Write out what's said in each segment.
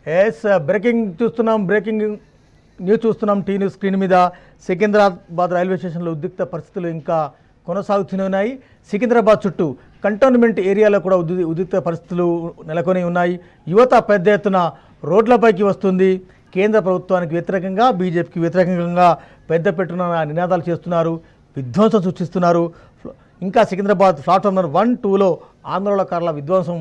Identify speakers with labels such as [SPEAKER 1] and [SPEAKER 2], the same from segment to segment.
[SPEAKER 1] Yes breaking news చూస్తున్నాం. Tea news screen మీద Secunderabad railway స్టేషన్లో ఉద్రిక్త పరిస్థితులు ఇంకా కొనసాగుతూనే ఉన్నాయి. సికింద్రాబాద్ చుట్టూ కంటోన్మెంట్ ఏరియాలో కూడా ఉద్రిక్త పరిస్థితులు నెలకొని ఉన్నాయి. యువత పెద్ద ఎత్తున రోడ్లపైకి వస్తుంది. కేంద్ర ప్రభుత్వానికి వ్యతిరేకంగా, బీజేపీకి వ్యతిరేకంగా పెద్ద పెట్టున నినాదాలు చేస్తున్నారు, విధ్వంసం సృష్టిస్తున్నారు. ఇంకా సికింద్రాబాద్ ప్లాట్ఫామ్ నెంబర్ 1, 2లో ఆందోళనకారుల విధ్వంసం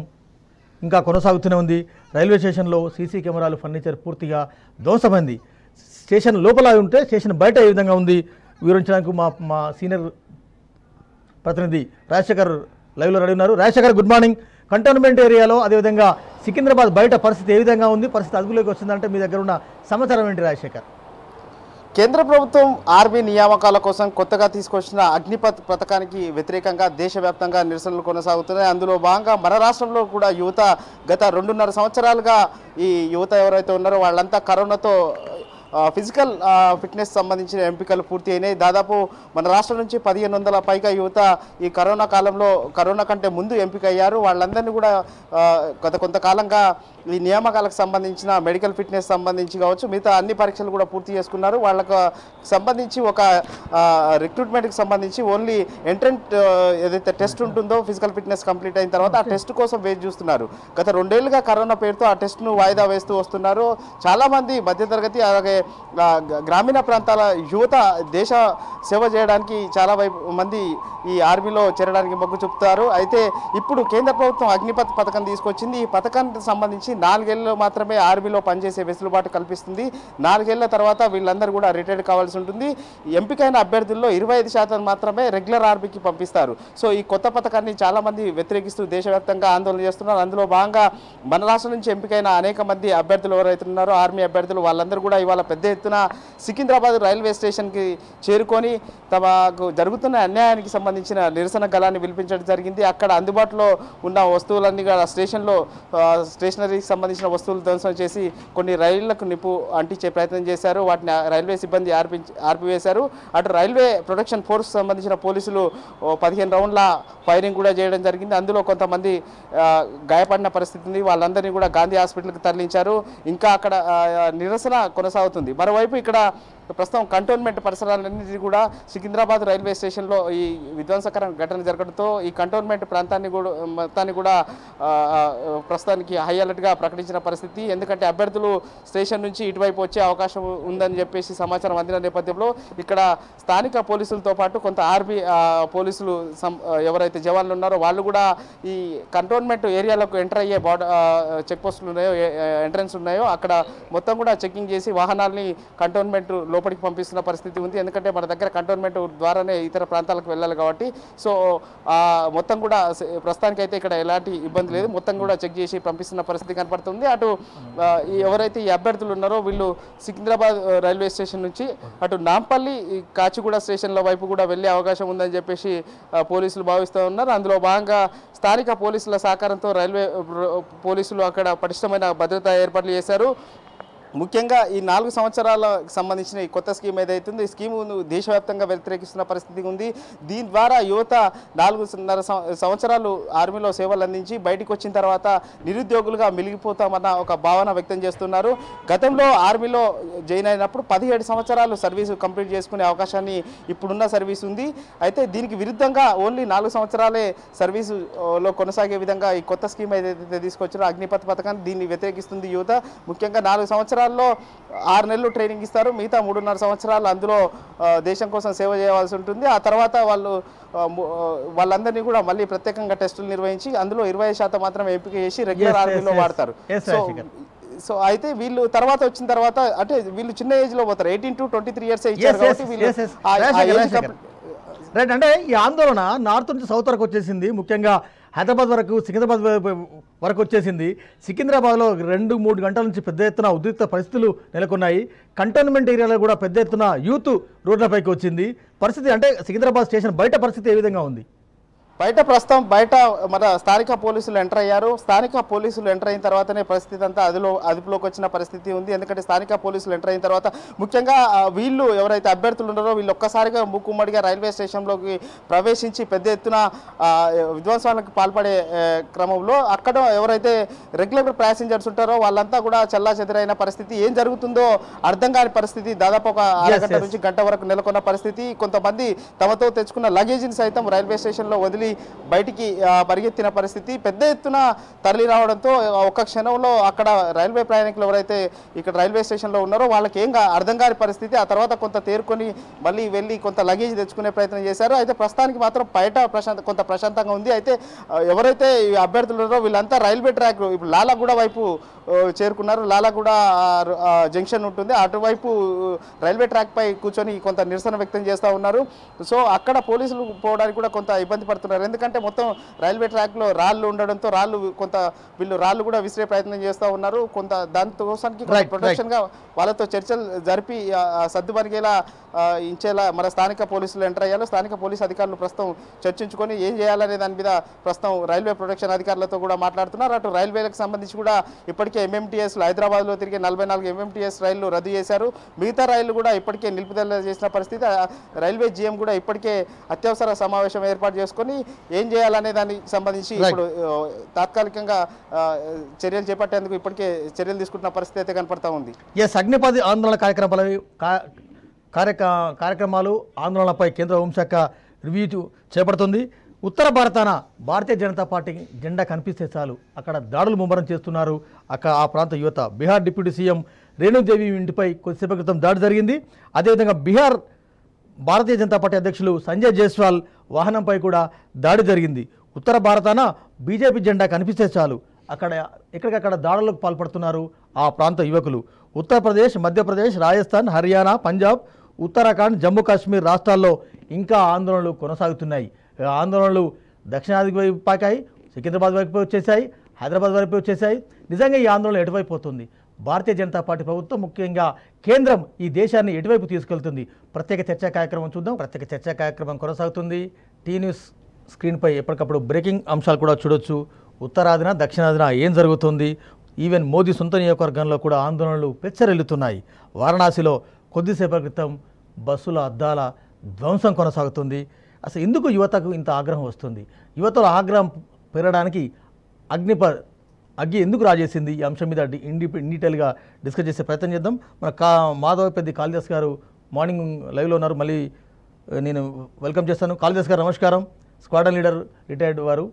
[SPEAKER 1] ఇంకా కొనసాగుతూనే ఉంది. రైల్వే స్టేషన్లో సీసీ కెమెరాలు, ఫర్నిచర్ పూర్తిగా ధ్వంసమైంది. స్టేషన్ లోపల ఉంటే స్టేషన్ బయట ఏ విధంగా ఉంది వివరించడానికి మా సీనియర్ ప్రతినిధి రాజశేఖర్ లైవ్లో రెడీ ఉన్నారు. Rajasekhar, good morning. కంటోన్మెంట్ ఏరియాలో అదేవిధంగా సికింద్రాబాద్ బయట పరిస్థితి ఏ విధంగా ఉంది? పరిస్థితి అదుపులోకి వచ్చిందంటే మీ దగ్గర ఉన్న సమాచారం ఏంటి రాజశేఖర్?
[SPEAKER 2] కేంద్ర ప్రభుత్వం ఆర్మీ నియామకాల కోసం కొత్తగా తీసుకొచ్చిన అగ్నిపథ్ పథకానికి వ్యతిరేకంగా దేశవ్యాప్తంగా నిరసనలు కొనసాగుతున్నాయి. అందులో భాగంగా మన రాష్ట్రంలో కూడా యువత గత 2.5 సంవత్సరాలుగా ఈ యువత ఎవరైతే ఉన్నారో వాళ్ళంతా కరోనాతో ఫిజికల్ ఫిట్నెస్ సంబంధించిన ఎంపికలు పూర్తి అయినాయి. దాదాపు మన రాష్ట్రం నుంచి 1500 పైగా యువత ఈ కరోనా కాలంలో కరోనా కంటే ముందు ఎంపిక అయ్యారు. వాళ్ళందరినీ కూడా గత కొంతకాలంగా ఈ నియామకాలకు సంబంధించిన మెడికల్ ఫిట్నెస్ సంబంధించి కావచ్చు, మిగతా అన్ని పరీక్షలు కూడా పూర్తి చేసుకున్నారు. వాళ్ళకు సంబంధించి ఒక రిక్రూట్మెంట్కి సంబంధించి ఓన్లీ ఎంట్రెంట్ ఏదైతే టెస్ట్ ఉంటుందో ఫిజికల్ ఫిట్నెస్ కంప్లీట్ అయిన తర్వాత ఆ టెస్ట్ కోసం వెయిట్ చూస్తున్నారు. గత 2 ఏళ్లుగా కరోనా పేరుతో ఆ టెస్ట్ను వాయిదా వేస్తూ వస్తున్నారు. చాలామంది మధ్యతరగతి అలాగే గ్రామీణ ప్రాంతాల యువత దేశ సేవ చేయడానికి చాలా మంది ఈ ఆర్మీలో చేరడానికి మొగ్గు చూపుతారు. అయితే ఇప్పుడు కేంద్ర ప్రభుత్వం అగ్నిపథ్ పథకం తీసుకొచ్చింది. ఈ పథకానికి సంబంధించి 4 ఏళ్ళు మాత్రమే ఆర్మీలో పనిచేసే వెసులుబాటు కల్పిస్తుంది. 4 ఏళ్ల తర్వాత వీళ్ళందరూ కూడా రిటైర్డ్ కావాల్సి ఉంటుంది. ఎంపికైన అభ్యర్థుల్లో 25% మాత్రమే రెగ్యులర్ ఆర్మీకి పంపిస్తారు. సో ఈ కొత్త పథకాన్ని చాలామంది వ్యతిరేకిస్తూ దేశవ్యాప్తంగా ఆందోళన చేస్తున్నారు. అందులో భాగంగా మన రాష్ట్రం నుంచి ఎంపికైన అనేక మంది అభ్యర్థులు ఎవరైతే ఉన్నారో ఆర్మీ అభ్యర్థులు వాళ్ళందరూ కూడా ఇవాళ పెద్ద ఎత్తున సికింద్రాబాద్ రైల్వే స్టేషన్కి చేరుకొని తమకు జరుగుతున్న అన్యాయానికి సంబంధించిన నిరసన గళాన్ని వినిపించడం జరిగింది. అక్కడ అందుబాటులో ఉన్న వస్తువులన్నీ కూడా స్టేషనరీకి సంబంధించిన వస్తువులు ధ్వంసం చేసి కొన్ని రైళ్లకు నిప్పు అంటించే ప్రయత్నం చేశారు. వాటిని రైల్వే సిబ్బంది ఆర్పివేశారు. అటు రైల్వే ప్రొటెక్షన్ ఫోర్స్ సంబంధించిన పోలీసులు 15 రౌండ్ల ఫైరింగ్ కూడా చేయడం జరిగింది. అందులో కొంతమంది గాయపడిన పరిస్థితి ఉంది. వాళ్ళందరినీ కూడా గాంధీ హాస్పిటల్కి తరలించారు. ఇంకా అక్కడ నిరసన కొనసాగుతుంది. మరోవైపు ఇక్కడ ప్రస్తుతం కంటోన్మెంట్ పరిసరాలన్నింటినీ కూడా సికింద్రాబాద్ రైల్వే స్టేషన్లో ఈ విధ్వంసకర ఘటన జరగడంతో ఈ కంటోన్మెంట్ మొత్తాన్ని కూడా ప్రస్తుతానికి హై అలర్ట్గా ప్రకటించిన పరిస్థితి. ఎందుకంటే అభ్యర్థులు స్టేషన్ నుంచి ఇటువైపు వచ్చే అవకాశం ఉందని చెప్పేసి సమాచారం అందిన నేపథ్యంలో ఇక్కడ స్థానిక పోలీసులతో పాటు కొంత ఆర్మీ పోలీసులు ఎవరైతే జవాన్లు ఉన్నారో వాళ్ళు కూడా ఈ కంటోన్మెంట్ ఏరియాలకు ఎంటర్ అయ్యే చెక్ పోస్టులు ఉన్నాయో, ఎంట్రన్స్ ఉన్నాయో అక్కడ మొత్తం కూడా చెకింగ్ చేసి వాహనాల్ని కంటోన్మెంట్ లోపలికి పంపిస్తున్న పరిస్థితి ఉంది. ఎందుకంటే మన దగ్గర కంటోన్మెంట్ ద్వారానే ఇతర ప్రాంతాలకు వెళ్ళాలి కాబట్టి. సో మొత్తం కూడా ప్రస్తుతానికి అయితే ఇక్కడ ఎలాంటి ఇబ్బంది లేదు. మొత్తం కూడా చెక్ చేసి పంపిస్తున్న పరిస్థితి కనపడుతుంది. అటు ఎవరైతే ఈ అభ్యర్థులు ఉన్నారో వీళ్ళు సికింద్రాబాద్ రైల్వే స్టేషన్ నుంచి అటు నాంపల్లి, కాచిగూడ స్టేషన్ల వైపు కూడా వెళ్ళే అవకాశం ఉందని చెప్పేసి పోలీసులు భావిస్తూ ఉన్నారు. అందులో భాగంగా స్థానిక పోలీసుల సహకారంతో రైల్వే పోలీసులు అక్కడ పటిష్టమైన భద్రతా ఏర్పాట్లు చేశారు. ముఖ్యంగా ఈ 4 సంవత్సరాలకు సంబంధించిన ఈ కొత్త స్కీమ్ ఏదైతుందో ఈ స్కీమును దేశవ్యాప్తంగా వ్యతిరేకిస్తున్న పరిస్థితి ఉంది. దీని ద్వారా యువత 4.5 సంవత్సరాలు ఆర్మీలో సేవలు అందించి బయటకు వచ్చిన తర్వాత నిరుద్యోగులుగా మిలిగిపోతామన్న ఒక భావన వ్యక్తం చేస్తున్నారు. గతంలో ఆర్మీలో జాయిన్ అయినప్పుడు 17 సంవత్సరాలు సర్వీసు కంప్లీట్ చేసుకునే అవకాశాన్ని ఇప్పుడున్న సర్వీస్ ఉంది. అయితే దీనికి విరుద్ధంగా ఓన్లీ 4 సంవత్సరాలే సర్వీసులో కొనసాగే విధంగా ఈ కొత్త స్కీమ్ ఏదైతే తీసుకొచ్చారో అగ్నిపథ్ పథకాన్ని దీన్ని వ్యతిరేకిస్తుంది యువత. ముఖ్యంగా 4 సంవత్సరాలు 6 నెలలు ట్రైనింగ్ ఇస్తారు. మిగతా 3.5 సంవత్సరాలు అందులో దేశం కోసం సేవ చేయవలసి ఉంటుంది. ఆ తర్వాత వాళ్ళందరినీ కూడా మళ్ళీ ప్రత్యేకంగా టెస్టులు నిర్వహించి అందులో 25% మాత్రమే ఎంపిక చేసి రెగ్యులర్ ఆర్మీలో వాడతారు. సో అయితే వీళ్ళు తర్వాత వచ్చిన తర్వాత అంటే వీళ్ళు చిన్న ఏజ్ లో పోతారు. 18 to 23 years ఇచ్చారు కాబట్టి వీళ్ళు
[SPEAKER 1] రైట్. అంటే ఈ ఆందోళన నార్త్ నుంచి సౌత్ వరకు వచ్చేసింది. ముఖ్యంగా హైదరాబాద్ వరకు, సికింద్రాబాద్ వరకు వచ్చేసింది. సికింద్రాబాద్లో 2-3 గంటల నుంచి పెద్ద ఎత్తున ఉద్రిక్త పరిస్థితులు నెలకొన్నాయి. కంటోన్మెంట్ ఏరియాలో కూడా పెద్ద ఎత్తున యూత్ రోడ్లపైకి వచ్చింది. పరిస్థితి అంటే సికింద్రాబాద్ స్టేషన్ బయట పరిస్థితి ఏ విధంగా ఉంది?
[SPEAKER 2] బయట ప్రస్తుతం బయట మన స్థానిక పోలీసులు ఎంటర్ అయ్యారు. స్థానిక పోలీసులు ఎంటర్ అయిన తర్వాతనే పరిస్థితి అంతా అదుపులోకి వచ్చిన పరిస్థితి ఉంది. ఎందుకంటే స్థానిక పోలీసులు ఎంటర్ అయిన తర్వాత ముఖ్యంగా వీళ్ళు ఎవరైతే అభ్యర్థులు ఉన్నారో వీళ్ళు ఒక్కసారిగా మూకుమ్మడిగా రైల్వే స్టేషన్లోకి ప్రవేశించి పెద్ద ఎత్తున విధ్వంసాలకు పాల్పడే క్రమంలో అక్కడ ఎవరైతే రెగ్యులర్ ప్యాసింజర్స్ ఉంటారో వాళ్ళంతా కూడా చెల్లాచెదరైన పరిస్థితి. ఏం జరుగుతుందో అర్థం కాని పరిస్థితి. దాదాపు ఒక అరగంట నుంచి గంట వరకు నెలకొన్న పరిస్థితి. కొంతమంది తమతో తెచ్చుకున్న లగేజీని సైతం రైల్వే స్టేషన్లో వదిలి బయటికి పరిగెత్తిన పరిస్థితి. పెద్ద ఎత్తున తరలి రావడంతో ఒక్క క్షణంలో అక్కడ రైల్వే ప్రయాణికులు ఎవరైతే ఇక్కడ రైల్వే స్టేషన్లో ఉన్నారో వాళ్ళకి ఏం అర్థం కాని పరిస్థితి. ఆ తర్వాత కొంత తేరుకొని మళ్ళీ వెళ్ళి కొంత లగేజ్ తెచ్చుకునే ప్రయత్నం చేశారు. అయితే ప్రస్తుతానికి మాత్రం బయట కొంత ప్రశాంతంగా ఉంది. అయితే ఎవరైతే ఈ అభ్యర్థులు ఉన్నారో వీళ్ళంతా రైల్వే ట్రాక్ ఇప్పుడు లాలాగూడ వైపు చేరుకున్నారు. లాలాగూడ జంక్షన్ ఉంటుంది, అటువైపు రైల్వే ట్రాక్ పై కూర్చొని కొంత నిరసన వ్యక్తం చేస్తూ ఉన్నారు. సో అక్కడ పోలీసులు పోవడానికి కూడా కొంత ఇబ్బంది పడుతున్నారు. ఎందుకంటే మొత్తం రైల్వే ట్రాక్లో రాళ్ళు ఉండడంతో వీళ్ళు రాళ్ళు కూడా విసిరే ప్రయత్నం చేస్తూ ఉన్నారు. కొంత దానికోసానికి ప్రొటెక్షన్గా వాళ్ళతో చర్చలు జరిపి సర్దుమరిగేలా ఇంచేలా మన స్థానిక పోలీసులు ఎంటర్ అయ్యారు. స్థానిక పోలీసు అధికారులు ప్రస్తుతం చర్చించుకొని ఏం చేయాలనే దాని మీద ప్రస్తుతం రైల్వే ప్రొటెక్షన్ అధికారులతో కూడా మాట్లాడుతున్నారు. అటు రైల్వేలకు సంబంధించి కూడా ఇప్పటికే ఎంఎంటీఎస్లు హైదరాబాద్లో తిరిగే 44 ఎంఎంటీఎస్ రైళ్లు రద్దు చేశారు. మిగతా రైళ్లు కూడా ఇప్పటికే నిలుపుదల చేసిన పరిస్థితి. రైల్వే జీఎం కూడా ఇప్పటికే అత్యవసర సమావేశం ఏర్పాటు చేసుకొని ఏం చేయాలనే దానికి సంబంధించి ఇప్పుడు తాత్కాలికంగా చర్యలు చేపట్టేందుకు ఇప్పటికే చర్యలు తీసుకుంటున్న పరిస్థితి అయితే కనపడతా ఉంది.
[SPEAKER 1] అగ్నిపథ్ ఆందోళన కార్యక్రమాలు ఆందోళనపై కేంద్ర హోంశాఖ రివ్యూ చేపడుతుంది. ఉత్తర భారతాన భారతీయ జనతా పార్టీ జెండా కనిపిస్తే చాలు అక్కడ దాడులు ముమ్మరం చేస్తున్నారు. అక్కడ ఆ ప్రాంత యువత. బీహార్ డిప్యూటీ సీఎం రేణుదేవి ఇంటిపై కొద్దిసేపటి క్రితం దాడి జరిగింది. అదేవిధంగా బీహార్ భారతీయ జనతా పార్టీ అధ్యక్షులు సంజయ్ జైస్వాల్ వాహనంపై కూడా దాడి జరిగింది. ఉత్తర భారతాన బీజేపీ జెండా కనిపిస్తే చాలు ఎక్కడికక్కడ దాడులకు పాల్పడుతున్నారు ఆ ప్రాంత యువకులు. ఉత్తరప్రదేశ్, మధ్యప్రదేశ్, రాజస్థాన్, హర్యానా, పంజాబ్, ఉత్తరాఖండ్, జమ్మూ కాశ్మీర్ రాష్ట్రాల్లో ఇంకా ఆందోళనలు కొనసాగుతున్నాయి. ఆందోళనలు దక్షిణాది వైపు పాకాయి, సికింద్రాబాద్ వైపు వచ్చేసాయి, హైదరాబాద్ వైపు వచ్చేసాయి. నిజంగా ఈ ఆందోళన ఎటువైపు పోతుంది? భారతీయ జనతా పార్టీ ప్రభుత్వం ముఖ్యంగా కేంద్రం ఈ దేశాన్ని ఎటువైపు తీసుకెళ్తుంది? ప్రత్యేక చర్చా కార్యక్రమం చూద్దాం. ప్రత్యేక చర్చా కార్యక్రమం కొనసాగుతుంది. టీ న్యూస్ స్క్రీన్పై ఎప్పటికప్పుడు బ్రేకింగ్ అంశాలు కూడా చూడొచ్చు. ఉత్తరాదిన దక్షిణాదిన ఏం జరుగుతుంది? ఈవెన్ మోదీ సొంత నియోజకవర్గంలో కూడా ఆందోళనలు పెచ్చరెల్లుతున్నాయి. వారణాసిలో కొద్దిసేపటి క్రితం బస్సుల అద్దాల ధ్వంసం కొనసాగుతుంది. అసలు ఎందుకు యువతకు ఇంత ఆగ్రహం వస్తుంది? యువతలో ఆగ్రహం పెరగడానికి అగ్గి ఎందుకు రాజేసింది? ఈ అంశం మీద డీటెయిల్గా డిస్కస్ చేసే ప్రయత్నం చేద్దాం. మన మాధవపెద్ది కాళిదాస్ గారు మార్నింగ్ లైవ్లో ఉన్నారు. మళ్ళీ నేను వెల్కమ్ చేస్తాను. కాళిదాస్ గారు నమస్కారం. స్క్వాడన్ లీడర్ రిటైర్డ్ వారు.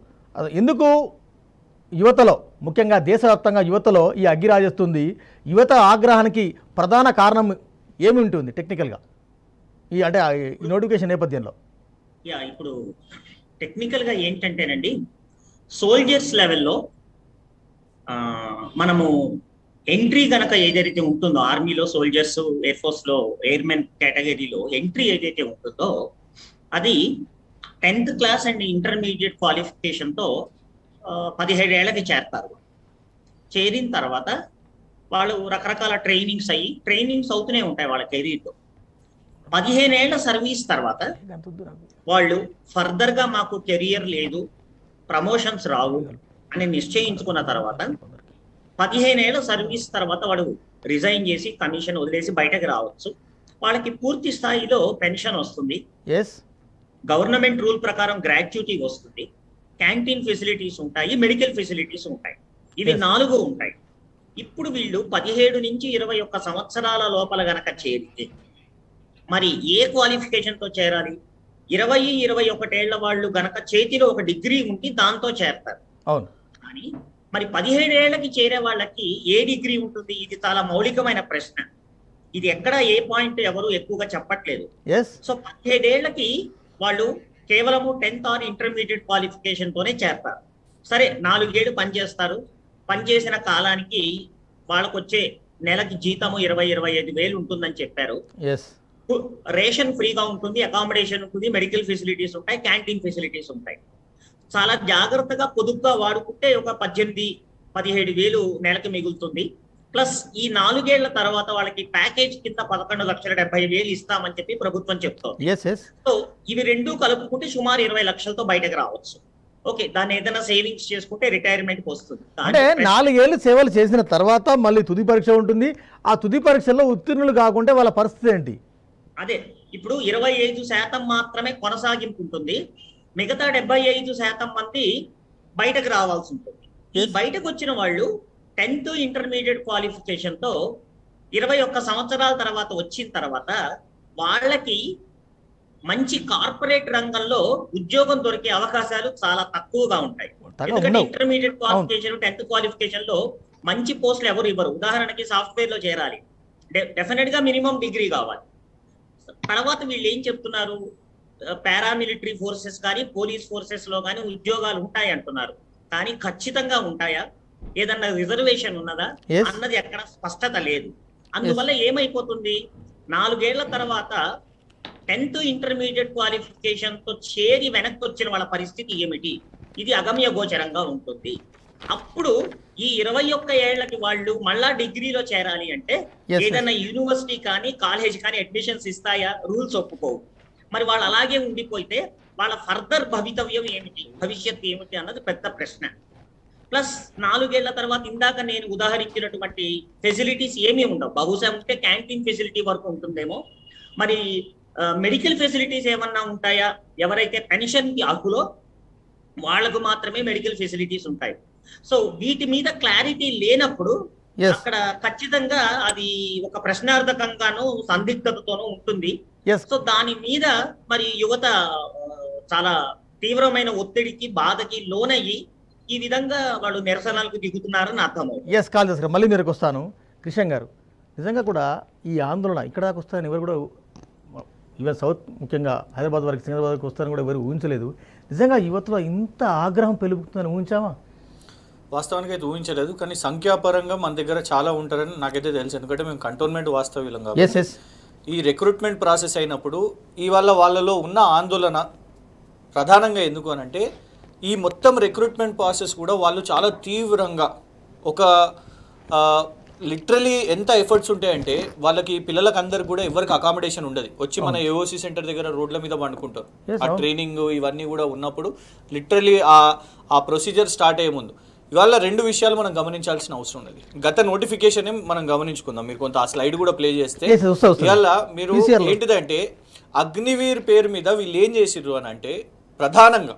[SPEAKER 1] ఎందుకు యువతలో, ముఖ్యంగా దేశవ్యాప్తంగా యువతలో ఈ అగ్గి రాజేస్తుంది? యువత ఆగ్రహానికి ప్రధాన కారణం ఏమి ఉంటుంది టెక్నికల్గా ఈ నోటిఫికేషన్ నేపథ్యంలో?
[SPEAKER 3] ఇప్పుడు టెక్నికల్గా ఏంటంటేనండి, సోల్జర్స్ లెవెల్లో మనము ఎంట్రీ కనుక ఏదైతే ఉంటుందో ఆర్మీలో, సోల్జర్స్, ఎయిర్ ఫోర్స్లో, ఎయిర్మెన్ కేటగిరీలో ఎంట్రీ ఏదైతే ఉంటుందో అది 10th క్లాస్ అండ్ ఇంటర్మీడియట్ క్వాలిఫికేషన్తో 17 ఏళ్ళకి చేరతారు. చేరిన తర్వాత వాళ్ళు రకరకాల ట్రైనింగ్స్ అవుతూనే ఉంటాయి వాళ్ళ కెరీర్లో. 15 ఏళ్ల సర్వీస్ తర్వాత వాళ్ళు ఫర్దర్గా మాకు కెరియర్ లేదు, ప్రమోషన్స్ రావు అని నిశ్చయించుకున్న తర్వాత 15 ఏళ్ల సర్వీస్ తర్వాత వాడు రిజైన్ చేసి కమిషన్ వదిలేసి బయటకు రావచ్చు. వాళ్ళకి పూర్తి స్థాయిలో పెన్షన్ వస్తుంది, గవర్నమెంట్ రూల్ ప్రకారం గ్రాట్యుటీ వస్తుంది, క్యాంటీన్ ఫెసిలిటీస్ ఉంటాయి, మెడికల్ ఫెసిలిటీస్ ఉంటాయి. ఇవి 4 ఉంటాయి. ఇప్పుడు వీళ్ళు 17 నుంచి 21 సంవత్సరాల లోపల గనక చేరితే మరి ఏ క్వాలిఫికేషన్తో చేరాలి? 20-21 ఏళ్ల వాళ్ళు గనక చేతిలో ఒక డిగ్రీ ఉండి దాంతో చేరతారు. కానీ మరి 17 ఏళ్లకి చేరే వాళ్ళకి ఏ డిగ్రీ ఉంటుంది? ఇది చాలా మౌలికమైన ప్రశ్న. ఇది ఎక్కడ ఏ పాయింట్ ఎవరు ఎక్కువగా చెప్పట్లేదు. సో 17 ఏళ్లకి వాళ్ళు కేవలము 10th ఆర్ ఇంటర్మీడియట్ క్వాలిఫికేషన్ తోనే చేరతారు. సరే, 4 ఏళ్ళు పనిచేస్తారు. పనిచేసిన కాలానికి వాళ్ళకు వచ్చే నెలకి జీతము 20-25 వేలు ఉంటుందని చెప్పారు. రేషన్ ఫ్రీగా ఉంటుంది, అకామిడేషన్ ఉంటుంది, మెడికల్ ఫెసిలిటీస్ ఉంటాయి, క్యాంటీన్ ఫెసిలిటీస్ ఉంటాయి. చాలా జాగ్రత్తగా పొదుపుగా వాడుకుంటే ఒక 18-17 వేలు నెలకి మిగులుతుంది. ప్లస్ ఈ 4 ఏళ్ల తర్వాత వాళ్ళకి ప్యాకేజ్ కింద 11,70,000 ఇస్తామని చెప్పి ప్రభుత్వం చెప్తోంది. సో ఇవి రెండు కలుపుకుంటే సుమారు 20 లక్షలతో బయటకు రావచ్చు. ఓకే, దాన్ని ఏదైనా సేవింగ్స్ చేసుకుంటే రిటైర్మెంట్ కి వస్తుంది.
[SPEAKER 1] అంటే 4 ఏళ్ళు సేవలు చేసిన తర్వాత మళ్ళీ తుది పరీక్ష ఉంటుంది. ఆ తుది పరీక్షల్లో ఉత్తీర్ణులు కాకుంటే వాళ్ళ పరిస్థితి ఏంటి?
[SPEAKER 3] అదే ఇప్పుడు 25% మాత్రమే కొనసాగింపు ఉంటుంది. మిగతా 75% మంది బయటకు రావాల్సి ఉంటుంది. ఈ బయటకు వచ్చిన వాళ్ళు 10th ఇంటర్మీడియట్ క్వాలిఫికేషన్ తో 21 సంవత్సరాల తర్వాత వచ్చిన తర్వాత వాళ్ళకి మంచి కార్పొరేట్ రంగంలో ఉద్యోగం దొరికే అవకాశాలు చాలా తక్కువగా ఉంటాయి. ఎందుకంటే ఇంటర్మీడియట్ క్వాలిఫికేషన్ 10th క్వాలిఫికేషన్ లో మంచి పోస్టులు ఎవరు ఇవ్వరు. ఉదాహరణకి సాఫ్ట్వేర్ లో చేరాలి, డెఫినెట్ గా మినిమం డిగ్రీ కావాలి. తర్వాత వీళ్ళు ఏం చెప్తున్నారు, పారామిలిటరీ ఫోర్సెస్ కానీ పోలీస్ ఫోర్సెస్ లో కానీ ఉద్యోగాలు ఉంటాయి అంటున్నారు. కానీ ఖచ్చితంగా ఉంటాయా, ఏదన్నా రిజర్వేషన్ ఉన్నదా అన్నది ఎక్కడ స్పష్టత లేదు. అందువల్ల ఏమైపోతుంది, 4 ఏళ్ల తర్వాత 10th ఇంటర్మీడియట్ క్వాలిఫికేషన్ తో చేరి వెనక్కి వచ్చిన వాళ్ళ పరిస్థితి ఏమిటి, ఇది అగమ్య గోచరంగా ఉంటుంది. అప్పుడు ఈ 21 ఏళ్లకి వాళ్ళు మళ్ళా డిగ్రీలో చేరాలి అంటే ఏదైనా యూనివర్సిటీ కానీ కాలేజ్ కానీ అడ్మిషన్స్ ఇస్తాయా, రూల్స్ ఒప్పుకోవు. మరి వాళ్ళు అలాగే ఉండిపోతే వాళ్ళ ఫర్దర్ భవితవ్యం ఏమిటి, భవిష్యత్తు ఏమిటి అన్నది పెద్ద ప్రశ్న. ప్లస్ 4 ఏళ్ల తర్వాత ఇందాక నేను ఉదాహరించినటువంటి ఫెసిలిటీస్ ఏమీ ఉండవు. బహుశా ఉంటే క్యాంటీన్ ఫెసిలిటీ వరకు ఉంటుందేమో. మరి మెడికల్ ఫెసిలిటీస్ ఏమన్నా ఉంటాయా, ఎవరైతే పెన్షన్ కి అర్హులో వాళ్లకు మాత్రమే మెడికల్ ఫెసిలిటీస్ ఉంటాయి. సో వీటి మీద క్లారిటీ లేనప్పుడు అక్కడ ఖచ్చితంగా అది ఒక ప్రశ్నార్థకంగాను సందిగ్ధతతోనూ ఉంటుంది. సో దాని మీద మరి యువత చాలా తీవ్రమైన ఒత్తిడికి బాధకి లోనయ్యి ఈ విధంగా వాళ్ళు నిరసనలకు దిగుతున్నారని అర్థమవుతుంది.
[SPEAKER 1] మళ్ళీ మీరుకు వస్తాను. కిషన్ గారు, నిజంగా కూడా ఈ ఆందోళన ఇక్కడ దాకా వస్తాయని ఎవరు కూడా ఈవెన్ సౌత్ ముఖ్యంగా హైదరాబాద్ వరకు సికింద్రాబాద్ వరకు వస్తారని కూడా ఎవరు ఊహించలేదు. నిజంగా యువతలో ఇంత ఆగ్రహం పెరుగుతుందని ఊహించామా?
[SPEAKER 4] వాస్తవానికి అయితే ఊహించలేదు. కానీ సంఖ్యాపరంగా మన దగ్గర చాలా ఉంటారని నాకైతే తెలుసు. ఎందుకంటే మేము కంటోన్మెంట్ వాస్తవ్యులం కాబట్టి ఈ రిక్రూట్మెంట్ ప్రాసెస్ అయినప్పుడు ఇవాళ వాళ్ళలో ఉన్న ఆందోళన ప్రధానంగా ఎందుకు అనంటే ఈ మొత్తం రిక్రూట్మెంట్ ప్రాసెస్ కూడా వాళ్ళు చాలా తీవ్రంగా ఒక లిటరలీ ఎంత ఎఫర్ట్స్ ఉంటాయంటే వాళ్ళకి పిల్లలకు అందరికి కూడా ఎవరికి అకామిడేషన్ ఉండదు. వచ్చి మన ఏఓసి సెంటర్ దగ్గర రోడ్ల మీద పండుకుంటారు. ఆ ట్రైనింగ్ ఇవన్నీ కూడా ఉన్నప్పుడు లిటరలీ ఆ ప్రొసీజర్ స్టార్ట్ అయ్యే ముందు ఇవాళ 2 విషయాలు మనం గమనించాల్సిన అవసరం ఉన్నది. గత నోటిఫికేషన్ మనం గమనించుకుందాం. మీరు కొంత ఆ స్లైడ్ కూడా ప్లే చేస్తే ఇవాళ మీరు ఏంటిదంటే అగ్నివీర్ పేరు మీద వీళ్ళు ఏం చేసిర్రు అని అంటే ప్రధానంగా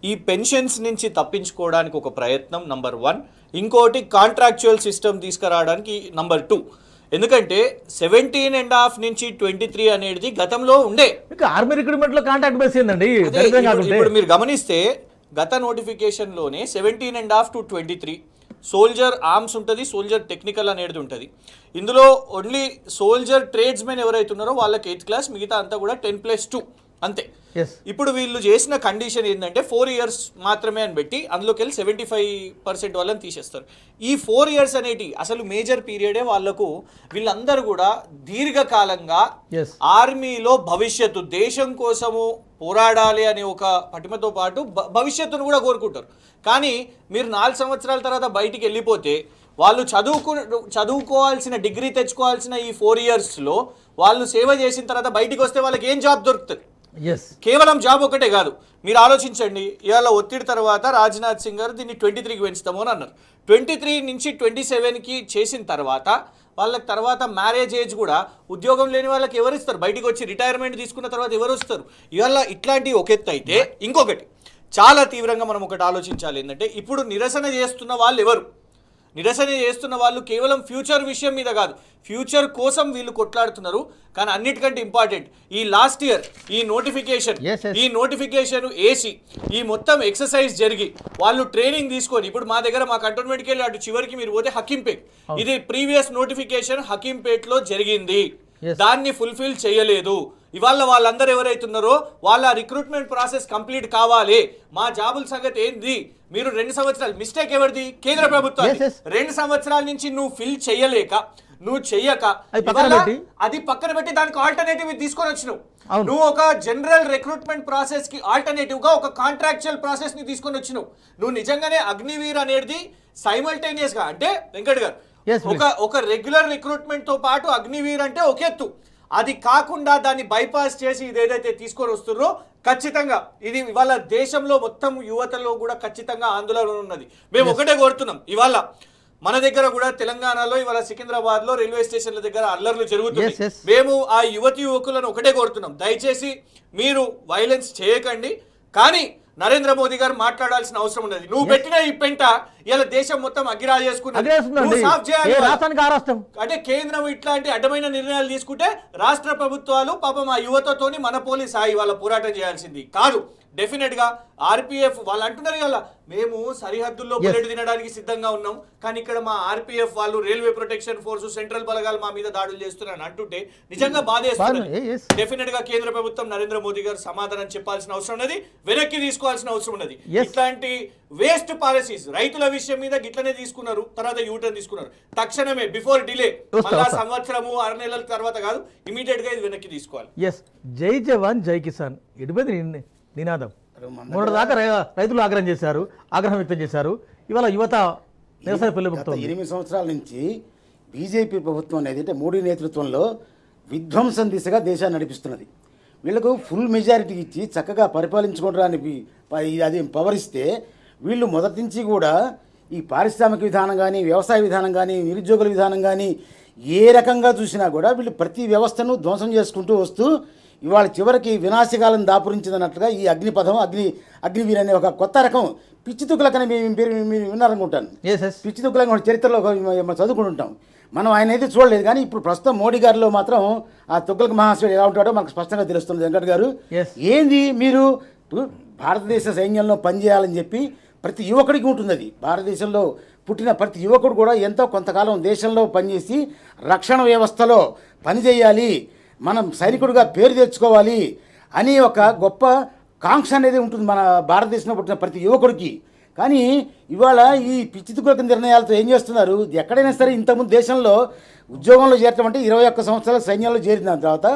[SPEAKER 4] ఈ పెన్షన్స్ నుంచి తప్పించుకోవడానికి ఒక ప్రయత్నం నంబర్ 1, ఇంకోటి కాంట్రాక్చువల్ సిస్టమ్ తీసుకురావడానికి నంబర్ 2. ఎందుకంటే 17.5 నుంచి 23 అనేది గతంలో ఉండే
[SPEAKER 1] ఆర్మీ రిక్రూట్మెంట్ లో కాంట్రాక్ట్ బేస్ ఏందండి.
[SPEAKER 4] ఇప్పుడు మీరు గమనిస్తే గత నోటిఫికేషన్లోనే 17.5 to 23 సోల్జర్ ఆర్మ్స్ ఉంటుంది, సోల్జర్ టెక్నికల్ అనేది ఉంటుంది. ఇందులో ఓన్లీ సోల్జర్ ట్రేడ్స్మెన్ ఎవరైతే ఉన్నారో వాళ్ళకి 8th క్లాస్, మిగతా అంతా కూడా 10+2 అంతే. ఇప్పుడు వీళ్ళు చేసిన కండిషన్ ఏంటంటే 4 years మాత్రమే అని పెట్టి అందులోకి వెళ్ళి 75% వాళ్ళని తీసేస్తారు. ఈ 4 years అనేటి అసలు మేజర్ పీరియడే వాళ్లకు వీళ్ళందరూ కూడా దీర్ఘకాలంగా ఆర్మీలో భవిష్యత్తు దేశం కోసము పోరాడాలి అనే ఒక పటిమతో పాటు భవిష్యత్తును కూడా కోరుకుంటారు. కానీ మీరు 4 సంవత్సరాల తర్వాత బయటికి వెళ్ళిపోతే వాళ్ళు చదువుకోవాల్సిన డిగ్రీ తెచ్చుకోవాల్సిన ఈ 4 yearsలో వాళ్ళు సేవ చేసిన తర్వాత బయటికి వస్తే వాళ్ళకి ఏం జాబ్ దొరుకుతుంది? కేవలం జాబ్ ఒకటే కాదు. మీరు ఆలోచించండి, ఇవాళ ఒత్తిడి తర్వాత రాజ్నాథ్ సింగ్ గారు దీన్ని 23కి పెంచుతాము అని అన్నారు. 23 నుంచి 27కి చేసిన తర్వాత వాళ్ళకి తర్వాత మ్యారేజ్ ఏజ్ కూడా ఉద్యోగం లేని వాళ్ళకి ఎవరు ఇస్తారు? బయటికి వచ్చి రిటైర్మెంట్ తీసుకున్న తర్వాత ఎవరు వస్తారు? ఇవాళ ఇట్లాంటి ఒక ఎత్తు అయితే ఇంకొకటి చాలా తీవ్రంగా మనం ఒకటి ఆలోచించాలి. ఏంటంటే ఇప్పుడు నిరసన చేస్తున్న వాళ్ళు ఎవరు? నిరసన చేస్తున్న వాళ్ళు కేవలం ఫ్యూచర్ విషయం మీద కాదు, ఫ్యూచర్ కోసం వీళ్ళు కొట్లాడుతున్నారు. కానీ అన్నిటికంటే ఇంపార్టెంట్ ఈ లాస్ట్ ఇయర్ ఈ నోటిఫికేషన్ ఏసీ ఈ మొత్తం ఎక్సర్సైజ్ జరిగి వాళ్ళు ట్రైనింగ్ తీసుకొని ఇప్పుడు మా దగ్గర మా కంటోన్మెంట్కి వెళ్ళి అటు చివరికి మీరు పోతే హకీంపేట్, ఇది ప్రీవియస్ నోటిఫికేషన్ హకీంపేట్లో జరిగింది, దాన్ని ఫుల్ఫిల్ చేయలేదు. ఇవాళ వాళ్ళందరూ ఎవరైతున్నారో వాళ్ళ రిక్రూట్మెంట్ ప్రాసెస్ కంప్లీట్ కావాలి. మా జాబుల సంగతి ఏంది? మీరు 2 సంవత్సరాలు మిస్టేక్ ఎవరిది? కేంద్ర ప్రభుత్వం. 2 సంవత్సరాల నుంచి నువ్వు ఫిల్ చేయలేక నువ్వు చెయ్యక అది పక్కన పెట్టి దానికి ఆల్టర్నేటివ్ తీసుకొని వచ్చినావు. నువ్వు ఒక జనరల్ రిక్రూట్మెంట్ ప్రాసెస్ కి ఆల్టర్నేటివ్ గా ఒక కాంట్రాక్చువల్ ప్రాసెస్ ని తీసుకొని వచ్చినావు. నువ్వు నిజంగానే అగ్నివీర్ అనేది సైమల్టేనియస్ గా అంటే వెంకట్ గారు
[SPEAKER 1] Yes,
[SPEAKER 4] ఒక రెగ్యులర్ రిక్రూట్మెంట్ తో పాటు అగ్నివీర్ అంటే ఒక ఎత్తు, అది కాకుండా దాన్ని బైపాస్ చేసి ఇది ఏదైతే తీసుకొని వస్తున్నారో ఖచ్చితంగా ఇది ఇవాళ దేశంలో మొత్తం యువతలో కూడా ఖచ్చితంగా ఆందోళన ఉన్నది. మేము ఒకటే కోరుతున్నాం, ఇవాళ మన దగ్గర కూడా తెలంగాణలో ఇవాళ సికింద్రాబాద్ లో రైల్వే స్టేషన్ల దగ్గర అల్లర్లు జరుగుతున్నాయి. మేము ఆ యువకులను ఒకటే కోరుతున్నాం, దయచేసి మీరు వైలెన్స్ చేయకండి, కానీ నరేంద్ర మోదీ గారు మాట్లాడాల్సిన అవసరం ఉన్నది. నువ్వు పెట్టిన ఈ పెంట ఇలా దేశం మొత్తం అగ్గిరా చేసుకున్నది, అంటే కేంద్రం ఇట్లాంటి అడ్డమైన నిర్ణయాలు తీసుకుంటే రాష్ట్ర ప్రభుత్వాలు పాపం ఆ యువతతోని మన పోలీస్ వాళ్ళ పోరాటం చేయాల్సింది కాదు. డెఫినెట్ గా ఆర్పిఎఫ్ వాళ్ళు అంటున్నారు కదా, మేము సరిహద్దుల్లో బుల్లెట్ తినడానికి సిద్ధంగా ఉన్నాం, కానీ ఇక్కడ మా ఆర్పిఎఫ్ వాళ్ళు రైల్వే ప్రొటెక్షన్ ఫోర్స్ సెంట్రల్ బలగాలు మా మీద దాడులు చేస్తున్నారని అంటుంటే నిజంగా బాధేస్తున్నారు. డెఫినెట్ గా కేంద్ర ప్రభుత్వం నరేంద్ర మోదీ గారు సమాధానం చెప్పాల్సిన అవసరం ఉన్నది, వెనక్కి తీసుకోవాల్సిన అవసరం ఉన్నది. ఇట్లాంటి వేస్ట్ పాలసీస్ రైతుల విషయం మీద గిట్లనే తీసుకున్నారు, తర్వాత యూటర్న్ తీసుకున్నారు. తక్షణమే బిఫోర్ డిలే, సంవత్సరము 6 నెలల తర్వాత కాదు, ఇమీడియట్ గా ఇది వెనక్కి తీసుకోవాలి.
[SPEAKER 1] జై జవాన్ జై కిసాన్ ఇటుపది నినాదం మొన్నటిదాకా రైతులు ఆగ్రహం వ్యక్తం చేశారు. ఇవాళ యువత నిరసన పిలుపుతుంది.
[SPEAKER 5] 8 సంవత్సరాల నుంచి బీజేపీ ప్రభుత్వం అనేది అంటే మోడీ నేతృత్వంలో విధ్వంసం దిశగా దేశాన్ని నడిపిస్తున్నది. వీళ్ళకు ఫుల్ మెజారిటీ ఇచ్చి చక్కగా పరిపాలించుకోవడానికి అది పవర్ ఇస్తే, వీళ్ళు మొదటి నుంచి కూడా ఈ పారిశ్రామిక విధానం కానీ, వ్యవసాయ విధానం కానీ, నిరుద్యోగుల విధానం కానీ ఏ రకంగా చూసినా కూడా వీళ్ళు ప్రతి వ్యవస్థను ధ్వంసం చేసుకుంటూ వస్తూ ఇవాళ చివరికి వినాశకాలను దాపురించిందన్నట్లుగా ఈ అగ్నిపథం అగ్నివీర్ అనే ఒక కొత్త రకం పిచ్చి తుక్కులకనే మీరు విన్నారనుకుంటాను. పిచ్చి తుక్కులని చరిత్రలో చదువుకుంటుంటాం మనం. ఆయన అయితే చూడలేదు, కానీ ఇప్పుడు ప్రస్తుతం మోడీ గారిలో మాత్రం ఆ తుగ్గలక మహాశయుడు ఎలా ఉంటాడో మనకు స్పష్టంగా తెలుస్తుంది. వెంకట్ గారు, ఏంది మీరు భారతదేశ సైన్యంలో పనిచేయాలని చెప్పి ప్రతి యువకుడికి ఉంటుంది. అది భారతదేశంలో పుట్టిన ప్రతి యువకుడు కూడా ఎంతో కొంతకాలం దేశంలో పనిచేసి రక్షణ వ్యవస్థలో పనిచేయాలి, మనం సైనికుడిగా పేరు తెచ్చుకోవాలి అని ఒక గొప్ప కాంక్ష అనేది ఉంటుంది మన భారతదేశంలో పుట్టిన ప్రతి యువకుడికి. కానీ ఇవాళ ఈ పిచ్చితుకుల నిర్ణయాలతో ఏం చేస్తున్నారు, ఎక్కడైనా సరే ఇంతకుముందు దేశంలో ఉద్యోగంలో చేరటం అంటే 21 సంవత్సరాల సైన్యంలో చేరిన తర్వాత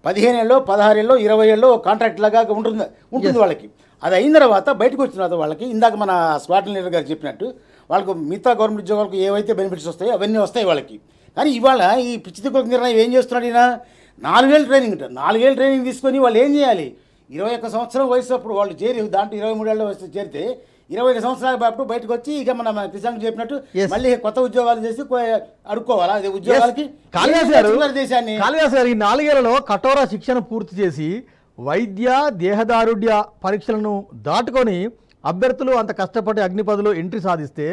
[SPEAKER 5] 15 ఏళ్ళలో 16 ఏళ్ళలో 20 ఏళ్ళలో కాంట్రాక్ట్ లాగా ఉంటుంది వాళ్ళకి. అది అయిన తర్వాత బయటకు వచ్చిన తర్వాత వాళ్ళకి ఇందాక మన స్క్వాడ్ లీడర్ గారు చెప్పినట్టు వాళ్ళకు మిగతా గవర్నమెంట్ ఉద్యోగాలకు ఏవైతే బెనిఫిట్స్ వస్తాయో అవన్నీ వస్తాయి వాళ్ళకి. కానీ ఇవాళ ఈ పిచ్చితుకుల నిర్ణయం ఏం చేస్తున్నాడు ఈయన, 4 ఏళ్ళు ట్రైనింగ్ అంటారు. 4 ఏళ్ళు ట్రైనింగ్ తీసుకొని వాళ్ళు ఏం చేయాలి, 21 సంవత్సరం వయసు అప్పుడు వాళ్ళు చేరి దాంట్లో 23 ఏళ్ళ వయసు చేరితే 25 సంవత్సరాల అప్పుడు బయటకు వచ్చి ఇక మన కిసాన్ చెప్పినట్టు మళ్ళీ కొత్త ఉద్యోగాలు చేసి అడుక్కోవాలా అదే ఉద్యోగాలకి.
[SPEAKER 1] దేశాన్ని ఈ 4 ఏళ్లలో కఠోర శిక్షణ పూర్తి చేసి వైద్య దేహదారుఢ్య పరీక్షలను దాటుకొని అభ్యర్థులు అంత కష్టపడి అగ్నిపథలో ఎంట్రీ సాధిస్తే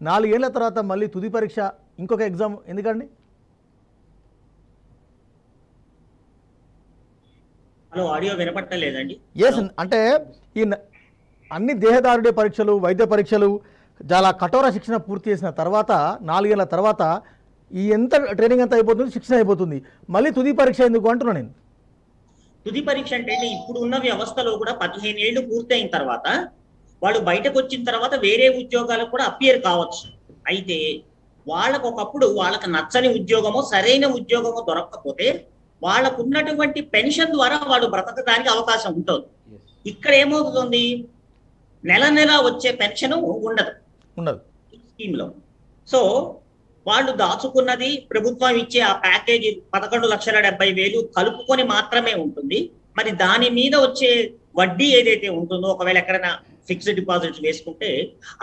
[SPEAKER 1] 4 ఏళ్ల తర్వాత మళ్ళీ తుది పరీక్ష ఇంకొక ఎగ్జామ్ ఎందుకండి?
[SPEAKER 3] హలో, ఆడియో వినపట్టలేదండి.
[SPEAKER 1] అంటే ఈ అన్ని దేహదారుడే పరీక్షలు, వైద్య పరీక్షలు చాలా కఠోర శిక్షణ పూర్తి చేసిన తర్వాత 4 ఏళ్ల తర్వాత ఈ ఎంత ట్రైనింగ్ అంతా అయిపోతుంది, శిక్షణ అయిపోతుంది, మళ్ళీ తుది పరీక్ష ఎందుకు అంటున్నా నేను.
[SPEAKER 3] తుది పరీక్ష అంటే ఇప్పుడు ఉన్న వ్యవస్థలో కూడా 15 ఏళ్ళు పూర్తయిన తర్వాత వాళ్ళు బయటకు వచ్చిన తర్వాత వేరే ఉద్యోగాలకు కూడా అపియర్ కావచ్చు. అయితే వాళ్ళకు ఒకప్పుడు వాళ్ళకి నచ్చని ఉద్యోగమో సరైన ఉద్యోగమో దొరకకపోతే వాళ్ళకు ఉన్నటువంటి పెన్షన్ ద్వారా వాళ్ళు బ్రతకడానికి అవకాశం ఉంటుంది. ఇక్కడ ఏమవుతుంది, నెల నెల వచ్చే పెన్షన్ ఉండదు స్కీమ్ లో. సో వాళ్ళు దాచుకున్నది ప్రభుత్వం ఇచ్చే ఆ ప్యాకేజీ 11,70,000 కలుపుకొని మాత్రమే ఉంటుంది. మరి దాని మీద వచ్చే వడ్డీ ఏదైతే ఉంటుందో, ఒకవేళ ఎక్కడైనా ఫిక్స్డ్ డిపాజిట్స్ వేసుకుంటే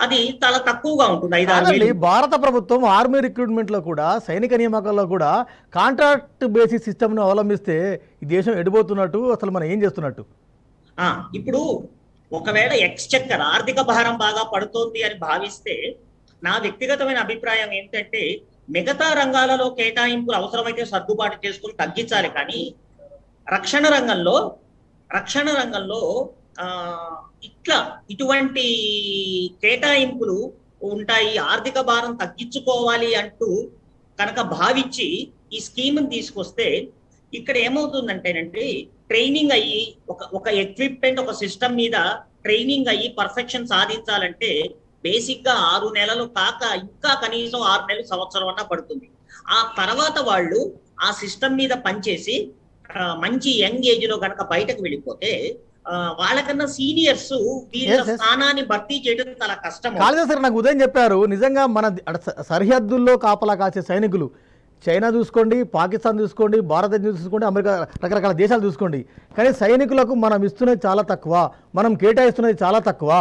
[SPEAKER 3] అది చాలా తక్కువగా ఉంటుంది, 5-6 వేలు.
[SPEAKER 1] భారత ప్రభుత్వం ఆర్మీ రిక్రూట్మెంట్ లో కూడా సైనిక నియామకాల్లో కూడా కాంట్రాక్ట్ బేసిస్ సిస్టమ్ ను అవలంబిస్తే ఈ దేశం ఎడిపోతున్నట్టు, అసలు మనం ఏం చేస్తున్నట్టు.
[SPEAKER 3] ఇప్పుడు ఒకవేళ ఎక్స్చెక్కర్ ఆర్థిక భారం బాగా పడుతోంది అని భావిస్తే నా వ్యక్తిగతమైన అభిప్రాయం ఏంటంటే మిగతా రంగాలలో కేటాయింపులు అవసరమైతే సర్దుబాటు చేసుకుని తగ్గించాలి. కానీ రక్షణ రంగంలో ఇటువంటి కేటాయింపులు ఉంటాయి, ఆర్థిక భారం తగ్గించుకోవాలి అంటూ కనుక భావించి ఈ స్కీమ్ని తీసుకొస్తే ఇక్కడ ఏమవుతుందంటేనంటే ట్రైనింగ్ అయ్యి ఒక ఎక్విప్మెంట్ ఒక సిస్టమ్ మీద ట్రైనింగ్ అయ్యి పర్ఫెక్షన్ సాధించాలంటే బేసిక్ గా 6 నెలలు కాక ఇంకా కనీసం 6 నెలలు సంవత్సరం అన్నా పడుతుంది. ఆ తర్వాత వాళ్ళు ఆ సిస్టమ్ మీద పనిచేసి మంచి యంగ్ ఏజ్ లో కనుక బయటకు వెళ్ళిపోతే వాళ్ళకన్నా సీనియర్స్ వీళ్ళ
[SPEAKER 1] Yes, yes.
[SPEAKER 3] స్థానాన్ని భర్తీ చేయడం చాలా కష్టం.
[SPEAKER 1] కాళిదాస్ సార్ నాకు ఉదయం చెప్పారు, నిజంగా మన సరిహద్దుల్లో కాపలా కాసే సైనికులు చైనా చూసుకోండి, పాకిస్తాన్ చూసుకోండి, భారతదేశం చూసుకోండి, అమెరికా, రకరకాల దేశాలు చూసుకోండి, కానీ సైనికులకు మనం ఇస్తున్నది చాలా తక్కువ, మనం కేటాయిస్తున్నది చాలా తక్కువ.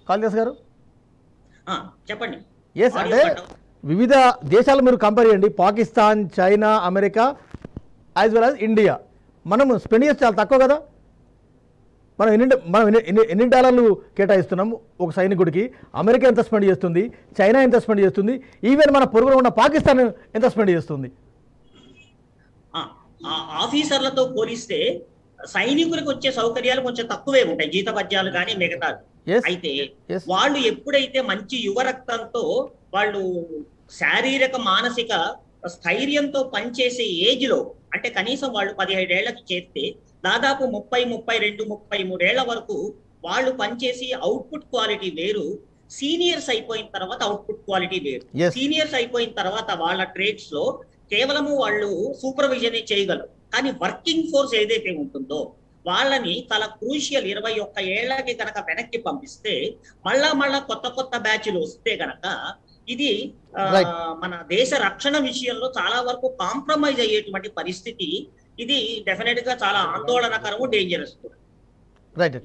[SPEAKER 1] కాళిదాస్ గారు
[SPEAKER 3] చెప్పండి.
[SPEAKER 1] ఎస్, అంటే వివిధ దేశాలు మీరు కంపేర్ చేయండి, Pakistan, China, America as well as India, మనం స్పెండ్ చేస్తే చాలా తక్కువ కదా. మనం ఎన్ని డాలర్లు కేటాయిస్తున్నాము ఒక సైనికుడికి? అమెరికా ఎంత స్పెండ్ చేస్తుంది, చైనా ఎంత స్పెండ్ చేస్తుంది, ఈవెన్ మన పొరుగులో ఉన్న పాకిస్తాన్ ఎంత స్పెండ్ చేస్తుంది?
[SPEAKER 3] ఆఫీసర్లతో పోలిస్తే సైనికులకు వచ్చే సౌకర్యాలు కొంచెం తక్కువే ఉంటాయి, జీతభత్యాలు కానీ మిగతా. అయితే వాళ్ళు ఎప్పుడైతే మంచి యువ రక్తంతో వాళ్ళు శారీరక మానసిక స్థైర్యంతో పనిచేసే ఏజ్ లో, అంటే కనీసం వాళ్ళు 17 ఏళ్లకి చేస్తే దాదాపు 30, 32, 33 ఏళ్ల వరకు వాళ్ళు పనిచేసి అవుట్పుట్ క్వాలిటీ వేరు. సీనియర్స్ అయిపోయిన తర్వాత అవుట్పుట్ క్వాలిటీ వేరు. సీనియర్స్ అయిపోయిన తర్వాత వాళ్ళ ట్రేడ్స్ లో కేవలము వాళ్ళు సూపర్విజన్ చేయగలరు, కానీ వర్కింగ్ ఫోర్స్ ఏదైతే ఉంటుందో వాళ్ళని చాలా క్రూషియల్ 21 ఏళ్లకి కనుక వెనక్కి పంపిస్తే మళ్ళా కొత్త బ్యాచ్లు వస్తే గనక ఇది మన దేశ రక్షణ విషయంలో చాలా వరకు కాంప్రమైజ్ అయ్యేటువంటి పరిస్థితి. ఇది డెఫినెట్ గా చాలా ఆందోళనకరము, డేంజరస్.
[SPEAKER 1] రైట్.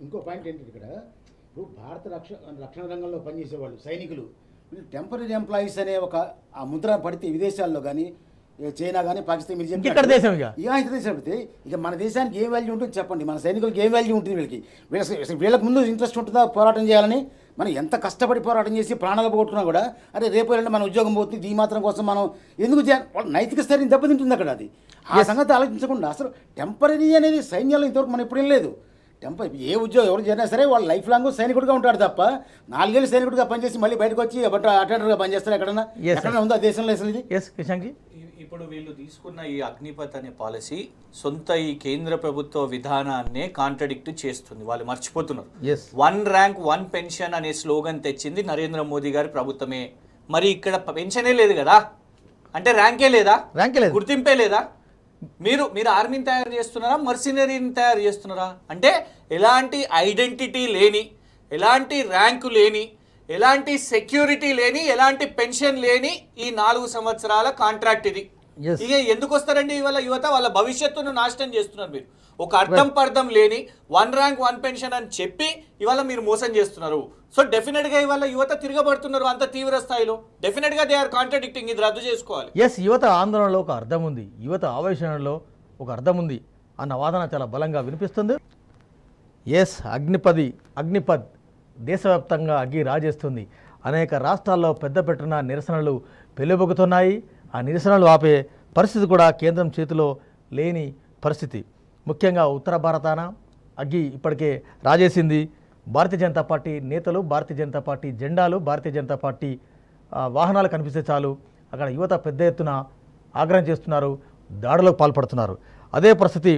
[SPEAKER 5] ఇంకో పాయింట్ ఏంటి, ఇక్కడ భారత రక్షణ రంగంలో పనిచేసే వాళ్ళు సైనికులు టెంపరీ ఎంప్లాయీస్ అనే ఒక ఆ ముద్ర పడితే విదేశాల్లో కానీ, చైనా కానీ, పాకిస్తాన్, మీరు చెప్పి
[SPEAKER 1] ఇక్కడ దేశం
[SPEAKER 5] ఇక దేశం పెడితే ఇక మన దేశానికి ఏం వాల్యూ ఉంటుంది చెప్పండి? మన సైనికులకి ఏం వాల్యూ ఉంటుంది? వీళ్ళకి ముందు ఇంట్రెస్ట్ ఉంటుందా పోరాటం చేయాలని? మనం ఎంత కష్టపడి పోరాటం చేసి ప్రాణాలు పోగొట్టుకున్నా కూడా, అరే రేపు వెళ్ళండి మన ఉద్యోగం పోతుంది, ఈ మాత్రం కోసం మనం ఎందుకు చేయాలి? వాళ్ళ నైతిక స్థైర్యం దెబ్బతింటుంది అక్కడ. అది ఆ సంగతి ఆలోచించకుండా అసలు టెంపరీ అనేది సైన్యాల్లో ఇంతవరకు మనం ఎప్పుడేం లేదు. ఏ ఉద్యోగం ఎవరు చేసినా సరే వాళ్ళు లైఫ్ లాంగ్ సైనికుడిగా ఉంటాడు తప్ప 4 ఏళ్ళు సైనికుడిగా పనిచేసి మళ్ళీ బయటకు వచ్చి అటెండర్గా పనిచేస్తారు ఎక్కడన్నా ఉందా దేశంలో అసలు ఇది?
[SPEAKER 4] ఇప్పుడు వీళ్ళు తీసుకున్న ఈ అగ్నిపథ్ అనే పాలసీ సొంత ఈ కేంద్ర ప్రభుత్వ విధానాన్నే కాంట్రడిక్ట్ చేస్తుంది. వాళ్ళు మర్చిపోతున్నారు. 1 ర్యాంక్ 1 పెన్షన్ అనే స్లోగన్ తెచ్చింది నరేంద్ర మోదీ గారి ప్రభుత్వమే. మరి ఇక్కడ పెన్షనే లేదు కదా, అంటే ర్యాంకే లేదా, గుర్తింపే లేదా? మీరు ఆర్మీని తయారు చేస్తున్నారా, మర్సినరీని తయారు చేస్తున్నారా? అంటే ఎలాంటి ఐడెంటిటీ లేని, ఎలాంటి ర్యాంకు లేని, ఎలాంటి సెక్యూరిటీ లేని, ఎలాంటి పెన్షన్ లేని ఈ 4 సంవత్సరాల కాంట్రాక్ట్ ఇది. ఇక ఎందుకు వస్తారండి ఇవాళ యువత? వాళ్ళ భవిష్యత్తును నాశనం చేస్తున్నారు మీరు. ఒక అర్థం పర్థం లేని 1 ర్యాంక్ 1 పెన్షన్ అని చెప్పి ఇవాళ మీరు మోసం చేస్తున్నారు. సో డెఫినెట్ గా ఇవాళ యువత తిరగబడుతున్నారు అంత తీవ్ర స్థాయిలో. డెఫినెట్ గా దే ఆర్ కాంట్రడిక్టింగ్. ఇది రద్దు చేసుకోవాలి.
[SPEAKER 1] యువత ఆందోళనలో ఒక అర్థం ఉంది, యువత ఆవేశంలో ఒక అర్థం ఉంది అన్న వాదన చాలా బలంగా వినిపిస్తుంది. అగ్నిపథ్ దేశవ్యాప్తంగా అగ్గి రాజేస్తుంది. అనేక రాష్ట్రాల్లో పెద్ద పెట్టున నిరసనలు పెళ్ళిబొక్కుతున్నాయి. ఆ నిరసనలు ఆపే పరిస్థితి కూడా కేంద్రం చేతిలో లేని పరిస్థితి. ముఖ్యంగా ఉత్తర భారతాన అగ్గి ఇప్పటికే రాజేసింది. భారతీయ జనతా పార్టీ నేతలు, భారతీయ జనతా పార్టీ జెండాలు, భారతీయ జనతా పార్టీ వాహనాలు కనిపిస్తే చాలు అక్కడ యువత పెద్ద ఎత్తున ఆగ్రహం చేస్తున్నారు, దాడులకు పాల్పడుతున్నారు. అదే పరిస్థితి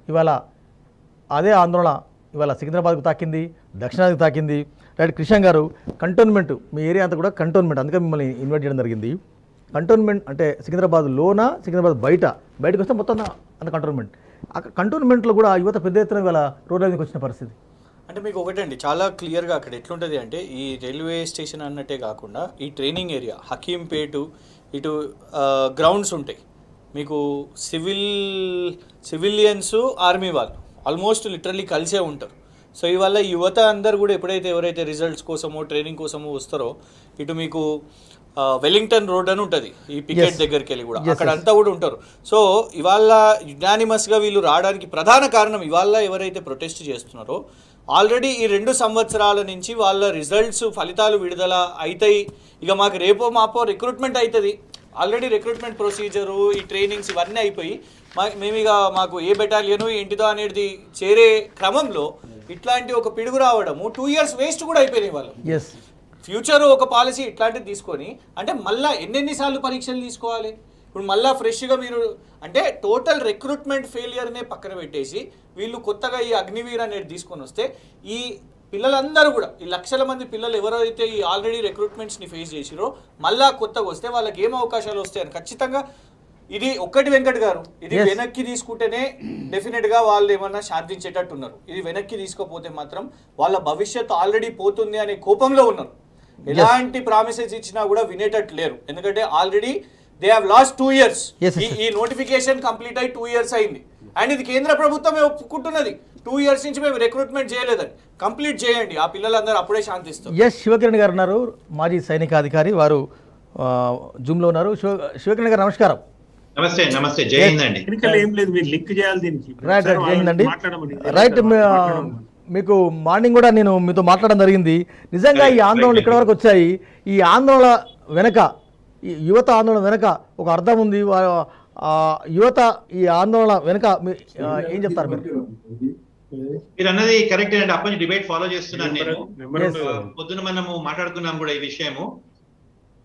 [SPEAKER 1] ఇవాళ, అదే ఆందోళన ఇవాళ సికింద్రాబాద్కు తాకింది, దక్షిణాదికి తాకింది. రైట్ కృష్ణ గారు, కంటోన్మెంట్ మీ ఏరియా అంతా కూడా కంటోన్మెంట్, అందుకే మిమ్మల్ని ఇన్వైట్ చేయడం జరిగింది. కంటోన్మెంట్ అంటే సికింద్రాబాద్ లోన, సికింద్రాబాద్ బయటకు వస్తే మొత్తం అంత కంటోన్మెంట్. అక్కడ కంటోన్మెంట్లో కూడా యువత పెద్ద ఎత్తున ఇవాళ రోడ్ల మీదకి వచ్చిన పరిస్థితి.
[SPEAKER 4] అంటే మీకు ఒకటండి, చాలా క్లియర్గా అక్కడ ఎట్లుంటుంది అంటే ఈ రైల్వే స్టేషన్ అన్నట్టే కాకుండా ఈ ట్రైనింగ్ ఏరియా హకీంపేటు ఇటు గ్రౌండ్స్ ఉంటాయి. మీకు సివిలియన్స్, ఆర్మీ వాళ్ళు ఆల్మోస్ట్ లిటరల్లీ కలిసే ఉంటారు. సో ఇవాళ యువత అందరు కూడా ఎవరైతే రిజల్ట్స్ కోసమో ట్రైనింగ్ కోసమో వస్తారో ఇటు మీకు వెలింగ్టన్ రోడ్ అని ఉంటుంది ఈ పికెట్ దగ్గరికి వెళ్ళి కూడా అక్కడ అంతా కూడా ఉంటారు. సో ఇవాళ యునానిమస్గా వీళ్ళు రావడానికి ప్రధాన కారణం ఇవాళ ఎవరైతే ప్రొటెస్ట్ చేస్తున్నారో ఆల్రెడీ ఈ 2 సంవత్సరాల నుంచి వాళ్ళ రిజల్ట్స్ ఫలితాలు విడుదల అవుతాయి. ఇక మాకు రేపో మాపో రిక్రూట్మెంట్ అవుతుంది. ఆల్రెడీ రిక్రూట్మెంట్ ప్రొసీజరు, ఈ ట్రైనింగ్స్ ఇవన్నీ అయిపోయి మేము ఇక మాకు ఏ బెటాలియను ఏంటిదో అనేది చేరే క్రమంలో ఇట్లాంటి ఒక పిడుగు రావడము 2 years వేస్ట్ కూడా అయిపోయినాయి వాళ్ళు. ఫ్యూచర్ ఒక పాలసీ ఇట్లాంటిది తీసుకొని అంటే మళ్ళీ ఎన్నెన్నిసార్లు పరీక్షలు తీసుకోవాలి? ఇప్పుడు మళ్ళీ ఫ్రెష్గా మీరు అంటే టోటల్ రిక్రూట్మెంట్ ఫెయిలియర్నే పక్కన పెట్టేసి వీళ్ళు కొత్తగా ఈ అగ్నివీర్ అనేది తీసుకొని వస్తే ఈ పిల్లలందరూ కూడా ఈ లక్షల మంది పిల్లలు ఎవరైతే ఈ ఆల్రెడీ రిక్రూట్మెంట్స్ని ఫేస్ చేసిరో మళ్ళీ కొత్తగా వస్తే వాళ్ళకి ఏం అవకాశాలు వస్తాయని ఖచ్చితంగా ఇది ఒక్కటి వెంకట్ గారు, ఇది వెనక్కి తీసుకుంటేనే డెఫినెట్ గా వాళ్ళు ఏమన్నా శాంతించేటట్టు ఉన్నారు. ఇది వెనక్కి తీసుకోపోతే మాత్రం వాళ్ళ భవిష్యత్తు ఆల్రెడీ పోతుంది అనే కోపంలో ఉన్నారు. ఎలాంటి ప్రామిసెస్ ఇచ్చినా కూడా వినేటట్టు లేరు. ఎందుకంటే already they have lost 2 years. ఈ నోటిఫికేషన్ కంప్లీట్ అయి 2 years అయింది. అండ్ ఇది కేంద్ర ప్రభుత్వమే ఒప్పుకుంటున్నది 2 years నుంచి మేము రిక్రూట్మెంట్ చేయలేదని. కంప్లీట్ చేయండి, ఆ పిల్లలందరూ అప్పుడే శాంతిస్తారు.
[SPEAKER 1] ఎస్ శివకిరణ్ గారు ఉన్నారు, మాజీ సైనికాధికారి, వారు జూమ్లో ఉన్నారు. శివకిరణ్ గారు నమస్కారం.
[SPEAKER 6] నమస్తే. నమస్తే, జై హింద్ అండి.
[SPEAKER 7] ఏం లేదు, మీరు లింక్ చేయాలి దీనికి.
[SPEAKER 1] రైట్, జై హింద్ అండి. రైట్, మీకు మార్నింగ్ కూడా నేను మీతో మాట్లాడడం జరిగింది. నిజంగా ఈ ఆందోళనలు ఇక్కడ వరకు వచ్చాయి. ఈ ఆందోళన వెనక, ఈ యువత ఆందోళన వెనక ఒక అర్థం ఉంది. యువత ఈ ఆందోళన వెనక ఏం చెప్తారు మీరు?
[SPEAKER 6] మీరు అన్నది కరెక్ట్ అండి. అప్పటి డిబేట్ ఫాలో చేస్తున్నాను నేను. పొద్దున మనము మాట్లాడుకున్నాం కూడా ఈ విషయము.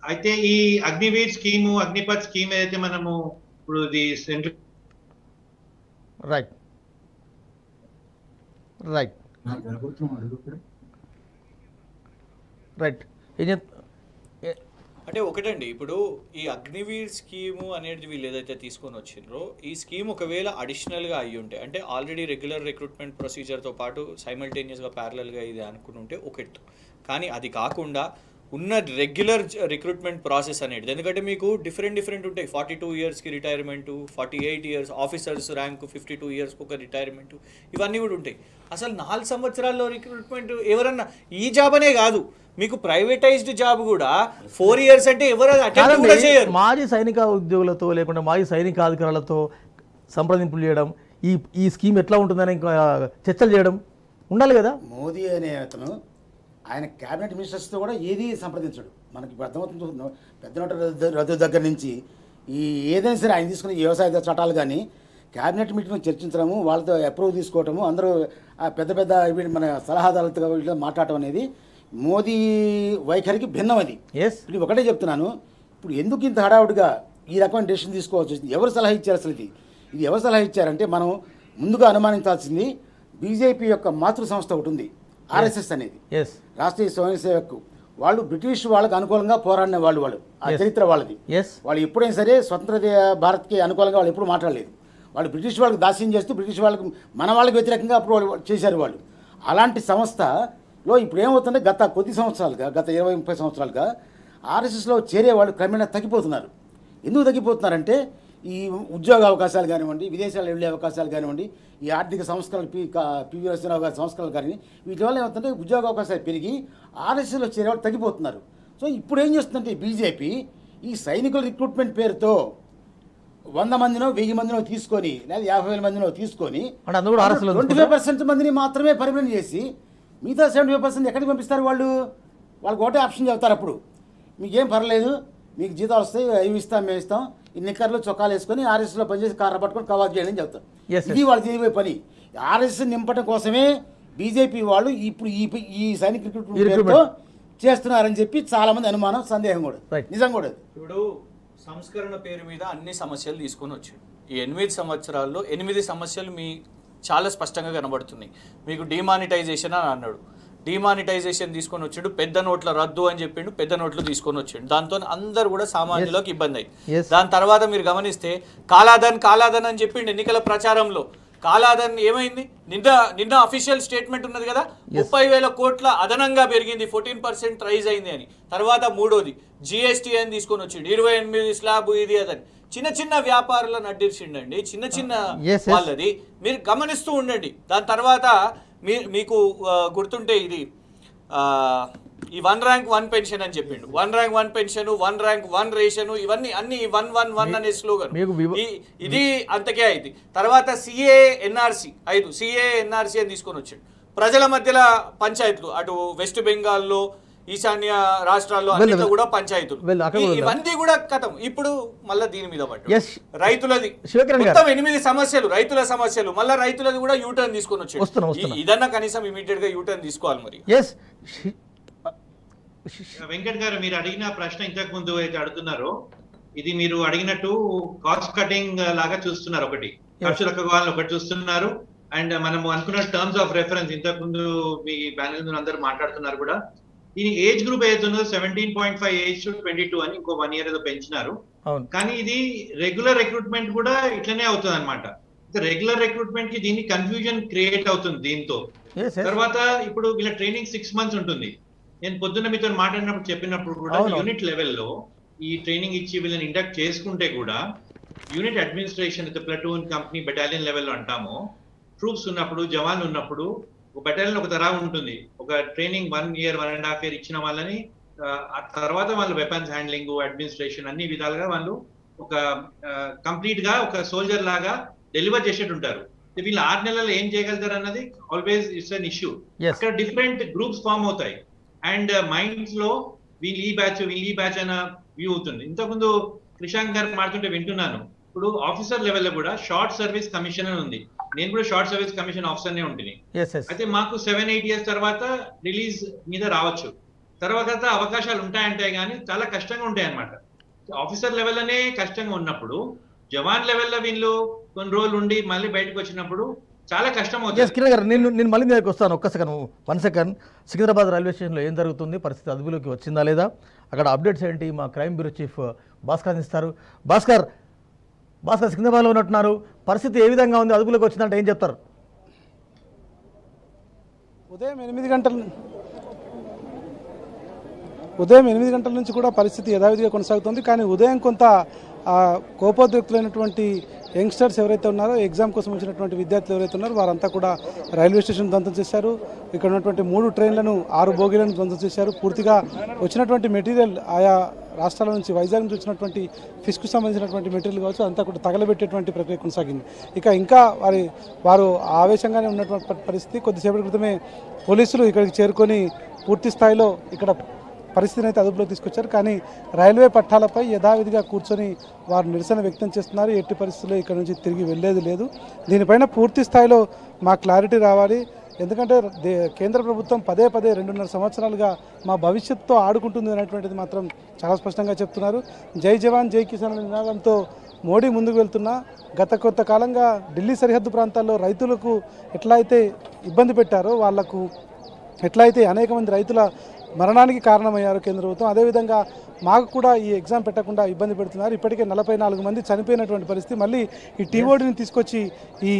[SPEAKER 6] అయితే ఈ అగ్నివీర్ స్కీము, అగ్నిపథ్ స్కీమ్ ఏదైతే మనము ఇప్పుడు సెంట్రల్
[SPEAKER 1] రైట్ రైట్ రైట్
[SPEAKER 4] అంటే ఒకటండి, ఇప్పుడు ఈ అగ్నివీర్ స్కీము అనేది వీళ్ళు ఏదైతే తీసుకొని వచ్చిండ్రో, ఈ స్కీమ్ ఒకవేళ అడిషనల్గా అయ్యి ఉంటే, అంటే ఆల్రెడీ రెగ్యులర్ రిక్రూట్మెంట్ ప్రొసీజర్తో పాటు సైమల్టేనియస్గా ప్యారలల్గా ఇది అనుకుని ఉంటే ఒకటి. కానీ అది కాకుండా ఉన్న రెగ్యులర్ రిక్రూట్మెంట్ ప్రాసెస్ అనేది, ఎందుకంటే మీకు డిఫరెంట్ ఉంటాయి. 42 yearsకి రిటైర్మెంటు, 48 years ఆఫీసర్స్ ర్యాంకు, 52 yearsకి ఒక రిటైర్మెంటు, ఇవన్నీ కూడా ఉంటాయి. అసలు 4 సంవత్సరాల్లో రిక్రూట్మెంట్ ఎవరన్నా, ఈ జాబ్ అనే కాదు, మీకు ప్రైవేటైజ్డ్ జాబ్ కూడా 4 years అంటే ఎవరు అటెంప్ట్ కూడా చేయరు.
[SPEAKER 1] మాజీ సైనిక ఉద్యోగులతో లేకుండా మాజీ సైనిక అధికారులతో సంప్రదింపులు చేయడం, ఈ స్కీమ్ ఎట్లా ఉంటుందని ఇంకా చర్చలు చేయడం ఉండాలి కదా.
[SPEAKER 5] మోదీ అనే అతను ఆయన క్యాబినెట్ మినిస్టర్స్తో కూడా ఏది సంప్రదించడు. మనకి ఇప్పుడు అర్థమవుతుంది. పెద్ద నోట్ల రద్దు దగ్గర నుంచి ఏదైనా సరే ఆయన తీసుకునే వ్యవసాయ చట్టాలు కానీ క్యాబినెట్ మీటింగ్లో చర్చించడము, వాళ్ళతో అప్రూవ్ తీసుకోవటము, అందరూ పెద్ద మన సలహాదారులతో వీటిలో మాట్లాడటం అనేది మోదీ వైఖరికి భిన్నం. అది ఇప్పుడు ఒకటే చెప్తున్నాను. ఇప్పుడు ఎందుకు ఇంత హడావుడిగా ఈ రకమైన డెసిషన్ తీసుకోవాల్సి వచ్చింది? ఎవరు సలహా ఇచ్చారు అసలు? ఇది ఎవరు సలహా ఇచ్చారంటే మనం ముందుగా అనుమానించాల్సింది బీజేపీ యొక్క మాతృ సంస్థ ఒకటి ఉంది, ఆర్ఎస్ఎస్ అనేది, రాష్ట్రీయ స్వయం సేవక్. వాళ్ళు బ్రిటిష్ వాళ్ళకి అనుకూలంగా పోరాడిన వాళ్ళు, ఆ చరిత్ర వాళ్ళది. వాళ్ళు ఎప్పుడైనా సరే స్వతంత్ర భారత్కి అనుకూలంగా వాళ్ళు ఎప్పుడు మాట్లాడలేదు. వాళ్ళు బ్రిటిష్ వాళ్ళకి దాస్యం చేస్తూ బ్రిటిష్ వాళ్ళకి, మన వాళ్ళకి వ్యతిరేకంగా అప్పుడు వాళ్ళు చేశారు. వాళ్ళు అలాంటి సంస్థలో ఇప్పుడు ఏమవుతుందంటే గత కొద్ది సంవత్సరాలుగా, గత 20-30 సంవత్సరాలుగా ఆర్ఎస్ఎస్లో చేరే వాళ్ళు క్రమేణా తగ్గిపోతున్నారు. ఎందుకు తగ్గిపోతున్నారంటే ఈ ఉద్యోగ అవకాశాలు కానివ్వండి, విదేశాలు వెళ్ళే అవకాశాలు కానివ్వండి, ఈ ఆర్థిక సంస్కరణలు పివి నరసింహరావు గారి సంస్కరణలు కానీ వీటి వల్ల ఏమవుతుందంటే ఉద్యోగ అవకాశాలు పెరిగి ఆర్ఎస్ఎస్లో చేరేవాళ్ళు తగ్గిపోతున్నారు. సో ఇప్పుడు ఏం చేస్తుందంటే బీజేపీ ఈ సైనికుల రిక్రూట్మెంట్ పేరుతో 100 మందినో 1000 మందినో తీసుకొని, లేదా 50,000 మందినో తీసుకొని 25% మందిని మాత్రమే పర్మనెంట్ చేసి మిగతా 75% ఎక్కడికి పంపిస్తారు? వాళ్ళకి ఒకటే ఆప్షన్ చెప్తారు. అప్పుడు మీకేం పర్లేదు, మీకు జీతాలు వస్తాయి, అవి ఇస్తాం, మేము ఇస్తాం, ఈ నిక్కర్లు చొక్కాలు వేసుకొని ఆర్ఎస్లో పనిచేసి కార్లు పట్టుకొని కవాతు చేయాలని చెప్తారు. ఇది వాళ్ళు చేయబోయే పని. ఆర్ఎస్ నింపడం కోసమే బీజేపీ వాళ్ళు ఇప్పుడు ఈ సైనిక రిక్రూట్మెంట్ చేస్తున్నారని చెప్పి చాలా మంది అనుమానం, సందేహం కూడా, నిజం కూడా.
[SPEAKER 4] ఇప్పుడు సంస్కరణ పేరు మీద అన్ని సమస్యలు తీసుకొని వచ్చాడు. ఈ 8 సంవత్సరాల్లో 8 సమస్యలు మీ చాలా స్పష్టంగా కనబడుతున్నాయి. మీకు డిమానిటైజేషన్ అని అన్నాడు, డిమానిటైజేషన్ తీసుకొని వచ్చాడు. పెద్ద నోట్ల రద్దు అని చెప్పిండు, పెద్ద నోట్లు తీసుకొని వచ్చాడు. దాంతో అందరు కూడా సామాన్యులకు ఇబ్బంది అయింది. దాని తర్వాత మీరు గమనిస్తే కాలాదన్ అని చెప్పిండు ఎన్నికల ప్రచారంలో. కాలాదన్ ఏమైంది? నిన్న అఫీషియల్ స్టేట్మెంట్ ఉన్నది కదా, 30,000 కోట్ల అదనంగా పెరిగింది, 14% రైజ్ అయింది అని. తర్వాత మూడోది జిఎస్టీ అని తీసుకొని వచ్చిండు, 28 స్లాబ్ ఇది అదని. చిన్న వ్యాపారులను అడ్డిర్చిండండి, చిన్న వాళ్ళది మీరు గమనిస్తూ ఉండండి. దాని తర్వాత మీకు గుర్తుంటే ఇది ఈ 1 rank 1 పెన్షన్ అని చెప్పిండు. 1 rank 1 పెన్షన్, 1 rank 1 రేషన్, ఇవన్నీ అన్ని 1-1-1 అనే స్లోగన్. ఇది అంతకే అయింది. తర్వాత CA-NRC 5 CA-NRC అని తీసుకొని వచ్చాడు. ప్రజల మధ్యలో పంచాయతీలు, అటు వెస్ట్ బెంగాల్లో, ఈశాన్య రాష్ట్రాల్లో అన్నిట్లో కూడా పంచాయతీలు, ఇవన్నీ కూడా కథం. ఇప్పుడు మళ్ళీ దీని మీద పట్టు రైతులది మొత్తం 8 సమస్యలు, రైతుల సమస్యలు. మళ్ళీ రైతులది కూడా యూటర్న్ తీసుకొని వచ్చాడు. ఇదన్నా కనీసం ఇమీడియట్ గా యూటర్న్ తీసుకోవాలి. మరి
[SPEAKER 6] వెంకట్ గారు, మీరు అడిగిన ప్రశ్న ఇంతకు ముందు అయితే అడుగుతున్నారో, ఇది మీరు అడిగినట్టు కాస్ట్ కటింగ్ లాగా చూస్తున్నారు. ఒకటి ఖర్చు తక్కువ ఒకటి చూస్తున్నారు. అండ్ మనము అనుకున్న టర్మ్స్ ఆఫ్ రెఫరెన్స్ ఇంతకు ముందు మీ ప్యానెల్ అందరూ మాట్లాడుతున్నారు కూడా, ఈ ఏజ్ గ్రూప్ ఏదైతే ఉన్నదో 17.5 ఏజ్ టు 22 అని ఇంకో 1 year ఏదో పెంచినారు. కానీ ఇది రెగ్యులర్ రిక్రూట్మెంట్ కూడా ఇట్లనే అవుతుంది అనమాట. రెగ్యులర్ రిక్రూట్మెంట్ కి దీన్ని కన్ఫ్యూజన్ క్రియేట్ అవుతుంది దీంతో. తర్వాత ఇప్పుడు వీళ్ళ ట్రైనింగ్ 6 months ఉంటుంది. నేను పొద్దున్న మీతో మాట్లాడినప్పుడు చెప్పినప్పుడు కూడా యూనిట్ లెవెల్లో ఈ ట్రైనింగ్ ఇచ్చి వీళ్ళని ఇండక్ట్ చేసుకుంటే కూడా unit administration platoon company battalion లెవెల్లో అంటాము, ట్రూప్స్ ఉన్నప్పుడు జవాన్లు ఉన్నప్పుడు ఒక బెటాలియన్ ఒక తరహా ఉంటుంది. ఒక ట్రైనింగ్ 1 year 1.5 year ఇచ్చిన వాళ్ళని ఆ తర్వాత వాళ్ళు వెపన్స్ హ్యాండ్లింగ్ అడ్మినిస్ట్రేషన్ అన్ని విధాలుగా వాళ్ళు ఒక కంప్లీట్ గా ఒక సోల్జర్ లాగా డెలివర్ చేసేట్టు ఉంటారు. వీళ్ళు 6 నెలలు ఏం చేయగలుగుతారు అన్నది ఆల్వేస్ ఇట్స్ అన్ ఇష్యూ. అక్కడ డిఫరెంట్ గ్రూప్స్ ఫామ్ అవుతాయి అండ్ మైండ్స్ లో వీళ్ళు ఈ బ్యాచ్ అన్న వ్యూ అవుతుంది. ఇంతకుముందు క్రిషాంక్ గారు మాట్లాడుతుంటే వింటున్నాను. ఇప్పుడు ఆఫీసర్ లెవెల్లో కూడా షార్ట్ సర్వీస్ కమిషన్ అని ఉంది. నేను కూడా షార్ట్ సర్వీస్ కమిషన్ ఆఫీసర్నే ఉంటుంది. అయితే మాకు 7-8 years తర్వాత రిలీజ్ మీద రావచ్చు. తర్వాత అవకాశాలు ఉంటాయంటే కానీ చాలా కష్టంగా ఉంటాయి అన్నమాట. ఆఫీసర్ లెవెల్లోనే కష్టంగా ఉన్నప్పుడు జవాన్ లెవెల్లో వీళ్ళు కొన్ని రోజులు ఉండి మళ్ళీ బయటకు వచ్చినప్పుడు చాలా కష్టం అవుతుంది.
[SPEAKER 1] కిరణ్ గారు నేను మళ్ళీ దగ్గరికి వస్తాను. ఒక్క సెకండ్ 1 second. సికింద్రాబాద్ రైల్వే స్టేషన్లో ఏం జరుగుతుంది, పరిస్థితి అదుపులోకి వచ్చిందా లేదా, అక్కడ అప్డేట్స్ ఏంటి, మా క్రైమ్ బ్యూరో చీఫ్ భాస్కర్ ఇస్తారు. భాస్కర్ సికింద్రాబాద్లో ఉన్నట్టున్నారు, పరిస్థితి ఏ విధంగా ఉంది, అదుపులోకి వచ్చిందంటే ఏం చెప్తారు?
[SPEAKER 8] ఉదయం 8 గంటల నుంచి కూడా పరిస్థితి యథావిధిగా కొనసాగుతుంది. కానీ ఉదయం కొంత కోపోద్రిక్తులైనటువంటి యంగ్స్టర్స్ ఎవరైతే ఉన్నారో, ఎగ్జామ్ కోసం వచ్చినటువంటి విద్యార్థులు ఎవరైతే ఉన్నారో వారంతా కూడా రైల్వే స్టేషన్ ధ్వంసం చేశారు. ఇక్కడ ఉన్నటువంటి 3 ట్రైన్లను 6 బోగీలను ధ్వంసం చేశారు. పూర్తిగా వచ్చినటువంటి మెటీరియల్ ఆయా రాష్ట్రాల నుంచి వైజాగ్ నుంచి వచ్చినటువంటి ఫిష్కు సంబంధించినటువంటి మెటీరియల్ కావచ్చు అంతా కూడా తగలబెట్టేటువంటి ప్రక్రియ కొనసాగింది. ఇంకా వారు ఆవేశంగానే ఉన్నటువంటి పరిస్థితి. కొద్దిసేపటి క్రితమే పోలీసులు ఇక్కడికి చేరుకొని పూర్తి స్థాయిలో ఇక్కడ పరిస్థితిని అయితే అదుపులోకి తీసుకొచ్చారు. కానీ రైల్వే పట్టాలపై యథావిధిగా కూర్చొని వారు నిరసన వ్యక్తం చేస్తున్నారు. ఎట్టి పరిస్థితుల్లో ఇక్కడ నుంచి తిరిగి వెళ్ళేది లేదు. దీనిపైన పూర్తి స్థాయిలో మా క్లారిటీ రావాలి. ఎందుకంటే కేంద్ర ప్రభుత్వం పదే 2.5 సంవత్సరాలుగా మా భవిష్యత్తుతో ఆడుకుంటుంది అనేటువంటిది మాత్రం చాలా స్పష్టంగా చెప్తున్నారు. జై జవాన్ జై కిసాన్ అనే నినాదంతో మోడీ ముందుకు వెళ్తున్నా గత కొంతకాలంగా ఢిల్లీ సరిహద్దు ప్రాంతాల్లో రైతులకు ఎట్లా అయితే ఇబ్బంది పెట్టారో, వాళ్లకు ఎట్లయితే అనేక మంది రైతుల మరణానికి కారణమయ్యారు కేంద్ర ప్రభుత్వం, అదేవిధంగా మాకు కూడా ఈ ఎగ్జామ్ పెట్టకుండా ఇబ్బంది పెడుతున్నారు. ఇప్పటికే 44 మంది చనిపోయినటువంటి పరిస్థితి. మళ్ళీ ఈ టీఓడీని తీసుకొచ్చి ఈ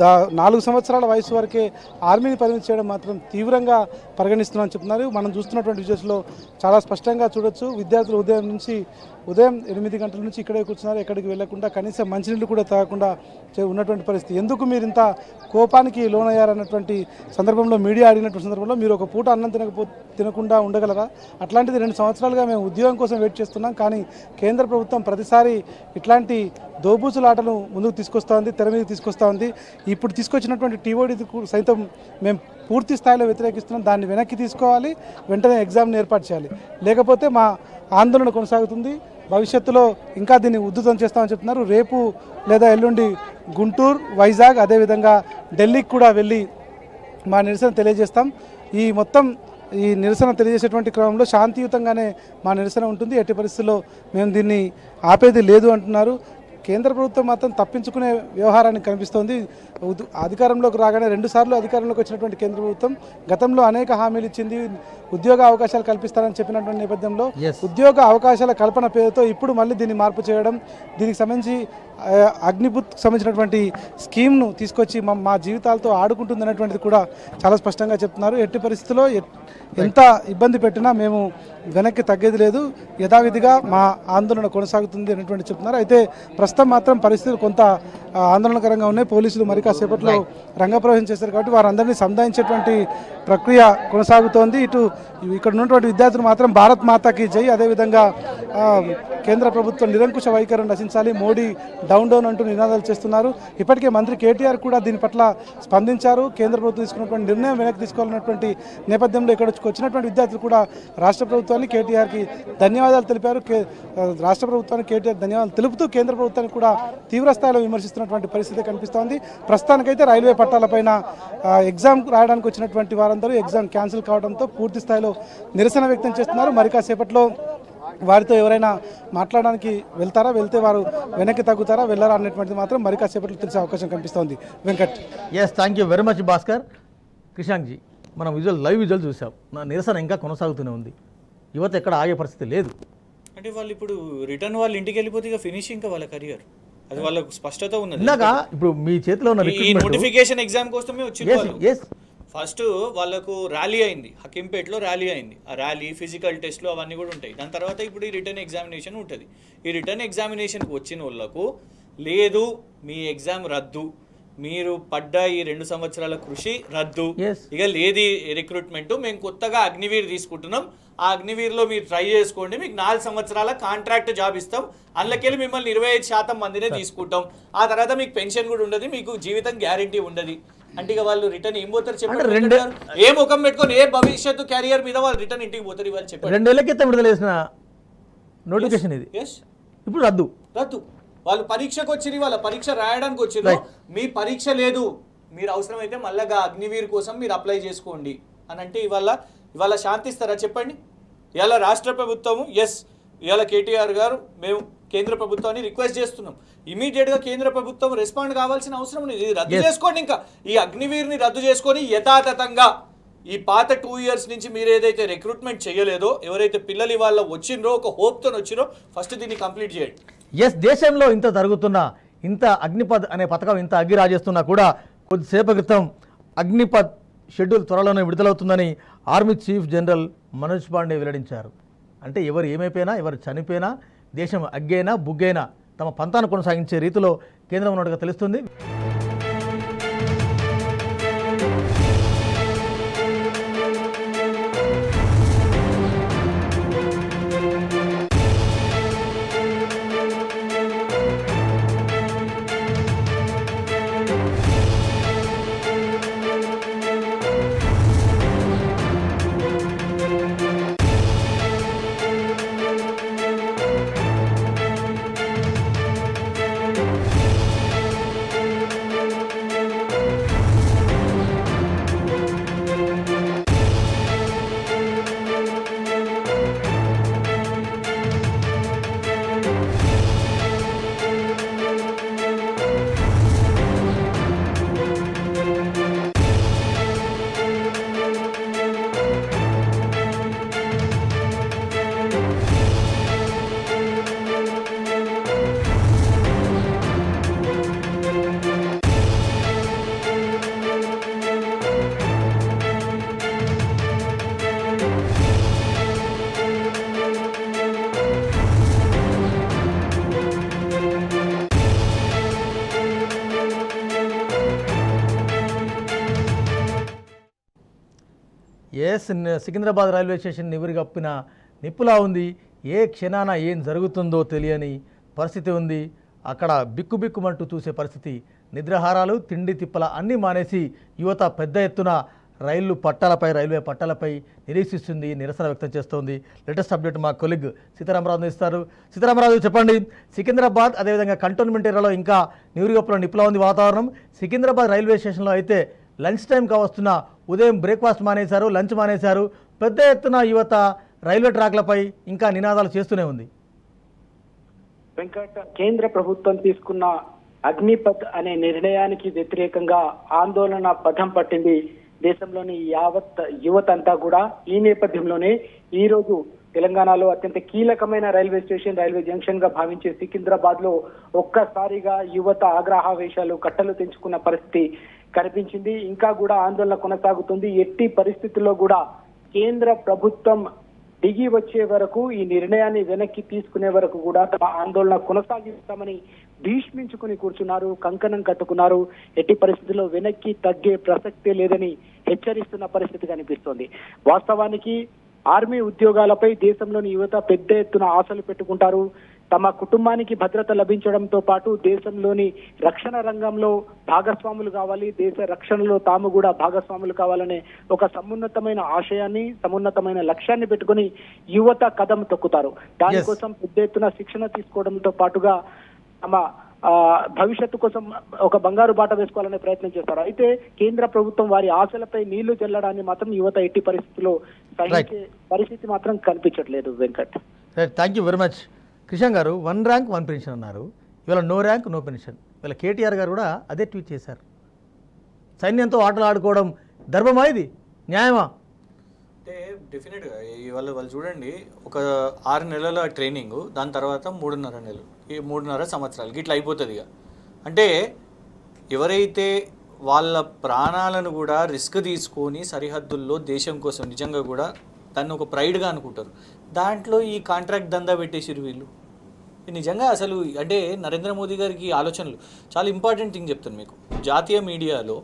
[SPEAKER 8] 4 సంవత్సరాల వయసు వరకే ఆర్మీని పరిమితి చేయడం మాత్రం తీవ్రంగా పరిగణిస్తున్నామని చెప్తున్నారు. మనం చూస్తున్నటువంటి విజువల్స్లో చాలా స్పష్టంగా చూడొచ్చు. విద్యార్థులు ఉదయం 8 గంటల నుంచి ఇక్కడే కూర్చున్నారు. ఎక్కడికి వెళ్లకుండా కనీసం మంచినీళ్ళు కూడా తాగకుండా ఉన్నటువంటి పరిస్థితి. ఎందుకు మీరు ఇంత కోపానికి లోనయ్యారన్నటువంటి సందర్భంలో మీడియా అడిగినటువంటి సందర్భంలో మీరు ఒక పూట అన్నం తినకుండా ఉండగలరా? అట్లాంటిది 2 సంవత్సరాలుగా మేము ఉద్యోగం కోసం వెయిట్ చేస్తున్నాం. కానీ కేంద్ర ప్రభుత్వం ప్రతిసారి ఇట్లాంటి దోబూచులాటను ముందుకు తీసుకొస్తా ఉంది, తెర మీదకి తీసుకొస్తా ఉంది. ఇప్పుడు తీసుకొచ్చినటువంటి టీఓడీ సైతం మేము పూర్తి స్థాయిలో వ్యతిరేకిస్తున్నాం. దాన్ని వెనక్కి తీసుకోవాలి, వెంటనే ఎగ్జామ్ని ఏర్పాటు చేయాలి. లేకపోతే మా ఆందోళన కొనసాగుతుంది. భవిష్యత్తులో ఇంకా దీన్ని ఉధృతం చేస్తామని చెప్తున్నారు. రేపు లేదా ఎల్లుండి గుంటూరు, వైజాగ్, అదేవిధంగా ఢిల్లీకి కూడా వెళ్ళి మా నిరసన తెలియజేస్తాం. ఈ నిరసన తెలియజేసేటువంటి క్రమంలో శాంతియుతంగానే మా నిరసన ఉంటుంది. ఎట్టి పరిస్థితుల్లో మేము దీన్ని ఆపేది లేదు అంటున్నారు. కేంద్ర ప్రభుత్వం మాత్రం తప్పించుకునే వ్యవహారాన్ని కనిపిస్తోంది. అధికారంలోకి రాగానే 2 సార్లు అధికారంలోకి వచ్చినటువంటి కేంద్ర ప్రభుత్వం గతంలో అనేక హామీలు ఇచ్చింది. ఉద్యోగ అవకాశాలు కల్పిస్తారని చెప్పినటువంటి నేపథ్యంలో ఉద్యోగ అవకాశాల కల్పన పేరుతో ఇప్పుడు మళ్ళీ దీన్ని మార్పు చేయడం, దీనికి సంబంధించి అగ్నిపుత్ సంబంధించినటువంటి స్కీమ్ను తీసుకొచ్చి మా జీవితాలతో ఆడుకుంటుంది అనేటువంటిది కూడా చాలా స్పష్టంగా చెప్తున్నారు. ఎట్టి పరిస్థితుల్లో ఎంత ఇబ్బంది పెట్టినా మేము వెనక్కి తగ్గేది లేదు, యథావిధిగా మా ఆందోళన కొనసాగుతుంది అనేటువంటి చెప్తున్నారు. అయితే ప్రస్తుతం మాత్రం పరిస్థితులు కొంత ఆందోళనకరంగా ఉన్నాయి. పోలీసులు మరి కాసేపట్లో రంగప్రవేశం చేశారు కాబట్టి వారందరినీ సంధానించేటువంటి ప్రక్రియ కొనసాగుతోంది. ఇక్కడ ఉన్నటువంటి విద్యార్థులు మాత్రం భారత్ మాతాకి జై, అదేవిధంగా కేంద్ర ప్రభుత్వం నిరంకుశ వైఖరిని రచించాలి, మోడీ డౌన్ అంటూ నినాదాలు చేస్తున్నారు. ఇప్పటికే మంత్రి కేటీఆర్ కూడా దీని పట్ల స్పందించారు. కేంద్ర ప్రభుత్వం తీసుకున్నటువంటి నిర్ణయం వెనక్కి తీసుకోవాలన్నటువంటి నేపథ్యంలో ఇక్కడ వచ్చినటువంటి విద్యార్థులు కూడా రాష్ట్ర ప్రభుత్వాన్ని, కేటీఆర్కి ధన్యవాదాలు తెలిపారు. రాష్ట్ర ప్రభుత్వానికి కేటీఆర్ ధన్యవాదాలు తెలుపుతూ కేంద్ర ప్రభుత్వానికి కూడా తీవ్రస్థాయిలో విమర్శిస్తున్నటువంటి పరిస్థితి కనిపిస్తోంది. ప్రస్తుతానికైతే రైల్వే పట్టాలపైన ఎగ్జామ్ రాయడానికి వచ్చినటువంటి వారందరూ ఎగ్జామ్ క్యాన్సిల్ కావడంతో పూర్తి స్థాయిలో నిరసన వ్యక్తం చేస్తున్నారు. మరి కాసేపట్లో వారితో ఎవరైనా మాట్లాడడానికి వెళ్తే వారు వెనక్కి తగ్గుతారా, వెళ్ళారా అనేటువంటిది మాత్రం మరి కాసేపట్లో తెలిసే అవకాశం కనిపిస్తోంది. Venkat.
[SPEAKER 1] Thank you very much Bhaskar. Krishank ji. మనం లైవ్ విజువల్ చూసాం. నా నిరసన ఇంకా కొనసాగుతూనే ఉంది. యువత ఎక్కడ ఆగే పరిస్థితి లేదు.
[SPEAKER 4] అంటే వాళ్ళు ఇప్పుడు రిటర్న్ వాళ్ళు ఇంటికి వెళ్ళిపోతే ఇక ఫినిష్ ఇంకా వాళ్ళ కెరియర్, అది వాళ్ళకు స్పష్టత ఉన్నది.
[SPEAKER 1] ఇందాక ఇప్పుడు మీ చేతిలో ఉన్న
[SPEAKER 4] ఈ నోటిఫికేషన్ ఎగ్జామ్ కోసమే వచ్చింది.
[SPEAKER 1] ఎస్
[SPEAKER 4] ఫస్ట్ వాళ్ళకు ర్యాలీ అయింది, హకీంపేటలో ర్యాలీ అయింది. ఆ ర్యాలీ ఫిజికల్ టెస్ట్లు అవన్నీ కూడా ఉంటాయి. దాని తర్వాత ఇప్పుడు ఈ రిటర్న్ ఎగ్జామినేషన్ ఉంటుంది. ఈ రిటర్న్ ఎగ్జామినేషన్కి వచ్చిన వాళ్ళకు లేదు మీ ఎగ్జామ్ రద్దు, మీరు పడ్డ ఈ 2 సంవత్సరాల కృషి రద్దు, ఇక లేది రిక్రూట్మెంట్, మేము కొత్తగా అగ్నివీర్ తీసుకుంటున్నాం, ఆ అగ్నివీర్లో మీరు ట్రై చేసుకోండి, మీకు 4 సంవత్సరాల కాంట్రాక్ట్ జాబ్ ఇస్తాం, అందులోకెళ్ళి మిమ్మల్ని 25% మందినే తీసుకుంటాం, ఆ తర్వాత మీకు పెన్షన్ కూడా ఉండదు, మీకు జీవితం గ్యారంటీ ఉండదు అంటే ఇక వాళ్ళు రిటర్న్ ఏం పోతారు చెప్పండి? ఏ ముఖం పెట్టుకొని ఏ భవిష్యత్తు క్యారియర్ మీద వాళ్ళు రిటర్న్ ఇంటికి పోతారు? ఇవాళ చెప్పండి.
[SPEAKER 1] 2 ఏళ్ల క్రితం విడుదల చేసిన నోటిఫికేషన్ ఇది, ఇప్పుడు రద్దు.
[SPEAKER 4] వాళ్ళు పరీక్షకు వచ్చింది, వాళ్ళ పరీక్ష రాయడానికి వచ్చింది, మీ పరీక్ష లేదు, మీరు అవసరమైతే మళ్ళా అగ్నివీర్ కోసం మీరు అప్లై చేసుకోండి అని అంటే ఇవాళ శాంతిస్తారా చెప్పండి? ఇవాళ రాష్ట్ర ప్రభుత్వము ఇవాళ కేటీఆర్ గారు మేము కేంద్ర ప్రభుత్వాన్ని రిక్వెస్ట్ చేస్తున్నాం, ఇమీడియట్గా కేంద్ర ప్రభుత్వం రెస్పాండ్ కావాల్సిన అవసరం ఉంది. ఇది రద్దు చేసుకోండి, ఇంకా ఈ అగ్నివీర్ని రద్దు చేసుకొని యథాతథంగా ఈ పాత 2 years నుంచి మీరు ఏదైతే రిక్రూట్మెంట్ చేయలేదో, ఎవరైతే పిల్లలు ఇవాళ వచ్చిండ్రో ఒక హోప్తో వచ్చిరో, ఫస్ట్ దీన్ని కంప్లీట్ చేయండి.
[SPEAKER 1] దేశంలో ఇంత జరుగుతున్నా, ఇంత అగ్నిపథ్ అనే పథకం ఇంత అగ్గి రాజేస్తున్నా కూడా కొద్దిసేపటి క్రితం అగ్నిపథ్ షెడ్యూల్ త్వరలోనే విడుదలవుతుందని army chief general Manoj Pande వెల్లడించారు. అంటే ఎవరు ఏమైపోయినా, ఎవరు చనిపోయినా, దేశం అగ్గైనా బుగ్గైనా తమ పంతాను కొనసాగించే రీతిలో కేంద్రం ఉన్నట్టుగా తెలుస్తుంది. సికింద్రాబాద్ రైల్వే స్టేషన్ నివురుగప్పిన నిప్పులా ఉంది. ఏ క్షణాన ఏం జరుగుతుందో తెలియని పరిస్థితి ఉంది. అక్కడ బిక్కుబిక్కుమంటూ చూసే పరిస్థితి. నిద్రాహారాలు, తిండి తిప్పల అన్నీ మానేసి యువత పెద్ద ఎత్తున రైల్వే పట్టాలపై నిరీక్షిస్తుంది, నిరసన వ్యక్తం చేస్తోంది. లేటెస్ట్ అప్డేట్ మా కొలీగ్ సీతారామరాజు ఇస్తారు. సీతారామరాజు చెప్పండి, సికింద్రాబాద్ అదేవిధంగా కంటోన్మెంట్ ఏరియాలో ఇంకా నివురుగప్పుల నిప్పులా ఉంది వాతావరణం. సికింద్రాబాద్ రైల్వే స్టేషన్లో అయితే లంచ్ టైం కావస్తున్న ఉదయం బ్రేక్ఫాస్ట్ మానేశారు, లంచ్ మానేశారు. పెద్ద ఎత్తున యువత రైల్వే ట్రాక్లపై ఇంకా నినాదాలు చేస్తూనే ఉంది.
[SPEAKER 9] వెంకట, కేంద్ర ప్రభుత్వం తీసుకున్న అగ్నిపథ్ అనే నిర్ణయానికి వ్యతిరేకంగా ఆందోళన పథం పట్టింది దేశంలోని యావత్ యువత అంతా కూడా. ఈ నేపథ్యంలోనే ఈ రోజు తెలంగాణలో అత్యంత కీలకమైన రైల్వే స్టేషన్, రైల్వే జంక్షన్ గా భావించే సికింద్రాబాద్ లో ఒక్కసారిగా యువత ఆగ్రహావేశాలు కట్టలు తెంచుకున్న పరిస్థితి కనిపించింది. ఇంకా కూడా ఆందోళన కొనసాగుతుంది. ఎట్టి పరిస్థితుల్లో కూడా కేంద్ర ప్రభుత్వం దిగి వచ్చే వరకు, ఈ నిర్ణయాన్ని వెనక్కి తీసుకునే వరకు కూడా తమ ఆందోళన కొనసాగిస్తామని భీష్మించుకుని కూర్చున్నారు, కంకణం కట్టుకున్నారు. ఎట్టి పరిస్థితుల్లో వెనక్కి తగ్గే ప్రసక్తే లేదని హెచ్చరిస్తున్న పరిస్థితి కనిపిస్తోంది. వాస్తవానికి ఆర్మీ ఉద్యోగాలపై దేశంలోని యువత పెద్ద ఎత్తున ఆశలు పెట్టుకుంటారు. తమ కుటుంబానికి భద్రత లభించడంతో పాటు దేశంలోని రక్షణ రంగంలో భాగస్వాములు కావాలి, దేశ రక్షణలో తాము కూడా భాగస్వాములు కావాలనే ఒక సమున్నతమైన ఆశయాన్ని, సమున్నతమైన లక్ష్యాన్ని పెట్టుకుని యువత కదం తొక్కుతారు. దానికోసం పెద్ద ఎత్తున శిక్షణ తీసుకోవడంతో పాటుగా తమ భవిష్యత్తు కోసం ఒక బంగారు బాట వేసుకోవాలనే ప్రయత్నం చేస్తారు. అయితే కేంద్ర ప్రభుత్వం వారి ఆశలపై నీళ్లు చల్లడాన్ని మాత్రం యువత ఎట్టి పరిస్థితుల్లో సహించే పరిస్థితి మాత్రం కనిపించట్లేదు. Venkat,
[SPEAKER 1] thank you very much. Kishan గారు, 1 ర్యాంక్ 1 పెన్షన్ అన్నారు. ఇవాళ నో ర్యాంక్ నో పెన్షన్. ఇవాళ కేటీఆర్ గారు కూడా అదే ట్వీట్ చేశారు. సైన్యంతో ఆటలు ఆడుకోవడం ధర్మమా ఇది? న్యాయమా?
[SPEAKER 4] అంటే డెఫినెట్గా వాళ్ళు చూడండి, ఒక 6 నెలల ట్రైనింగ్, దాని తర్వాత 3.5 నెలలు, ఈ 3.5 సంవత్సరాలకి ఇట్లా అయిపోతుంది ఇక. అంటే ఎవరైతే వాళ్ళ ప్రాణాలను కూడా రిస్క్ తీసుకొని సరిహద్దుల్లో దేశం కోసం నిజంగా కూడా దాన్ని ఒక ప్రైడ్గా అనుకుంటారు, దాంట్లో ఈ కాంట్రాక్ట్ దందా పెట్టేసిరు వీళ్ళు. నిజంగా అసలు అంటే నరేంద్ర మోదీ గారికి ఆలోచనలు చాలా ఇంపార్టెంట్ థింగ్ చెప్తాను మీకు. జాతీయ మీడియాలో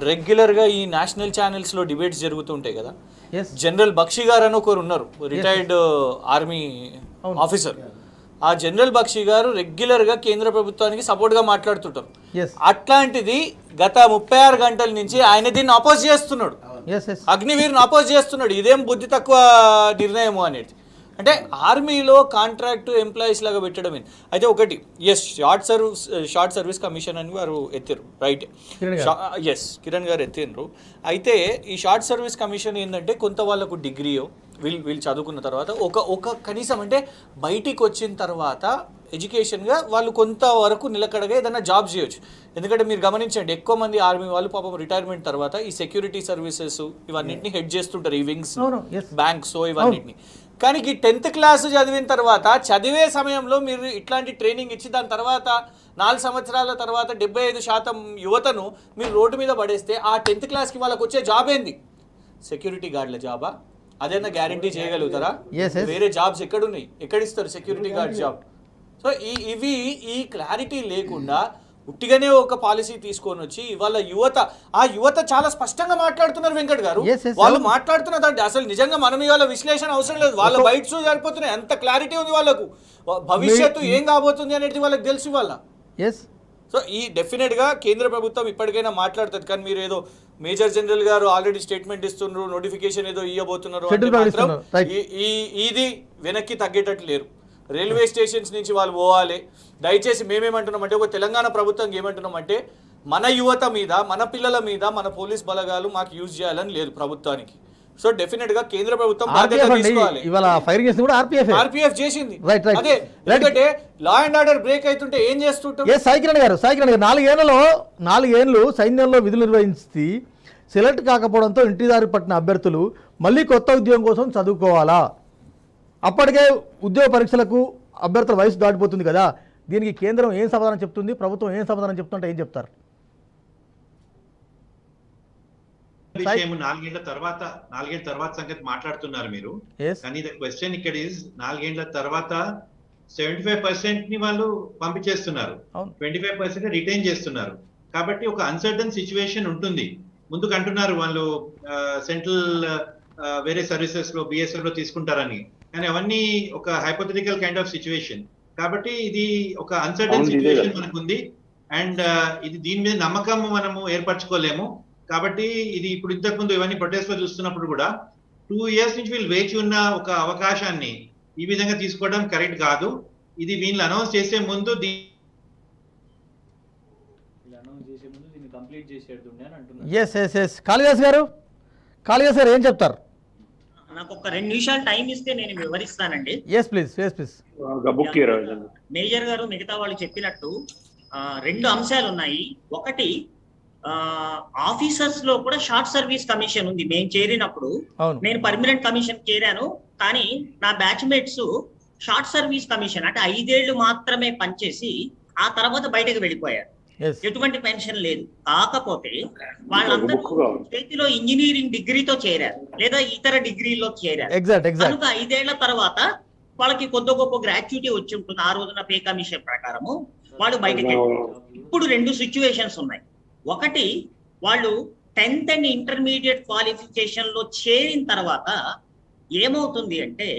[SPEAKER 4] రెగ్యులర్గా ఈ నేషనల్ ఛానల్స్లో డిబేట్స్ జరుగుతుంటాయి కదా. జనరల్ బక్షి గారు అని ఒకరు ఉన్నారు, రిటైర్డ్ ఆర్మీ ఆఫీసర్. ఆ జనరల్ బక్షి గారు రెగ్యులర్గా కేంద్ర ప్రభుత్వానికి సపోర్ట్గా మాట్లాడుతుంటారు. అట్లాంటిది గత 36 గంటల నుంచి ఆయన దీన్ని అపోజ్ చేస్తున్నాడు, అగ్నివీర్ని అపోజ్ చేస్తున్నాడు. ఇదేం బుద్ధి తక్కువ నిర్ణయము అనేది. అంటే ఆర్మీలో కాంట్రాక్ట్ ఎంప్లాయీస్ లాగా పెట్టడం. అయితే ఒకటి, షార్ట్ సర్వీస్ కమిషన్ అని వారు ఎత్తారు, రైట్? కిరణ్ గారు ఎత్తిండ్రు. అయితే ఈ షార్ట్ సర్వీస్ కమిషన్ ఏంటంటే కొంత వాళ్ళకు డిగ్రీయో వీళ్ళు చదువుకున్న తర్వాత ఒక కనీసం అంటే బయటికి వచ్చిన తర్వాత ఎడ్యుకేషన్గా వాళ్ళు కొంతవరకు నిలకడగా ఏదైనా జాబ్ చేయొచ్చు. ఎందుకంటే మీరు గమనించండి, ఎక్కువ మంది ఆర్మీ వాళ్ళు పాపం రిటైర్మెంట్ తర్వాత ఈ సెక్యూరిటీ సర్వీసెస్ ఇవన్నింటినీ హెడ్ చేస్తుంటారు, ఈ వింగ్స్, బ్యాంక్స్, ఇవన్నిటిని. కానీ ఈ 10th క్లాస్ చదివిన తర్వాత చదివే సమయంలో మీరు ఇట్లాంటి ట్రైనింగ్ ఇచ్చి దాని తర్వాత 4 సంవత్సరాల తర్వాత 75% యువతను మీరు రోడ్డు మీద పడేస్తే ఆ 10th క్లాస్కి వాళ్ళకి వచ్చే జాబ్ ఏంది? సెక్యూరిటీ గార్డుల జాబా? అదైనా గ్యారంటీ చేయగలుగుతారా? వేరే జాబ్స్ ఎక్కడున్నాయి? ఎక్కడిస్తారు సెక్యూరిటీ గార్డ్ జాబ్? సో ఈ క్లారిటీ లేకుండా ఉట్టిగానే ఒక పాలసీ తీసుకొని వచ్చి ఇవాళ యువత చాలా స్పష్టంగా మాట్లాడుతున్నారు వెంకట్ గారు. వాళ్ళు మాట్లాడుతున్న దాంట్లో అసలు నిజంగా మనం ఇవాళ విశ్లేషణ అవసరం లేదు, వాళ్ళ బైట్స్ సరిపోతున్నాయి, అంత క్లారిటీ ఉంది వాళ్ళకు. భవిష్యత్తు ఏం కాబోతుంది అనేది వాళ్ళకి తెలుసు వాళ్ళ. సో ఈ డెఫినెట్గా కేంద్ర ప్రభుత్వం ఇప్పటికైనా మాట్లాడుతుంది. కానీ మీరు ఏదో మేజర్ జనరల్ గారు ఆల్రెడీ స్టేట్మెంట్ ఇస్తున్నారు, నోటిఫికేషన్ ఏదో ఇవ్వబోతున్నారు అంటే మాత్రం ఇది వెనక్కి తగ్గేటట్లు లేరు. రైల్వే స్టేషన్స్ నుంచి వాళ్ళు పోవాలి. దయచేసి మేమేమంటున్నామంటే, ఒక తెలంగాణ ప్రభుత్వం ఏమంటున్నామంటే, మన యువత మీద, మన పిల్లల మీద మన పోలీస్ బలగాలు మాకు యూజ్ చేయాలని లేదు ప్రభుత్వానికి. సో డెఫినెట్ గా కేంద్ర ప్రభుత్వం బాధ్యత తీసుకోవాలి. ఆర్పీఎఫ్ చేసింది అదే, ఎందుకంటే లా అండ్ ఆర్డర్ బ్రేక్ అవుతుంటే ఏం చేస్తుంటాం?
[SPEAKER 1] సాయికిరణ్ గారు 4 ఏళ్ళు సైన్యంలో విధులు నిర్వహించి సెలెక్ట్ కాకపోవడంతో ఇంటిదారి పట్టిన అభ్యర్థులు మళ్ళీ కొత్త ఉద్యోగం కోసం చదువుకోవాలా? అప్పటికే ఉద్యోగ పరీక్షలకు అభ్యర్థుల వయసు దాటిపోతుంది కదా. దీనికి కేంద్రం ఏం సమాధానం చెప్తుంది, ప్రభుత్వం ఏం సమాధానం చెప్తుంటే ఏం చెప్తారు?
[SPEAKER 6] విషయం 4 ఏళ్ల తర్వాత సంగతి మాట్లాడుతున్నారు మీరు. కానీ ద క్వశ్చన్ ఇక్కడ ఇస్ 4 ఏళ్ల తర్వాత 75% ని వాళ్ళు పంపించేస్తున్నారు, 25% రిటైన్ చేస్తున్నారు. కాబట్టి ఒక అన్సర్టన్ సిచ్యువేషన్ ఉంటుంది. ముందుకు అంటున్నారు వాళ్ళు సెంట్రల్ వేరే సర్వీసెస్ లో బిఎస్ఎఫ్ లో తీసుకుంటారని, కానీ అవన్నీ ఒక హైపోథెటికల్ కైండ్ ఆఫ్ సిచ్యువేషన్. కాబట్టి ఇది ఒక అన్సర్టన్ సిచ్యువేషన్ మనకు ఉంది. అండ్ ఇది దీని మీద నమ్మకం మనము ఏర్పరచుకోలేము. కాబట్టి ఇది ఇప్పుడు ఇంతకు ముందు ఇవన్నీ ప్రొటెస్ట్ లో చూస్తున్నప్పుడు కూడా 2 years నుంచి వీళ్ళు వేచి ఉన్న ఒక అవకాశాన్ని ఈ విధంగా తీసుకోవడం కరెక్ట్ కాదు. ఇది వీళ్ళు అనౌన్స్ చేసే ముందు
[SPEAKER 1] కాళిదాస్ గారు ఏం చెప్తారు?
[SPEAKER 3] నాకు ఒక 2 నిమిషాలు టైం ఇస్తే నేను వివరిస్తానండి. మేజర్ గారు మిగతా వాళ్ళు చెప్పినట్టు 2 అంశాలు ఉన్నాయి. ఒకటి, ఆఫీసర్స్ లో కూడా షార్ట్ సర్వీస్ కమిషన్ ఉంది. మేము చేరినప్పుడు, నేను పర్మనెంట్ కమిషన్ చేరాను, కానీ నా బ్యాచ్మేట్స్ షార్ట్ సర్వీస్ కమిషన్ అంటే 5 ఏళ్లు మాత్రమే పనిచేసి ఆ తర్వాత బయటకు వెళ్ళిపోయారు. ఎటువంటి పెన్షన్ లేదు. కాకపోతే వాళ్ళందరూ చేతిలో ఇంజనీరింగ్ డిగ్రీతో చేరారు లేదా ఇతర డిగ్రీలో చేరారు. కనుక 5 ఏళ్ల తర్వాత వాళ్ళకి కొద్ది గొప్ప గ్రాట్యుటీ వచ్చి ఉంటుంది. ఆ రోజున పే కమిషన్ ప్రకారము వాళ్ళు బయటకు వెళ్ళారు. ఇప్పుడు 2 సిచ్యువేషన్స్ ఉన్నాయి. ఒకటి, వాళ్ళు 10th అండ్ ఇంటర్మీడియట్ క్వాలిఫికేషన్ లో చేరిన తర్వాత ఏమవుతుంది అంటే,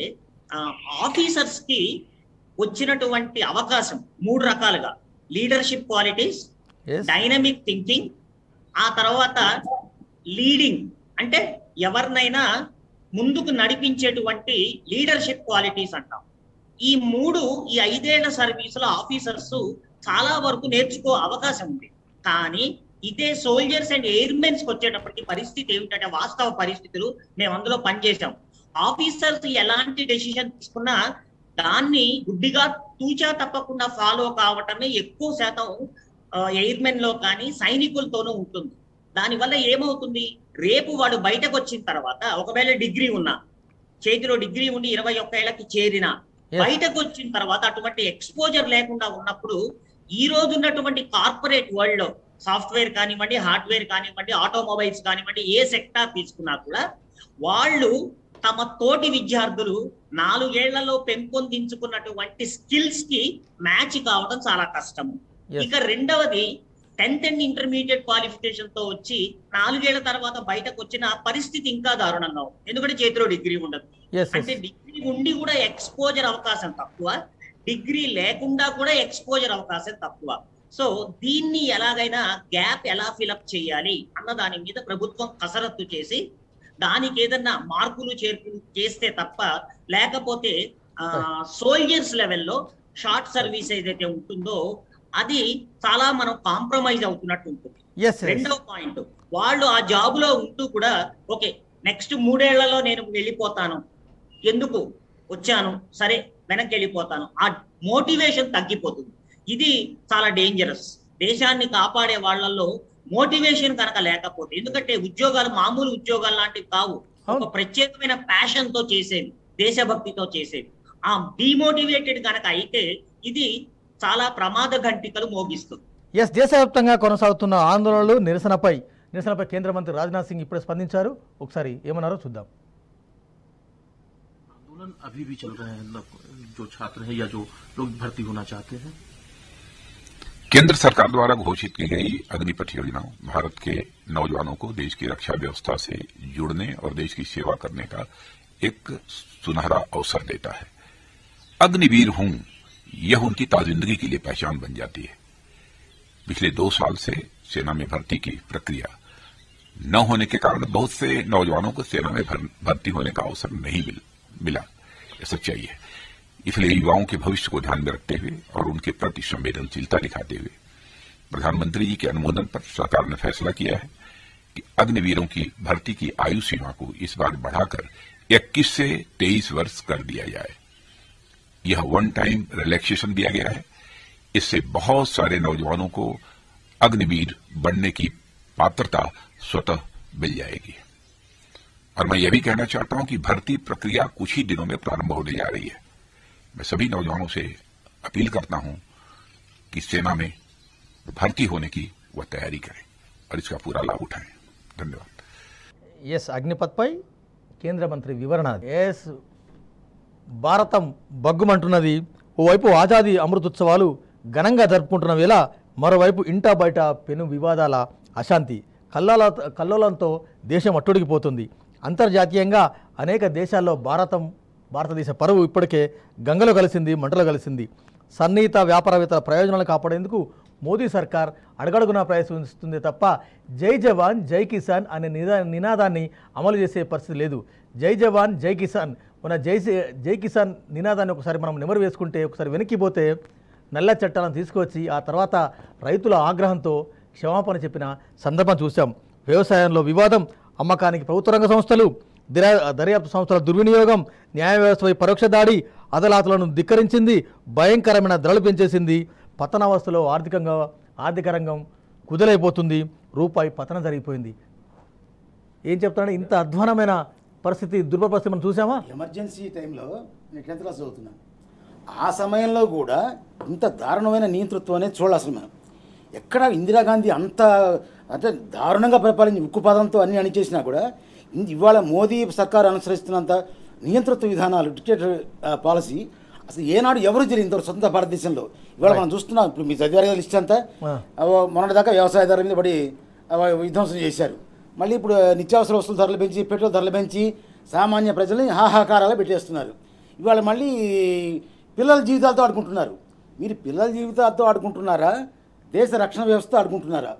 [SPEAKER 3] ఆఫీసర్స్ కి వచ్చినటువంటి అవకాశం 3 రకాలుగా: లీడర్షిప్ క్వాలిటీస్, డైనమిక్ థింకింగ్, ఆ తర్వాత లీడింగ్ అంటే ఎవరినైనా ముందుకు నడిపించేటువంటి లీడర్షిప్ క్వాలిటీస్ అంటాం. ఈ 3 ఈ 5 ఏళ్ల సర్వీసులో ఆఫీసర్స్ చాలా వరకు నేర్చుకో అవకాశం ఉంది. కానీ ఇదే సోల్జర్స్ అండ్ ఎయిర్మెన్స్ వచ్చేటప్పటికి పరిస్థితి ఏమిటంటే, వాస్తవ పరిస్థితులు మేము అందులో పనిచేసాం. ఆఫీసర్స్ ఎలాంటి డెసిషన్ తీసుకున్నా దాన్ని గుడ్డిగా తూచా తప్పకుండా ఫాలో కావటమే ఎక్కువ శాతం ఎయిర్మెన్ లో కానీ సైనికులతోనూ ఉంటుంది. దానివల్ల ఏమవుతుంది, రేపు వాడు బయటకు వచ్చిన తర్వాత ఒకవేళ డిగ్రీ ఉన్నా, చేతిలో డిగ్రీ ఉండి 21 ఏళ్లకి చేరిన బయటకు వచ్చిన తర్వాత అటువంటి ఎక్స్పోజర్ లేకుండా ఉన్నప్పుడు ఈ రోజు ఉన్నటువంటి కార్పొరేట్ వరల్డ్ లో సాఫ్ట్వేర్ కానివ్వండి, హార్డ్వేర్ కానివ్వండి, ఆటోమొబైల్స్ కానివ్వండి, ఏ సెక్టార్ తీసుకున్నా కూడా వాళ్ళు తమ తోటి విద్యార్థులు 4 ఏళ్లలో పెంపొందించుకున్నటువంటి స్కిల్స్ కి మ్యాచ్ కావడం చాలా కష్టము. ఇక రెండవది 10th అండ్ ఇంటర్మీడియట్ క్వాలిఫికేషన్ తో వచ్చి 4 ఏళ్ల తర్వాత బయటకు వచ్చిన పరిస్థితి ఇంకా దారుణంగా ఉంది. ఎందుకంటే చేతిలో డిగ్రీ ఉండదు. అంటే డిగ్రీ ఉండి కూడా ఎక్స్పోజర్ అవకాశం తక్కువ, డిగ్రీ లేకుండా కూడా ఎక్స్పోజర్ అవకాశం తక్కువ. సో దీన్ని ఎలాగైనా గ్యాప్ ఎలా ఫిలప్ చేయాలి అన్న దాని మీద ప్రభుత్వం కసరత్తు చేసి దానికి ఏదన్నా మార్పులు చేర్పులు చేస్తే తప్ప, లేకపోతే సోల్జర్స్ లెవెల్లో షార్ట్ సర్వీస్ ఏదైతే ఉంటుందో అది చాలా మనం కాంప్రమైజ్ అవుతున్నట్టు ఉంటుంది. రెండవ పాయింట్, వాళ్ళు ఆ జాబ్ లో ఉంటూ కూడా ఓకే నెక్స్ట్ 3 ఏళ్లలో నేను వెళ్ళిపోతాను, ఎందుకు వచ్చాను, సరే వెనక్కి వెళ్ళిపోతాను, ఆ మోటివేషన్ తగ్గిపోతుంది. ఇది చాలా డేంజరస్. దేశాన్ని కాపాడే వాళ్ళల్లో మోటివేషన్ కనుక లేకపోతే, ఎందుకంటే ఉద్యోగాలు మామూలు ఉద్యోగాలు లాంటివి కావు, ఒక ప్రత్యేకమైన ప్యాషన్ తో చేసేవి, దేశభక్తితో చేసేవి. ఆ డిమోటివేటెడ్ కనుక అయితే ఇది చాలా ప్రమాద ఘంటికలు మోగిస్తుంది.
[SPEAKER 1] దేశవ్యాప్తంగా కొనసాగుతున్న ఆందోళనలు నిరసనపై కేంద్ర మంత్రి రాజ్నాథ్ సింగ్ ఇప్పుడే స్పందించారు. ఒకసారి ఏమన్నారో చూద్దాం.
[SPEAKER 10] आंदोलन अभी भी चल रहे हैं, जो छात्र हैं या जो लोग भर्ती होना चाहते हैं।
[SPEAKER 11] केंद्र सरकार द्वारा घोषित की गई अग्निपथ योजना भारत के नौजवानों को देश की रक्षा व्यवस्था से जुड़ने और देश की सेवा करने का एक सुनहरा अवसर देता है। अग्निवीर हूं, यह उनकी ताजिंदगी के लिए पहचान बन जाती है। पिछले 2 साल से सेना में भर्ती की प्रक्रिया न होने के कारण बहुत से नौजवानों को सेना में भर्ती होने का अवसर नहीं मिला, यह सच्चाई है। इसलिए युवाओं के भविष्य को ध्यान में रखते हुए और उनके प्रति संवेदनशीलता दिखाते हुए प्रधानमंत्री जी के अनुमोदन पर सरकार ने फैसला किया है कि अग्निवीरों की भर्ती की आयु सीमा को इस बार बढ़ाकर 21 से 23 वर्ष कर दिया जाए। यह वन टाइम रिलैक्सेशन दिया गया है। इससे बहुत सारे नौजवानों को अग्निवीर बनने की पात्रता स्वतः मिल जाएगी। और मैं यह भी कहना चाहता हूं कि भर्ती प्रक्रिया कुछ ही दिनों में प्रारंभ होने जा रही है। मैं सभी नौजवानों से अपील करता हूं कि सेना में भर्ती होने की वह तैयारी करें और इसका पूरा लाभ उठाएं। धन्यवाद।
[SPEAKER 1] अग्निपथ पै केंद्र मंत्री विवरण। భారతం బగ్గుమంటున్నది. ఓవైపు ఆజాదీ అమృతోత్సవాలు ఘనంగా జరుపుకుంటున్న వేళ మరోవైపు ఇంటా బయట పెను వివాదాల అశాంతి కల్లోలంతో దేశం అట్టుడికిపోతుంది. అంతర్జాతీయంగా అనేక దేశాల్లో భారతదేశ పరువు ఇప్పటికే గంగలో కలిసింది, మంటలో కలిసింది. సన్నిహిత వ్యాపారవేత్తల ప్రయోజనాలు కాపాడేందుకు మోదీ సర్కార్ అడుగడుగునా ప్రయత్నిస్తుంది తప్ప జై జవాన్ జై కిసాన్ అనే నినాదాన్ని అమలు చేసే పరిస్థితి లేదు. జై జవాన్ జై కిసాన్ మన జై కిసాన్ నినాదాన్ని ఒకసారి మనం నెమరు వేసుకుంటే, ఒకసారి వెనక్కిపోతే నల్ల చట్టాలను తీసుకువచ్చి ఆ తర్వాత రైతుల ఆగ్రహంతో క్షమాపణ చెప్పిన సందర్భం చూసాం. వ్యవసాయంలో వివాదం, అమ్మకానికి ప్రభుత్వ రంగ సంస్థలు, దర్యాప్తు సంస్థల దుర్వినియోగం, న్యాయ వ్యవస్థపై పరోక్ష దాడి అదాలతులను ధిక్కరించింది, భయంకరమైన ధరలు పెంచేసింది. పతనావస్థలో ఆర్థిక రంగం కుదలైపోతుంది, రూపాయి పతనం జరిగిపోయింది. ఏం చెప్తానంటే ఇంత అధ్వానమైన పరిస్థితి, దుర్భర పరిస్థితి మనం చూసామా?
[SPEAKER 5] ఎమర్జెన్సీ టైంలో నేను 10th క్లాస్ చదువుతున్నాను. ఆ సమయంలో కూడా ఇంత దారుణమైన నియంతృత్వం అనేది చూడాలి. అసలు మనం ఎక్కడ ఇందిరాగాంధీ అంత అంటే దారుణంగా పరిపాలించి ఉక్కుపాదంతో అన్ని అణిచేసినా కూడా ఇవాళ మోదీ సర్కారు అనుసరిస్తున్నంత నియంతృత్వ విధానాలు, డిక్టేటర్ పాలసీ అసలు ఏనాడు ఎవరు జరిగింది స్వతంత్ర భారతదేశంలో. ఇవాళ మనం చూస్తున్నాం. ఇప్పుడు మీ చదివారు లిస్ట్ అంతా మొన్నటిదాకా వ్యవసాయదారుల మీద పడి విధ్వంసం చేశారు. మళ్ళీ ఇప్పుడు నిత్యావసర వస్తువుల ధరలు పెంచి, పెట్రోల్ ధరలు పెంచి సామాన్య ప్రజల్ని హాహాకారాలు పెట్టేస్తున్నారు. ఇవాళ మళ్ళీ పిల్లల జీవితాలతో ఆడుకుంటున్నారు. మీరు పిల్లల జీవితాలతో ఆడుకుంటున్నారా, దేశ రక్షణ వ్యవస్థ ఆడుకుంటున్నారా?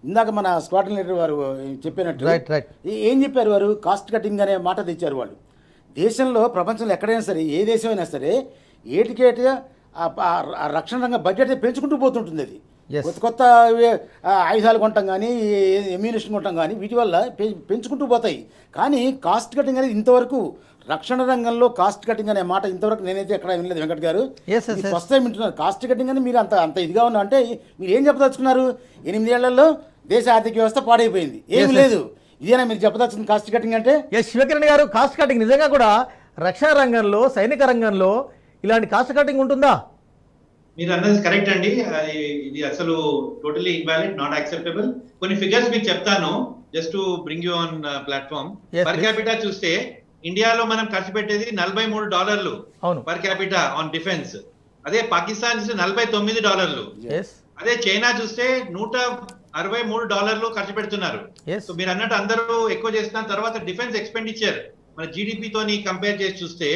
[SPEAKER 5] ఇందాక మన స్క్వాడ్రన్ లీడర్ వారు చెప్పినట్టు ఏం చెప్పారు వారు? కాస్ట్ కటింగ్ అనే మాట తెచ్చారు వాళ్ళు. దేశంలో ప్రపంచంలో ఎక్కడైనా సరే, ఏ దేశమైనా సరే ఏటికేటిగా ఆ రక్షణ రంగ బడ్జెట్ పెంచుకుంటూ పోతుంటుంది. అది కొత్త కొత్త ఆయుధాలు కొంటాం కానీ, ఎమ్యూనిషన్ కొంటాం కానీ, వీటి వల్ల పెంచుకుంటూ పోతాయి. కానీ కాస్ట్ కటింగ్ అనేది ఇంతవరకు రక్షణ రంగంలో కాస్ట్ కటింగ్ అనే మాట ఇంతవరకు నేనైతే ఎక్కడ వినలేదు. వెంకట్ గారు ఫస్ట్ టైం వింటున్నారు. కాస్ట్ కటింగ్ అని మీరు అంత ఇదిగా ఉన్నా అంటే మీరు ఏం చెప్పదలుచుకున్నారు? 8 ఏళ్లలో దేశ ఆర్థిక వ్యవస్థ పాడైపోయింది. ఏమి లేదు. ఇదేనా మీరు చెప్పదలుచుకుంది కాస్ట్ కటింగ్ అంటే?
[SPEAKER 1] శివకిరణ్ గారు, కాస్ట్ కటింగ్ నిజంగా కూడా రక్షణ రంగంలో, సైనిక రంగంలో ఇలాంటి కాస్ట్ కటింగ్ ఉంటుందా?
[SPEAKER 6] మీరు అన్నది కరెక్ట్ అండి. ఇది అసలు టోటలీ ఇన్వాలిడ్, నాట్ యాక్సెప్టబుల్. కొన్ని ఫిగర్స్ మీకు చెప్తాను just to bring you on platform. Per capita చూస్తే ఇండియాలో మనం ఖర్చు పెట్టేది $43 పర్ క్యాపిటా ఆన్ డిఫెన్స్. అదే పాకిస్తాన్ చూస్తే $49. అదే చైనా చూస్తే $163 ఖర్చు పెడుతున్నారు. సో మీరు అన్నట్టు అందరూ ఎక్కువ చేస్తున్నారు. తర్వాత డిఫెన్స్ ఎక్స్పెండిచర్ మన జీడిపి తోని కంపేర్ చేసి చూస్తే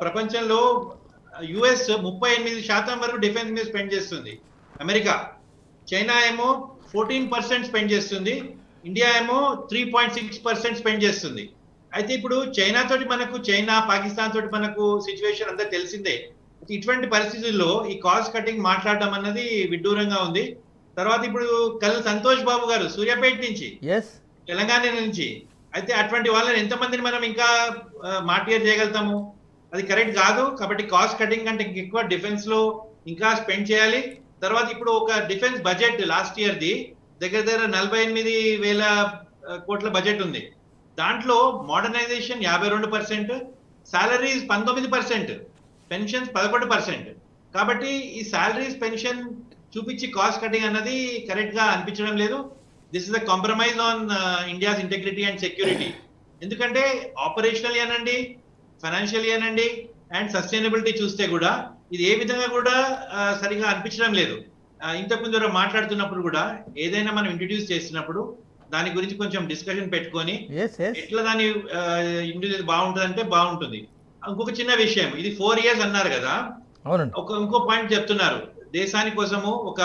[SPEAKER 6] ప్రపంచంలో యుఎస్ 38% వరకు డిఫెన్స్ మీద స్పెండ్ చేస్తుంది. అమెరికా, చైనా ఏమో 14% స్పెండ్ చేస్తుంది. ఇండియా ఏమో 3.6% స్పెండ్ చేస్తుంది. అయితే ఇప్పుడు చైనా పాకిస్తాన్ తోటి మనకు సిచ్యువేషన్ అంతా తెలిసిందే. ఇటువంటి పరిస్థితుల్లో ఈ కాస్ట్ కటింగ్ మాట్లాడడం అన్నది విడ్డూరంగా ఉంది. తర్వాత ఇప్పుడు సంతోష్ బాబు గారు సూర్యాపేట నుంచి, తెలంగాణ నుంచి, అయితే అటువంటి వాళ్ళని ఎంతమందిని మనం ఇంకా మాటియర్ చేయగలుగుతాము? అది కరెక్ట్ కాదు. కాబట్టి కాస్ట్ కటింగ్ అంటే ఎక్కువ డిఫెన్స్ లో ఇంకా స్పెండ్ చేయాలి. తర్వాత ఇప్పుడు ఒక defence budget last year the దగ్గర 48,000 కోట్ల బడ్జెట్ ఉంది. దాంట్లో మోడర్నైజేషన్ 52%, సాలరీస్ 19%, పెన్షన్స్ 11%. కాబట్టి ఈ సాలరీస్ పెన్షన్ చూపించి కాస్ట్ కటింగ్ అన్నది కరెక్ట్ గా అనిపించడం లేదు. This is a compromise on India's integrity and security. ఎందుకంటే ఆపరేషనల్ అనండి, ఫైనాన్షియల్ అనండి అండ్ సస్టైనబిలిటీ చూస్తే కూడా ఇది ఏ విధంగా కూడా సరిగా అనిపించడం లేదు. ఇంతకుముందు మాట్లాడుతున్నప్పుడు కూడా ఏదైనా మనం ఇంట్రడ్యూస్ చేసినప్పుడు దాని గురించి కొంచెం డిస్కషన్ పెట్టుకొని ఎట్లా దాని ఇంట్రడ్యూస్ బాగుంటుంది అంటే బాగుంటుంది. ఇంకొక చిన్న విషయం, ఇది 4 years అన్నారు కదా, ఇంకో పాయింట్ చెప్తున్నారు. దేశాని కోసము ఒక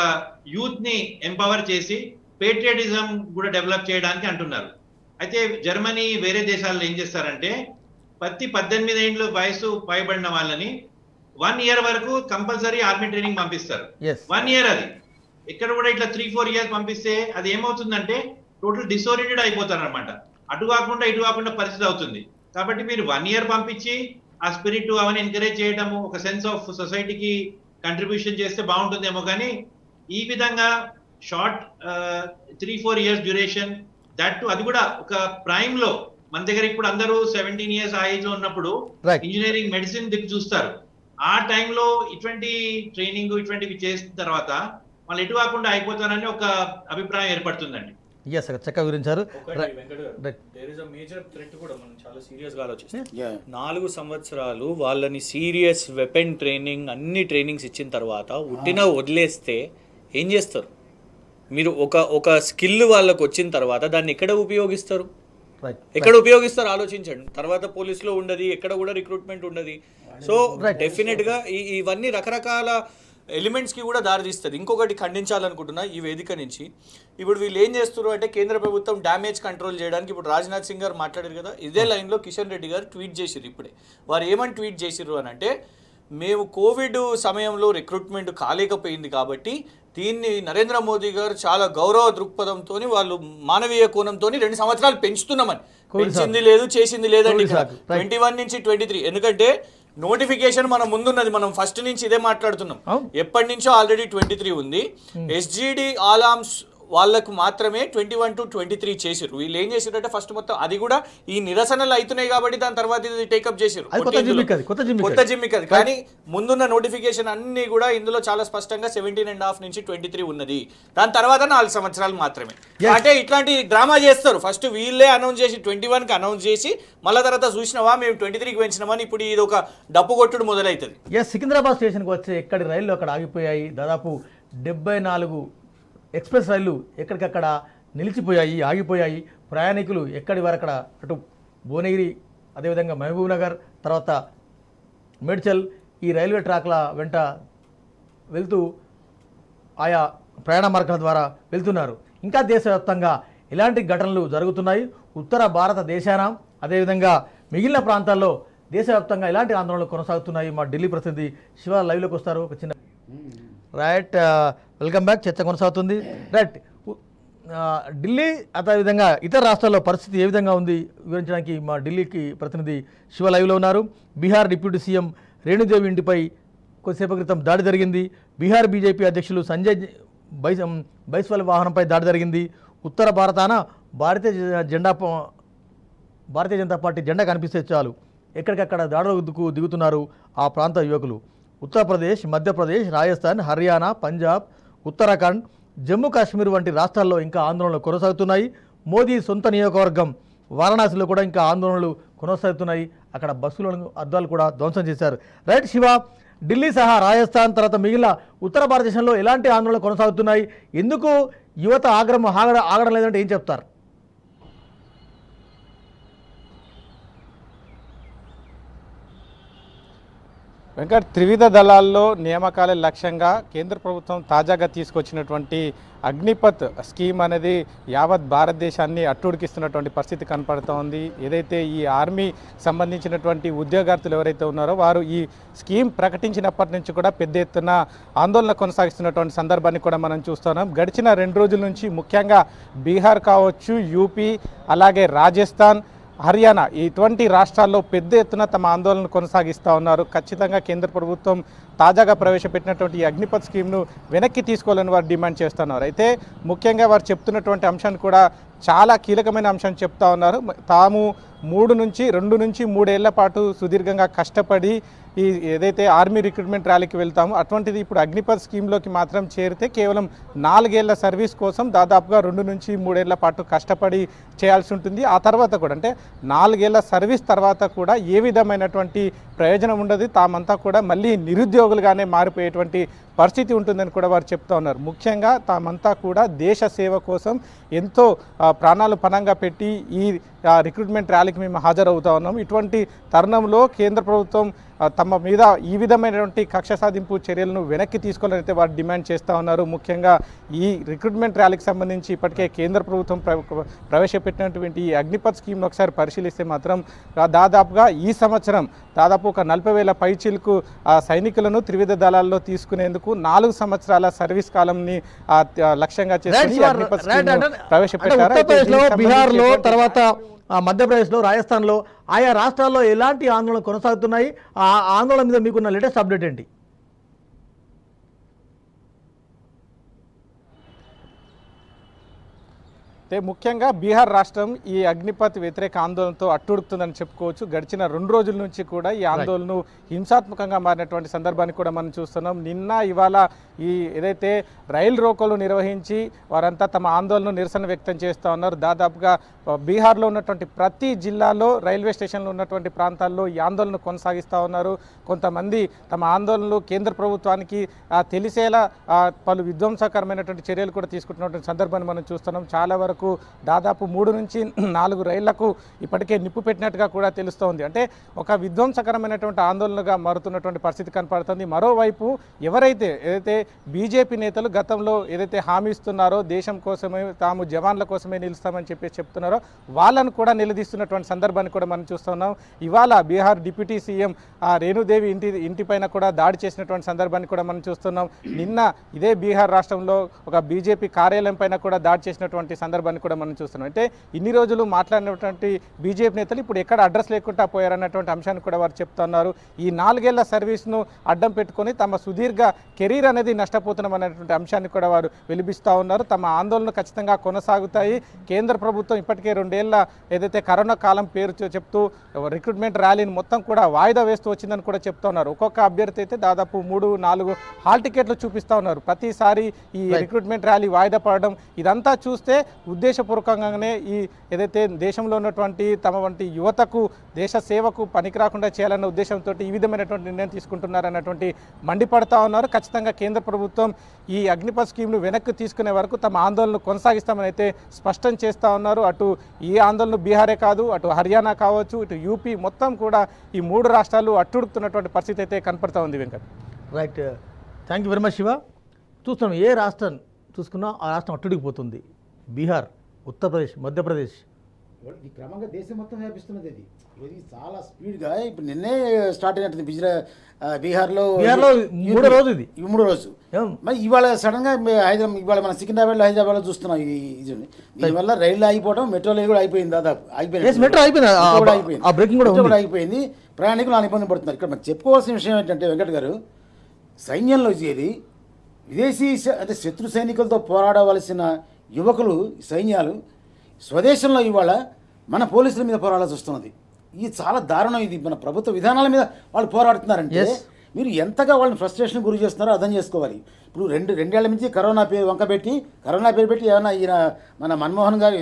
[SPEAKER 6] యూత్ ని ఎంపవర్ చేసి పేట్రియటిజం కూడా డెవలప్ చేయడానికి అంటున్నారు. అయితే జర్మనీ వేరే దేశాల్లో ఏం చేస్తారంటే ప్రతి 18 ఏళ్ళ వయసు పైబడిన వాళ్ళని 1 year వరకు కంపల్సరీ ఆర్మీ ట్రైనింగ్ పంపిస్తారు. 1 year అది. ఇక్కడ కూడా ఇట్లా 3-4 years పంపిస్తే అది ఏమవుతుందంటే టోటల్ డిసోరియంటెడ్ అయిపోతారు అనమాట. అటు కాకుండా ఇటు కాకుండా పరిస్థితి అవుతుంది. కాబట్టి మీరు 1 year పంపించి ఆ స్పిరిట్ అవన్నీ ఎంకరేజ్ చేయడము, ఒక సెన్స్ ఆఫ్ సొసైటీకి కంట్రిబ్యూషన్ చేస్తే బాగుంటుందేమో. కానీ ఈ విధంగా షార్ట్ 3-4 years డ్యూరేషన్, దట్ అది కూడా ఒక ప్రైమ్ లో మన దగ్గర ఇప్పుడు అందరూ 17 years ఆ ఏజ్ లో ఉన్నప్పుడు ఇంజనీరింగ్, మెడిసిన్ దిక్కు చూస్తారు. ఆ టైంలో ఇటువంటి ట్రైనింగ్ ఇటువంటివి చేసిన తర్వాత వాళ్ళు ఎటు కాకుండా అయిపోతారని ఒక అభిప్రాయం ఏర్పడుతుందండి.
[SPEAKER 1] చక్కగా వివరించారు.
[SPEAKER 4] 4 సంవత్సరాలు వాళ్ళని సీరియస్ వెపన్ ట్రైనింగ్ అన్ని ట్రైనింగ్స్ ఇచ్చిన తర్వాత ఉట్టిన వదిలేస్తే ఏం చేస్తారు? మీరు ఒక స్కిల్ వాళ్ళకు వచ్చిన తర్వాత దాన్ని ఎక్కడ ఉపయోగిస్తారు? ఆలోచించండి. తర్వాత పోలీసులో ఉండదు, ఎక్కడ కూడా రిక్రూట్మెంట్ ఉండదు. సో డెఫినెట్ గా ఇవన్నీ రకరకాల ఎలిమెంట్స్ కి కూడా దారితీస్తుంది. ఇంకొకటి ఖండించాలనుకుంటున్నా ఈ వేదిక నుంచి, ఇప్పుడు వీళ్ళు ఏం చేస్తారు అంటే కేంద్ర ప్రభుత్వం డ్యామేజ్ కంట్రోల్ చేయడానికి, ఇప్పుడు రాజ్నాథ్ సింగ్ గారు మాట్లాడారు కదా, ఇదే లైన్లో కిషన్ రెడ్డి గారు ట్వీట్ చేసిర్రు. ఇప్పుడే వారు ఏమని ట్వీట్ చేసిర్రు అని అంటే, మేము కోవిడ్ సమయంలో రిక్రూట్మెంట్ కాలేకపోయింది కాబట్టి దీన్ని నరేంద్ర మోదీ గారు చాలా గౌరవ దృక్పథంతో వాళ్ళు మానవీయ కోణంతో 2 సంవత్సరాలు పెంచుతున్నామని. పెంచింది లేదు, చేసింది లేదండి 21 నుంచి 23. ఎందుకంటే నోటిఫికేషన్ మనం ముందున్నది, మనం ఫస్ట్ నుంచి ఇదే మాట్లాడుతున్నాం. ఎప్పటి నుంచో ఆల్రెడీ 23 ఉంది. ఎస్జిడి ఆల్ ఆర్మ్స్ వాళ్ళకు మాత్రమే 21 to 23 చేసిరు. వీళ్ళు ఏం చేసిరంటే ఫస్ట్ మొత్తం అది కూడా ఈ నిరసనలు అవుతున్నాయి కాబట్టి దాని తర్వాత ఇది టేకప్ చేసిరు. కొత్త జిమ్మిక్ అది. కానీ ముందున్న నోటిఫికేషన్ అన్ని కూడా ఇందులో చాలా స్పష్టంగా 17.5 నుంచి 23 ఉన్నది. దాని తర్వాత 4 సంవత్సరాలు మాత్రమే. అంటే ఇట్లాంటి డ్రామా చేస్తారు. ఫస్ట్ వీళ్ళే అనౌన్స్ చేసి 21కి అనౌన్స్ చేసి మళ్ళీ తర్వాత చూసినావా మేము 23కి పెంచినామని ఇప్పుడు ఇది ఒక డప్పు కొట్టుడు మొదలవుతుంది.
[SPEAKER 1] సికింద్రాబాద్ స్టేషన్కి వచ్చే ఎక్కడి రైళ్లు అక్కడ ఆగిపోయాయి. దాదాపు 74 ఎక్స్ప్రెస్ రైళ్లు ఎక్కడికక్కడ నిలిచిపోయాయి, ఆగిపోయాయి. ప్రయాణికులు ఎక్కడి వరక్కడ అటు భువనగిరి, అదేవిధంగా మహబూబ్ నగర్, తర్వాత మేడ్చల్ ఈ రైల్వే ట్రాక్ల వెంట వెళ్తూ ఆయా ప్రయాణ మార్గాల ద్వారా వెళ్తున్నారు. ఇంకా దేశవ్యాప్తంగా ఇలాంటి ఘటనలు జరుగుతున్నాయి. ఉత్తర భారతదేశాన అదేవిధంగా మిగిలిన ప్రాంతాల్లో దేశవ్యాప్తంగా ఇలాంటి ఆందోళనలు కొనసాగుతున్నాయి. మా ఢిల్లీ ప్రతినిధి శివ లైవ్లోకి వస్తారు. ఒక చిన్న రైట్, వెల్కమ్ బ్యాక్. చర్చ కొనసాగుతుంది. రైట్, ఢిల్లీ అదేవిధంగా ఇతర రాష్ట్రాల్లో పరిస్థితి ఏ విధంగా ఉంది వివరించడానికి మా ఢిల్లీకి ప్రతినిధి శివ లైవ్లో ఉన్నారు. బీహార్ డిప్యూటీ సీఎం రేణుదేవి ఇంటిపై కొద్దిసేపు క్రితం దాడి జరిగింది. బీహార్ బీజేపీ అధ్యక్షులు సంజయ్ బైస్వాల్ వాహనంపై దాడి జరిగింది. ఉత్తర భారతాన భారతీయ జనతా పార్టీ జెండా కనిపిస్తే చాలు ఎక్కడికక్కడ దాడులకు దిగుతున్నారు ఆ ప్రాంత యువకులు. ఉత్తరప్రదేశ్, మధ్యప్రదేశ్, రాజస్థాన్, హర్యానా, పంజాబ్, ఉత్తరాఖండ్, జమ్మూ కాశ్మీర్ వంటి రాష్ట్రాల్లో ఇంకా ఆందోళనలు కొనసాగుతున్నాయి. మోదీ సొంత నియోజకవర్గం వారణాసిలో కూడా ఇంకా ఆందోళనలు కొనసాగుతున్నాయి. అక్కడ బస్సులను అద్దాలు కూడా ధ్వంసం చేశారు. రైట్ శివ, ఢిల్లీ సహా రాజస్థాన్ తర్వాత మిగిలిన ఉత్తర భారతదేశంలో ఎలాంటి ఆందోళనలు కొనసాగుతున్నాయి? ఎందుకు యువత ఆగడం లేదంటే ఏం చెప్తారు?
[SPEAKER 12] వెంకట్, త్రివిధ దళాల్లో నియామకాలే లక్ష్యంగా కేంద్ర ప్రభుత్వం తాజాగా తీసుకొచ్చినటువంటి అగ్నిపథ్ స్కీమ్ అనేది యావత్ భారతదేశాన్ని అట్టుడికిస్తున్నటువంటి పరిస్థితి కనపడుతూ ఉంది. ఏదైతే ఈ ఆర్మీ సంబంధించినటువంటి ఉద్యోగార్థులు ఎవరైతే ఉన్నారో వారు ఈ స్కీమ్ ప్రకటించినప్పటి నుంచి కూడా పెద్ద ఎత్తున ఆందోళన కొనసాగిస్తున్నటువంటి సందర్భాన్ని కూడా మనం చూస్తున్నాం. గడిచిన 2 రోజుల నుంచి ముఖ్యంగా బీహార్ కావచ్చు, యూపీ, అలాగే రాజస్థాన్, హర్యానా ఇటువంటి రాష్ట్రాల్లో పెద్ద ఎత్తున తమ ఆందోళన కొనసాగిస్తూ ఉన్నారు. ఖచ్చితంగా కేంద్ర ప్రభుత్వం తాజాగా ప్రవేశపెట్టినటువంటి ఈ అగ్నిపథ్ స్కీమ్ను వెనక్కి తీసుకోవాలని వారు డిమాండ్ చేస్తున్నారు. అయితే ముఖ్యంగా వారు చెప్తున్నటువంటి అంశాన్ని కూడా చాలా కీలకమైన అంశం చెప్తా ఉన్నారు. తాము 2 నుంచి 3 ఏళ్ల పాటు సుదీర్ఘంగా కష్టపడి ఈ ఏదైతే ఆర్మీ రిక్రూట్మెంట్ ర్యాలీకి వెళ్తామో అటువంటిది ఇప్పుడు అగ్నిపథ్ స్కీమ్లోకి మాత్రం చేరితే కేవలం 4 ఏళ్ల సర్వీస్ కోసం దాదాపుగా 2 నుంచి 3 ఏళ్ల పాటు కష్టపడి చేయాల్సి ఉంటుంది. ఆ తర్వాత కూడా అంటే 4 ఏళ్ల సర్వీస్ తర్వాత కూడా ఏ విధమైనటువంటి ప్రయోజనం ఉండదు. తామంతా కూడా మళ్ళీ నిరుద్యోగులుగానే మారిపోయేటువంటి పరిస్థితి ఉంటుందని కూడా వారు చెప్తా ఉన్నారు. ముఖ్యంగా తామంతా కూడా దేశ సేవ కోసం ఎంతో ప్రాణాలు పణంగా పెట్టి ఈ రిక్రూట్మెంట్ ర్యాలీకి మేము హాజరవుతా ఉన్నాం. ఇటువంటి తరుణంలో కేంద్ర ప్రభుత్వం తమ మీద ఈ విధమైనటువంటి కక్ష సాధింపు చర్యలను వెనక్కి తీసుకోవాలని అయితే వారు డిమాండ్ చేస్తూ ఉన్నారు. ముఖ్యంగా ఈ రిక్రూట్మెంట్ ర్యాలీకి సంబంధించి ఇప్పటికే కేంద్ర ప్రభుత్వం ప్రవేశపెట్టినటువంటి ఈ అగ్నిపథ్ స్కీమ్ను ఒకసారి పరిశీలిస్తే మాత్రం దాదాపుగా ఈ సంవత్సరం దాదాపు ఒక 40,000 పైచీలకు సైనికులను త్రివిధ దళాల్లో తీసుకునేందుకు 4 సంవత్సరాల సర్వీస్ కాలంని లక్ష్యంగా చేసుకుని అగ్నిపథ్ స్కీమ్ ప్రవేశపెట్టారు.
[SPEAKER 1] బీహార్లో తర్వాత మధ్యప్రదేశ్లో, రాజస్థాన్లో ఆయా రాష్ట్రాల్లో ఎలాంటి ఆందోళన కొనసాగుతున్నాయి? ఆ ఆందోళన మీద మీకున్న లేటెస్ట్ అప్డేట్ ఏంటి?
[SPEAKER 12] అయితే ముఖ్యంగా బీహార్ రాష్ట్రం ఈ అగ్నిపథ్ వ్యతిరేక ఆందోళనతో అట్టుడుకుతుందని చెప్పుకోవచ్చు. గడిచిన 2 రోజుల నుంచి కూడా ఈ ఆందోళన హింసాత్మకంగా మారినటువంటి సందర్భాన్ని కూడా మనం చూస్తున్నాం. నిన్న ఇవాళ ఈ ఏదైతే రైలు రోకోలు నిర్వహించి వారంతా తమ ఆందోళన నిరసన వ్యక్తం చేస్తూ ఉన్నారు. దాదాపుగా బీహార్లో ఉన్నటువంటి ప్రతి జిల్లాలో రైల్వే స్టేషన్లో ఉన్నటువంటి ప్రాంతాల్లో ఈ ఆందోళన కొనసాగిస్తూ ఉన్నారు. కొంతమంది తమ ఆందోళనలు కేంద్ర ప్రభుత్వానికి తెలిసేలా పలు విధ్వంసకరమైనటువంటి చర్యలు కూడా తీసుకుంటున్నటువంటి సందర్భాన్ని మనం చూస్తున్నాం. చాలా వరకు దాదాపు 3 నుంచి 4 రైళ్లకు ఇప్పటికే నిప్పు పెట్టినట్టుగా కూడా తెలుస్తోంది. అంటే ఒక విధ్వంసకరమైనటువంటి ఆందోళనగా మారుతున్నటువంటి పరిస్థితి కనపడుతుంది. మరోవైపు ఏదైతే బీజేపీ నేతలు గతంలో ఏదైతే హామీ ఇస్తున్నారో దేశం కోసమే తాము జవాన్ల కోసమే నిలుస్తామని చెప్తున్నారో వాళ్ళను కూడా నిలదీస్తున్నటువంటి సందర్భాన్ని కూడా మనం చూస్తున్నాం. ఇవాళ బీహార్ డిప్యూటీ సీఎం రేణుదేవి ఇంటిపైన కూడా దాడి చేసినటువంటి సందర్భాన్ని కూడా మనం చూస్తున్నాం. నిన్న ఇదే బీహార్ రాష్ట్రంలో ఒక బీజేపీ కార్యాలయం పైన కూడా దాడి చేసినటువంటి సందర్భాన్ని కూడా మనం చూస్తున్నాం. అంటే ఇన్ని రోజులు మాట్లాడినటువంటి బీజేపీ నేతలు ఇప్పుడు ఎక్కడ అడ్రస్ లేకుండా పోయారన్నటువంటి అంశాన్ని కూడా వారు చెప్తున్నారు. ఈ 4 ఏళ్ల సర్వీస్ను అడ్డం పెట్టుకొని తమ సుదీర్ఘ కెరీర్ అనేది నష్టపోతున్నాం అనేటువంటి అంశాన్ని కూడా వారు వెలిపిస్తూ ఉన్నారు. తమ ఆందోళన ఖచ్చితంగా కొనసాగుతాయి. కేంద్ర ప్రభుత్వం ఇప్పటికే 2 ఏళ్ల ఏదైతే కరోనా కాలం పేరు చెప్తూ రిక్రూట్మెంట్ ర్యాలీని మొత్తం కూడా వాయిదా వేస్తూ వచ్చిందని కూడా చెప్తా ఉన్నారు. ఒక్కొక్క అభ్యర్థి అయితే దాదాపు 3-4 హాల్ టికెట్లు చూపిస్తూ ఉన్నారు. ప్రతిసారి ఈ రిక్రూట్మెంట్ ర్యాలీ వాయిదా పడడం ఇదంతా చూస్తే ఉద్దేశపూర్వకంగానే ఈ ఏదైతే దేశంలో ఉన్నటువంటి తమ వంటి యువతకు దేశ సేవకు పనికి రాకుండా చేయాలన్న ఉద్దేశంతో ఈ విధమైనటువంటి నిర్ణయం తీసుకుంటున్నారన్నటువంటి మండిపడతా ఉన్నారు. ఖచ్చితంగా కేంద్ర ప్రభుత్వం ఈ అగ్నిపథ్ స్కీమ్ను వెనక్కి తీసుకునే వరకు తమ ఆందోళనలు కొనసాగిస్తామని అయితే స్పష్టం చేస్తూ ఉన్నారు. అటు ఈ ఆందోళన బీహారే కాదు, అటు హర్యానా కావచ్చు, ఇటు యూపీ మొత్తం కూడా ఈ 3 రాష్ట్రాలు అట్టుడుకుతున్నటువంటి పరిస్థితి అయితే కనపడతా ఉంది. Venkat,
[SPEAKER 1] right, thank you very much Shiva. చూస్తున్నాం ఏ రాష్ట్రం చూసుకున్నా ఆ రాష్ట్రం అట్టుడికిపోతుంది. బీహార్, ఉత్తరప్రదేశ్, మధ్యప్రదేశ్
[SPEAKER 5] ఈ క్రమంగా దేశం మొత్తం వ్యాపిస్తున్నది. ఇది చాలా స్పీడ్గా ఇప్పుడు నిన్నే స్టార్ట్ అయినట్టుంది. బీహార్లో
[SPEAKER 1] 3వ రోజు ఇది.
[SPEAKER 5] 3వ రోజు. మరి ఇవాళ సడన్గా ఇవాళ మన సికింద్రాబాద్లో, హైదరాబాద్లో చూస్తున్నాం. ఇది దీనివల్ల రైళ్ళు ఆగిపోవడం, మెట్రో రైలు కూడా అయిపోయింది. దాదాపు అయిపోయింది. ప్రయాణికులు చాలా ఇబ్బంది పడుతున్నారు. ఇక్కడ మనం చెప్పుకోవాల్సిన విషయం ఏంటంటే వెంకట్ గారు, సైన్యంలో చేరి విదేశీ అంటే శత్రు సైనికులతో పోరాడవలసిన యువకులు సైన్యాలు స్వదేశంలో ఇవాళ మన పోలీసుల మీద పోరాడాల్సి వస్తున్నది. ఇది చాలా దారుణం. ఇది మన ప్రభుత్వ విధానాల మీద వాళ్ళు పోరాడుతున్నారంటే మీరు ఎంతగా వాళ్ళని ఫ్రస్ట్రేషన్ గురి చేస్తున్నారో అర్థం చేసుకోవాలి. ఇప్పుడు రెండేళ్ల నుంచి కరోనా పేరు పేరు పెట్టి ఏమైనా ఈయన మన మన్మోహన్ గారు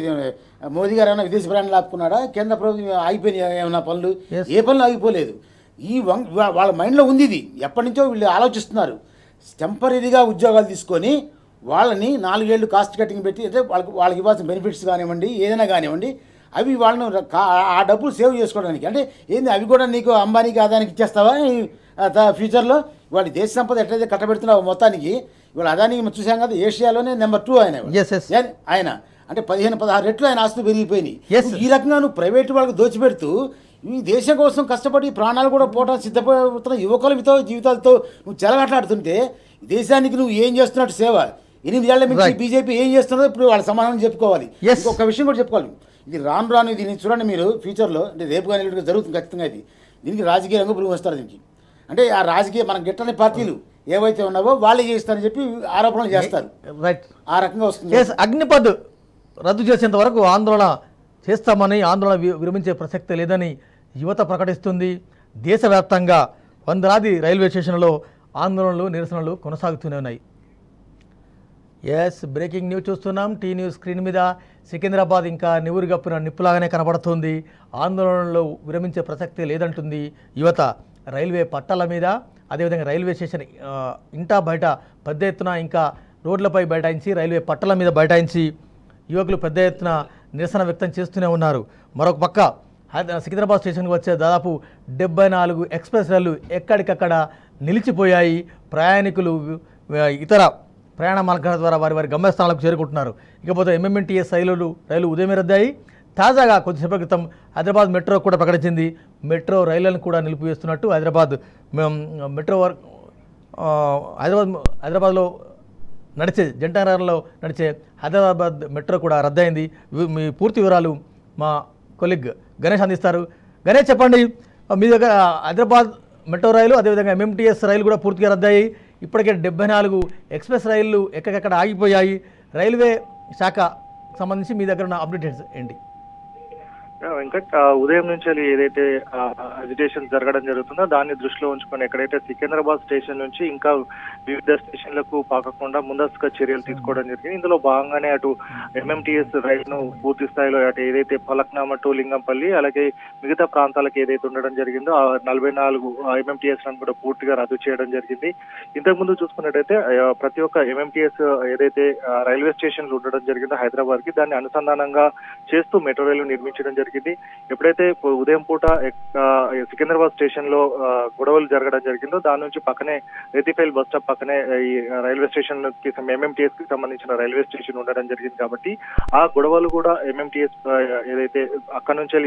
[SPEAKER 5] మోదీ గారు ఏమైనా విదేశీ ప్రయాణాలు ఆపుకున్నాడా? కేంద్ర ప్రభుత్వం ఆగిపోయినాయి ఏమైనా పనులు? ఏ పనులు ఆగిపోలేదు. వాళ్ళ మైండ్లో ఉంది ఇది. ఎప్పటి నుంచో వీళ్ళు ఆలోచిస్తున్నారు. టెంపరీగా ఉద్యోగాలు తీసుకొని వాళ్ళని 4 ఏళ్ళు కాస్ట్ కటింగ్ పెట్టి అంటే వాళ్ళకి ఇవ్వాల్సిన బెనిఫిట్స్ కానివ్వండి, ఏదైనా కానివ్వండి, అవి వాళ్ళను ఆ డబ్బులు సేవ్ చేసుకోవడానికి. అంటే ఏంది అవి కూడా నీకు అంబానీకి ఆదాయానికి ఇచ్చేస్తావా ఫ్యూచర్లో? వాడి దేశ సంపద ఎట్లయితే కట్టబెడుతున్నావు మొత్తానికి. ఇవాళ అదానికి చూసాం కదా, ఏషియాలోనే నెంబర్ 2 ఆయన. అంటే 15-16 రెట్లు ఆయన ఆస్తులు పెరిగిపోయినాయి. ఈ రకంగా నువ్వు ప్రైవేటు వాళ్ళకి దోచిపెడుతూ ఈ దేశం కోసం కష్టపడి ప్రాణాలు కూడా పోవడానికి సిద్ధపడుతున్న యువకులతో జీవితాలతో నువ్వు చెలగాట్లాడుతుంటే దేశానికి నువ్వు ఏం చేస్తున్నట్టు సేవ? 8 ఏళ్ల నుంచి బీజేపీ ఏం చేస్తున్నదో ఇప్పుడు వాళ్ళ సమాధానం చెప్పుకోవాలి. ఇంకొక విషయం కూడా చెప్పుకోవాలి. ఇది రాను దీన్ని చూడండి మీరు ఫ్యూచర్లో, అంటే రేపు కానీ ఎల్లుండి జరుగుతుంది ఖచ్చితంగా. ఇది దీనికి రాజకీయ రంగు పురుగు వస్తారు. దీనికి అంటే ఆ రాజకీయ మనం గిట్టని పార్టీలు ఏవైతే ఉన్నావో వాళ్ళే చేస్తారని చెప్పి ఆరోపణలు చేస్తారు. ఆ రకంగా వస్తుంది.
[SPEAKER 1] అగ్నిపథ్ రద్దు చేసేంత వరకు ఆందోళన చేస్తామని, ఆందోళన విరమించే ప్రసక్తి లేదని యువత ప్రకటిస్తుంది. దేశవ్యాప్తంగా వందలాది రైల్వే స్టేషన్లలో ఆందోళనలు, నిరసనలు కొనసాగుతూనే ఉన్నాయి. బ్రేకింగ్ న్యూస్ చూస్తున్నాం. టీ న్యూస్ స్క్రీన్ మీద సికింద్రాబాద్ ఇంకా నివురు గప్పున నిప్పులాగానే కనబడుతుంది. ఆందోళనలో విరమించే ప్రసక్తి లేదంటుంది యువత. రైల్వే పట్టాల మీద, అదేవిధంగా రైల్వే స్టేషన్ ఇంటా బయట పెద్ద ఎత్తున ఇంకా రోడ్లపై బైఠాయించి, రైల్వే పట్టాల మీద బైఠాయించి యువకులు పెద్ద ఎత్తున నిరసన వ్యక్తం చేస్తూనే ఉన్నారు. మరొక పక్క సికింద్రాబాద్ స్టేషన్కి వచ్చే దాదాపు 74 ఎక్స్ప్రెస్ రైళ్లు ఎక్కడికక్కడ నిలిచిపోయాయి. ప్రయాణికులు ఇతర ప్రయాణ మార్గాల ద్వారా వారి గమ్యస్థానాలకు చేరుకుంటున్నారు. ఇకపోతే MMTS రైలు ఉదయమే రద్దాయి. తాజాగా కొద్దిసేపటి క్రితం హైదరాబాద్ మెట్రో కూడా ప్రకటించింది మెట్రో రైళ్లను కూడా నిలిపివేస్తున్నట్టు. హైదరాబాద్లో నడిచే జంటనగర్లో నడిచే హైదరాబాద్ మెట్రో కూడా రద్దయింది. మీ పూర్తి వివరాలు మా కొలీగ్ గణేష్ అందిస్తారు. గణేష్ చెప్పండి, మీ దగ్గర హైదరాబాద్ మెట్రో రైలు అదేవిధంగా MMTS రైలు కూడా పూర్తిగా రద్దయ్యాయి. ఇప్పటికే 74 ఎక్స్ప్రెస్ రైళ్లు ఎక్కడెక్కడ ఆగిపోయాయి. రైల్వే శాఖ సంబంధించి మీ దగ్గర ఉన్న అప్డేట్స్ ఏంటి?
[SPEAKER 13] వెంకట్, ఉదయం నుంచి ఏదైతే అజిటేషన్ జరగడం జరుగుతుందో దాన్ని దృష్టిలో ఉంచుకొని ఎక్కడైతే సికింద్రాబాద్ స్టేషన్ నుంచి ఇంకా వివిధ స్టేషన్లకు పాకకుండా ముందస్తుగా చర్యలు తీసుకోవడం జరిగింది. ఇందులో భాగంగానే అటు MMTS రైలును పూర్తి స్థాయిలో అటు ఏదైతే ఫలక్నామా టు లింగంపల్లి అలాగే మిగతా ప్రాంతాలకు ఏదైతే ఉండడం జరిగిందో ఆ 44 MMTS లను కూడా పూర్తిగా రద్దు చేయడం జరిగింది. ఇంతకుముందు చూసుకున్నట్టయితే ప్రతి ఒక్క MMTS ఏదైతే రైల్వే స్టేషన్లు ఉండడం జరిగిందో హైదరాబాద్ కి, దాన్ని అనుసంధానంగా చేస్తూ మెట్రో రైలు నిర్మించడం జరిగింది. ఎప్పుడైతే ఉదయం పూట సికింద్రాబాద్ స్టేషన్ లో గొడవలు జరగడం జరిగిందో దాని నుంచి పక్కనే రేతిఫైల్ బస్ స్టాప్ పక్కనే ఈ రైల్వే స్టేషన్ కి MMTS కి సంబంధించిన రైల్వే స్టేషన్ ఉండడం జరిగింది. కాబట్టి ఆ గొడవలు కూడా MMTS ఏదైతే అక్కడ నుంచి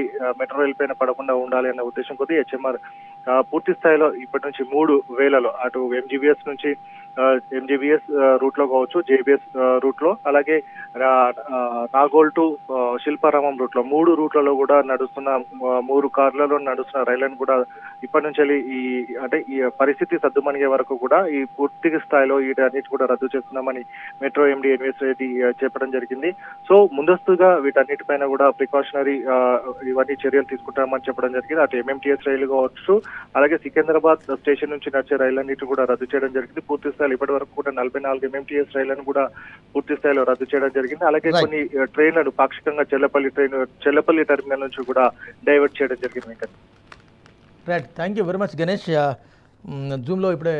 [SPEAKER 13] మెట్రో రైలు పైన పడకుండా ఉండాలి అనే ఉద్దేశం కొద్దీ HMR పూర్తి స్థాయిలో ఇప్పటి నుంచి 3 వేలలో అటు MGBS రూట్ లో కావచ్చు, JBS రూట్ లో, అలాగే నాగోల్ టు శిల్పారామం రూట్ లో 3 రూట్లలో కూడా నడుస్తున్న 3 కార్లలో నడుస్తున్న రైళ్లను కూడా ఇప్పటి నుంచి ఈ పరిస్థితి సద్దుమణిగే వరకు కూడా ఈ పూర్తి స్థాయిలో వీటన్నిటి కూడా రద్దు చేస్తున్నామని మెట్రో MD NVS రెడ్డి చెప్పడం జరిగింది. సో ముందస్తుగా వీటన్నిటిపైన కూడా ప్రికాషనరీ ఇవన్నీ చర్యలు తీసుకుంటామని చెప్పడం జరిగింది. అటు MMTS రైలు కావచ్చు, అలాగే సికింద్రాబాద్ స్టేషన్ నుంచి నడిచే రైళ్లన్నిటి కూడా రద్దు చేయడం జరిగింది. పూర్తి స్థాయిలో ఇప్పటి వరకు కూడా 44 MMTS రైళ్లను కూడా పూర్తి స్థాయిలో రద్దు చేయడం జరిగింది. అలాగే కొన్ని ట్రైన్లను పాక్షికంగా చెల్లపల్లి టెర్మినల్ నుంచి కూడా డైవర్ట్ చేయడం జరిగింది.
[SPEAKER 1] Right, thank you very much Ganesh. జూమ్లో ఇప్పుడే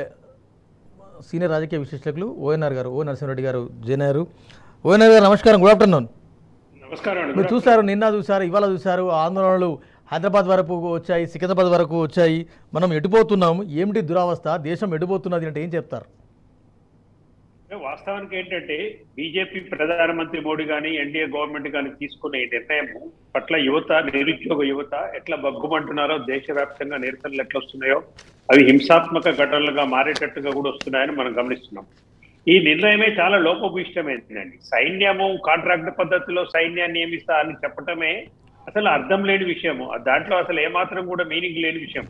[SPEAKER 1] సీనియర్ రాజకీయ విశ్లేషకులు ఓ నరసింహారెడ్డి గారు జాయిన్ అయ్యారు. ఓఎన్ఆర్ గారు నమస్కారం, గుడ్ ఆఫ్టర్నూన్.
[SPEAKER 7] నమస్కారం.
[SPEAKER 1] మీరు చూశారు, నిన్న చూశారు, ఇవాళ చూశారు, ఆందోళనలు హైదరాబాద్ వరకు వచ్చాయి, సికింద్రాబాద్ వరకు వచ్చాయి. మనం ఎటుపోతున్నాము, ఏమిటి దురావస్థ, దేశం ఎటుపోతున్నది అంటే ఏం చెప్తారు?
[SPEAKER 7] వాస్తవానికి ఏంటంటే బీజేపీ ప్రధానమంత్రి మోడీ కానీ ఎన్డీఏ గవర్నమెంట్ కానీ తీసుకునే నిర్ణయం పట్ల నిరుద్యోగ యువత ఎట్లా బగ్గుమంటున్నారో, దేశవ్యాప్తంగా నిరసనలు ఎట్లా వస్తున్నాయో అవి హింసాత్మక ఘటనలుగా మారేటట్టుగా కూడా వస్తున్నాయని మనం గమనిస్తున్నాం. ఈ నిర్ణయమే చాలా లోపభూయిష్టమైందండి. సైన్యము కాంట్రాక్ట్ పద్ధతిలో సైన్యాన్ని నియమిస్తా అని చెప్పటమే అసలు అర్థం లేని విషయము. దాంట్లో అసలు ఏమాత్రం కూడా మీనింగ్ లేని విషయం.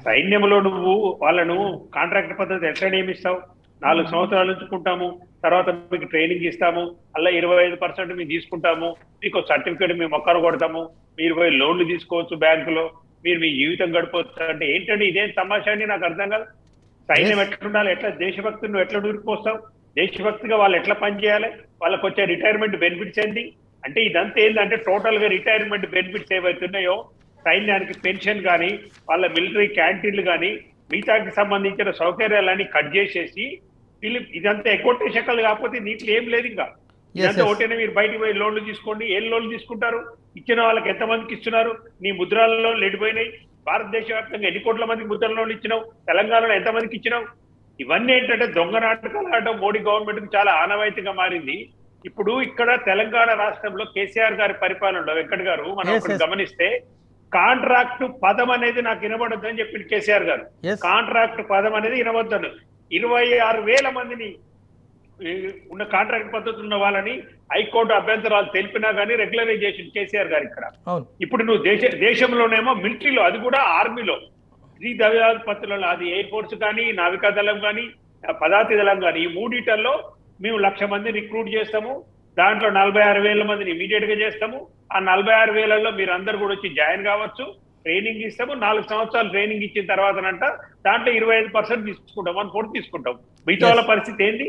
[SPEAKER 7] సైన్యంలో నువ్వు వాళ్ళను కాంట్రాక్ట్ పద్ధతి ఎట్లా నియమిస్తావు? 4 సంవత్సరాలు ఉంచుకుంటాము, తర్వాత మీకు ట్రైనింగ్ ఇస్తాము, అలా 25% మేము తీసుకుంటాము, మీకు సర్టిఫికేట్ మేము ఒక్కరు కొడతాము, మీరు పోయి లోన్లు తీసుకోవచ్చు బ్యాంకులో, మీరు మీ జీవితం గడిపోవచ్చు అంటే ఏంటంటే ఇదేం తమాషా అండి? నాకు అర్థం కాదు. సైన్యం ఎట్లుండాలి, ఎట్లా దేశభక్తి నువ్వు ఎట్లా దూరిపోస్తావు, దేశభక్తిగా వాళ్ళు ఎట్లా పనిచేయాలి, వాళ్ళకి వచ్చే రిటైర్మెంట్ బెనిఫిట్స్ ఏంటి అంటే ఇదంతా ఏంటంటే టోటల్ గా రిటైర్మెంట్ బెనిఫిట్స్ ఏవైతున్నాయో సైన్యానికి పెన్షన్ కానీ వాళ్ళ మిలిటరీ క్యాంటీన్లు కానీ మిగతాకి సంబంధించిన సౌకర్యాలన్నీ కట్ చేసేసి వీళ్ళు ఇదంతా ఎగ్గొట్టేసకలు కాకపోతే నీటిలో ఏం లేదు. ఇంకా ఇదంతా ఒకటేనే మీరు బయటికి పోయి లోన్లు తీసుకోండి. ఏం లోన్లు తీసుకుంటారు, ఇచ్చిన వాళ్ళకి ఎంతమందికి ఇస్తున్నారు, నీ ముద్రాలలో లెడిపోయినాయి, భారతదేశ వ్యాప్తంగా ఎన్ని కోట్ల మందికి ముద్ర లోన్లు ఇచ్చినావు, తెలంగాణలో ఎంతమందికి ఇచ్చినావు, ఇవన్నీ ఏంటంటే దొంగ నాటకాలు ఆడటం మోడీ గవర్నమెంట్ కి చాలా ఆనవాయితీగా మారింది. ఇప్పుడు ఇక్కడ తెలంగాణ రాష్ట్రంలో కేసీఆర్ గారి పరిపాలనలో వెంకట్ గారు మనం ఒకటి గమనిస్తే కాంట్రాక్ట్ పదం అనేది నాకు వినబడద్దు అని చెప్పింది కేసీఆర్ గారు. కాంట్రాక్ట్ పదం అనేది వినవద్దను. 26,000 మందిని ఉన్న కాంట్రాక్ట్ పద్ధతులు ఉన్న వాళ్ళని హైకోర్టు అభ్యంతరాలు తెలిపినా కానీ రెగ్యులరైజ్ చేసింది కేసీఆర్ గారు ఇక్కడ. ఇప్పుడు నువ్వు దేశంలోనేమో మిలిటరీలో, అది కూడా ఆర్మీలో 3 దళాధిపతులలో, అది ఎయిర్ ఫోర్స్ కానీ, నావికా దళం కానీ, పదాతి దళం కానీ, ఈ మూడిటల్లో మేము 1,00,000 మందిని రిక్రూట్ చేస్తాము. దాంట్లో 46,000 మందిని ఇమీడియట్ గా చేస్తాము. ఆ 46,000లో మీరు అందరు కూడా వచ్చి జాయిన్ కావచ్చు, ట్రైనింగ్ ఇస్తాము. 4 సంవత్సరాలు ట్రైనింగ్ ఇచ్చిన తర్వాతనంట దాంట్లో 25% తీసుకుంటాం, 1/4 తీసుకుంటాం. మిగతా వాళ్ళ పరిస్థితి ఏంటి?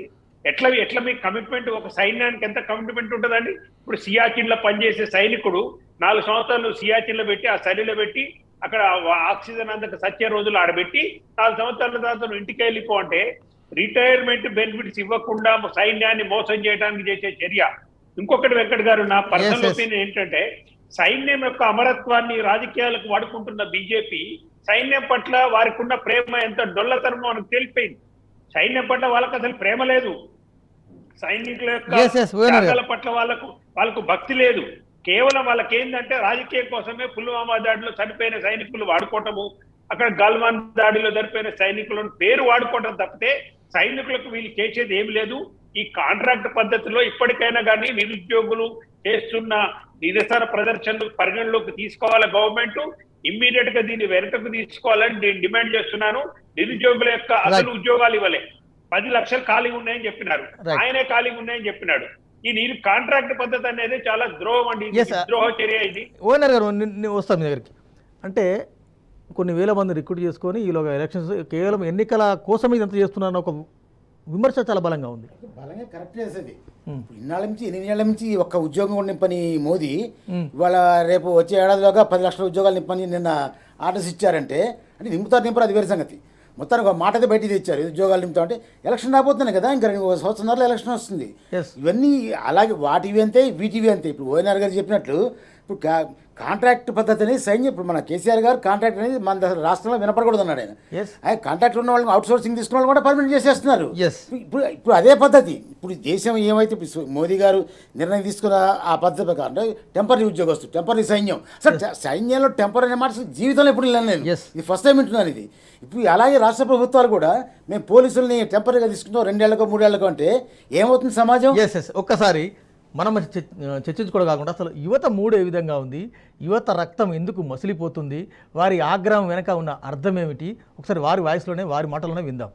[SPEAKER 7] ఎట్లా మీ కమిట్మెంట్, ఒక సైన్యానికి ఎంత కమిట్మెంట్ ఉంటుందండి? ఇప్పుడు సియాచిన్ లో పనిచేసే సైనికుడు 4 సంవత్సరాలు సియాచిన్ లో పెట్టి, ఆ చలిలో పెట్టి, అక్కడ ఆక్సిజన్ అంతకు సచ్చే రోజులు ఆడబెట్టి 4 సంవత్సరాల తర్వాత నువ్వు ఇంటికి వెళ్ళిపో అంటే రిటైర్మెంట్ బెనిఫిట్స్ ఇవ్వకుండా సైన్యాన్ని మోసం చేయడానికి చేసే చర్య. ఇంకొకటి వెంకట్ గారు, నా పర్సనల్ ఒపీనియన్ ఏంటంటే సైన్యం యొక్క అమరత్వాన్ని రాజకీయాలకు వాడుకుంటున్న బీజేపీ సైన్యం పట్ల వారికి ఉన్న ప్రేమ ఎంత డొల్లతనమో మనకు తెలిపోయింది. సైన్యం పట్ల వాళ్ళకి అసలు ప్రేమ లేదు, సైనికుల యొక్క పట్ల వాళ్ళకు భక్తి లేదు. కేవలం వాళ్ళకి ఏంటంటే రాజకీయం కోసమే పుల్వామా దాడిలో చనిపోయిన సైనికులు వాడుకోవటము, అక్కడ గల్వాన్ దాడిలో చనిపోయిన సైనికులను పేరు వాడుకోవటం తప్పితే సైనికులకు వీళ్ళు చేసేది ఏమి లేదు. ఈ కాంట్రాక్ట్ పద్ధతిలో ఇప్పటికైనా కానీ నిరుద్యోగులు చేస్తున్న నిరసన ప్రదర్శనలు పరిగణలోకి తీసుకోవాలి గవర్నమెంట్. ఇమ్మీడియట్ గా దీన్ని వెనకకు తీసుకోవాలని నేను డిమాండ్ చేస్తున్నాను. నిరుద్యోగుల యొక్క అసలు ఉద్యోగాలు ఇవ్వలే, 10 లక్షలు ఖాళీగా ఉన్నాయని చెప్పినారు, ఆయనే ఖాళీగా ఉన్నాయని చెప్పినాడు. ఈ నీరు కాంట్రాక్ట్ పద్ధతి అనేది చాలా ద్రోహం అండి, ద్రోహ చర్య ఇది.
[SPEAKER 1] ఓనర్ గారు వస్తాం మీ దగ్గరికి. అంటే కొన్ని వేల మంది రిక్రూట్ చేసుకొని ఈలోగా ఎలక్షన్స్ కేవలం ఎన్నికల కోసం ఇదంతా చేస్తున్నారన్న ఒక విమర్శ చాలా బలంగా ఉంది.
[SPEAKER 5] బలంగా కరెక్ట్ చేసేది. ఇన్నాళ్ళ నుంచి 8 ఏళ్ల నుంచి ఒక్క ఉద్యోగం నింపని మోదీ ఇవాళ రేపు వచ్చే ఏడాదిలోగా 10 లక్షల ఉద్యోగాలు నింపని నిన్న ఆర్డర్స్ ఇచ్చారంటే అంటే నింపుతారు అది వేరే సంగతి. మొత్తానికి ఒక మాట అయితే బయటికి తెచ్చారు, ఉద్యోగాలు నింపుతామంటే ఎలక్షన్ రాబోతున్నాయి కదా, ఇంకా 2 సంవత్సరాల్లో ఎలక్షన్ వస్తుంది. ఇవన్నీ అలాగే వాటివి అంతే వీటివి అంతే. ఇప్పుడు ఓఎన్ఆర్ గారు చెప్పినట్లు ఇప్పుడు కాంట్రాక్ట్ పద్ధతి అనేది సైన్యం, ఇప్పుడు మన కేసీఆర్ గారు కాంట్రాక్ట్ అనేది మన రాష్ట్రంలో వినపడకూడదు అన్నాడు ఆయన. కాంట్రాక్ట్ ఉన్న వాళ్ళని అవుట్ సోర్సింగ్ తీసుకున్న వాళ్ళు కూడా పర్మనెంట్ చేసేస్తున్నారు. ఇప్పుడు అదే పద్ధతి. ఇప్పుడు దేశం ఏమైతే మోదీ గారు నిర్ణయం తీసుకున్న ఆ పద్ధతి ప్రకారం టెంపరీ ఉద్యోగస్తులు, టెంపరీ సైన్యం, అసలు సైన్యంలో టెంపరీ అనే మాట జీవితంలో ఎప్పుడు నేను ఇది ఫస్ట్ టైం వింటున్నాను ఇది. ఇప్పుడు అలాగే రాష్ట్ర ప్రభుత్వాలు కూడా మేము పోలీసుల్ని టెంపరీగా తీసుకుంటాం 2 ఏళ్లకో 3 ఏళ్లకో అంటే ఏమవుతుంది సమాజం?
[SPEAKER 1] ఒక్కసారి మనం చర్చించుకోవడం కాకుండా అసలు యువత మూడు ఏ విధంగా ఉంది, యువత రక్తం ఎందుకు మసిలిపోతుంది, వారి ఆగ్రహం వెనక ఉన్న అర్థం ఏమిటి, ఒకసారి వారి వాయిస్లోనే వారి మాటలోనే విందాం.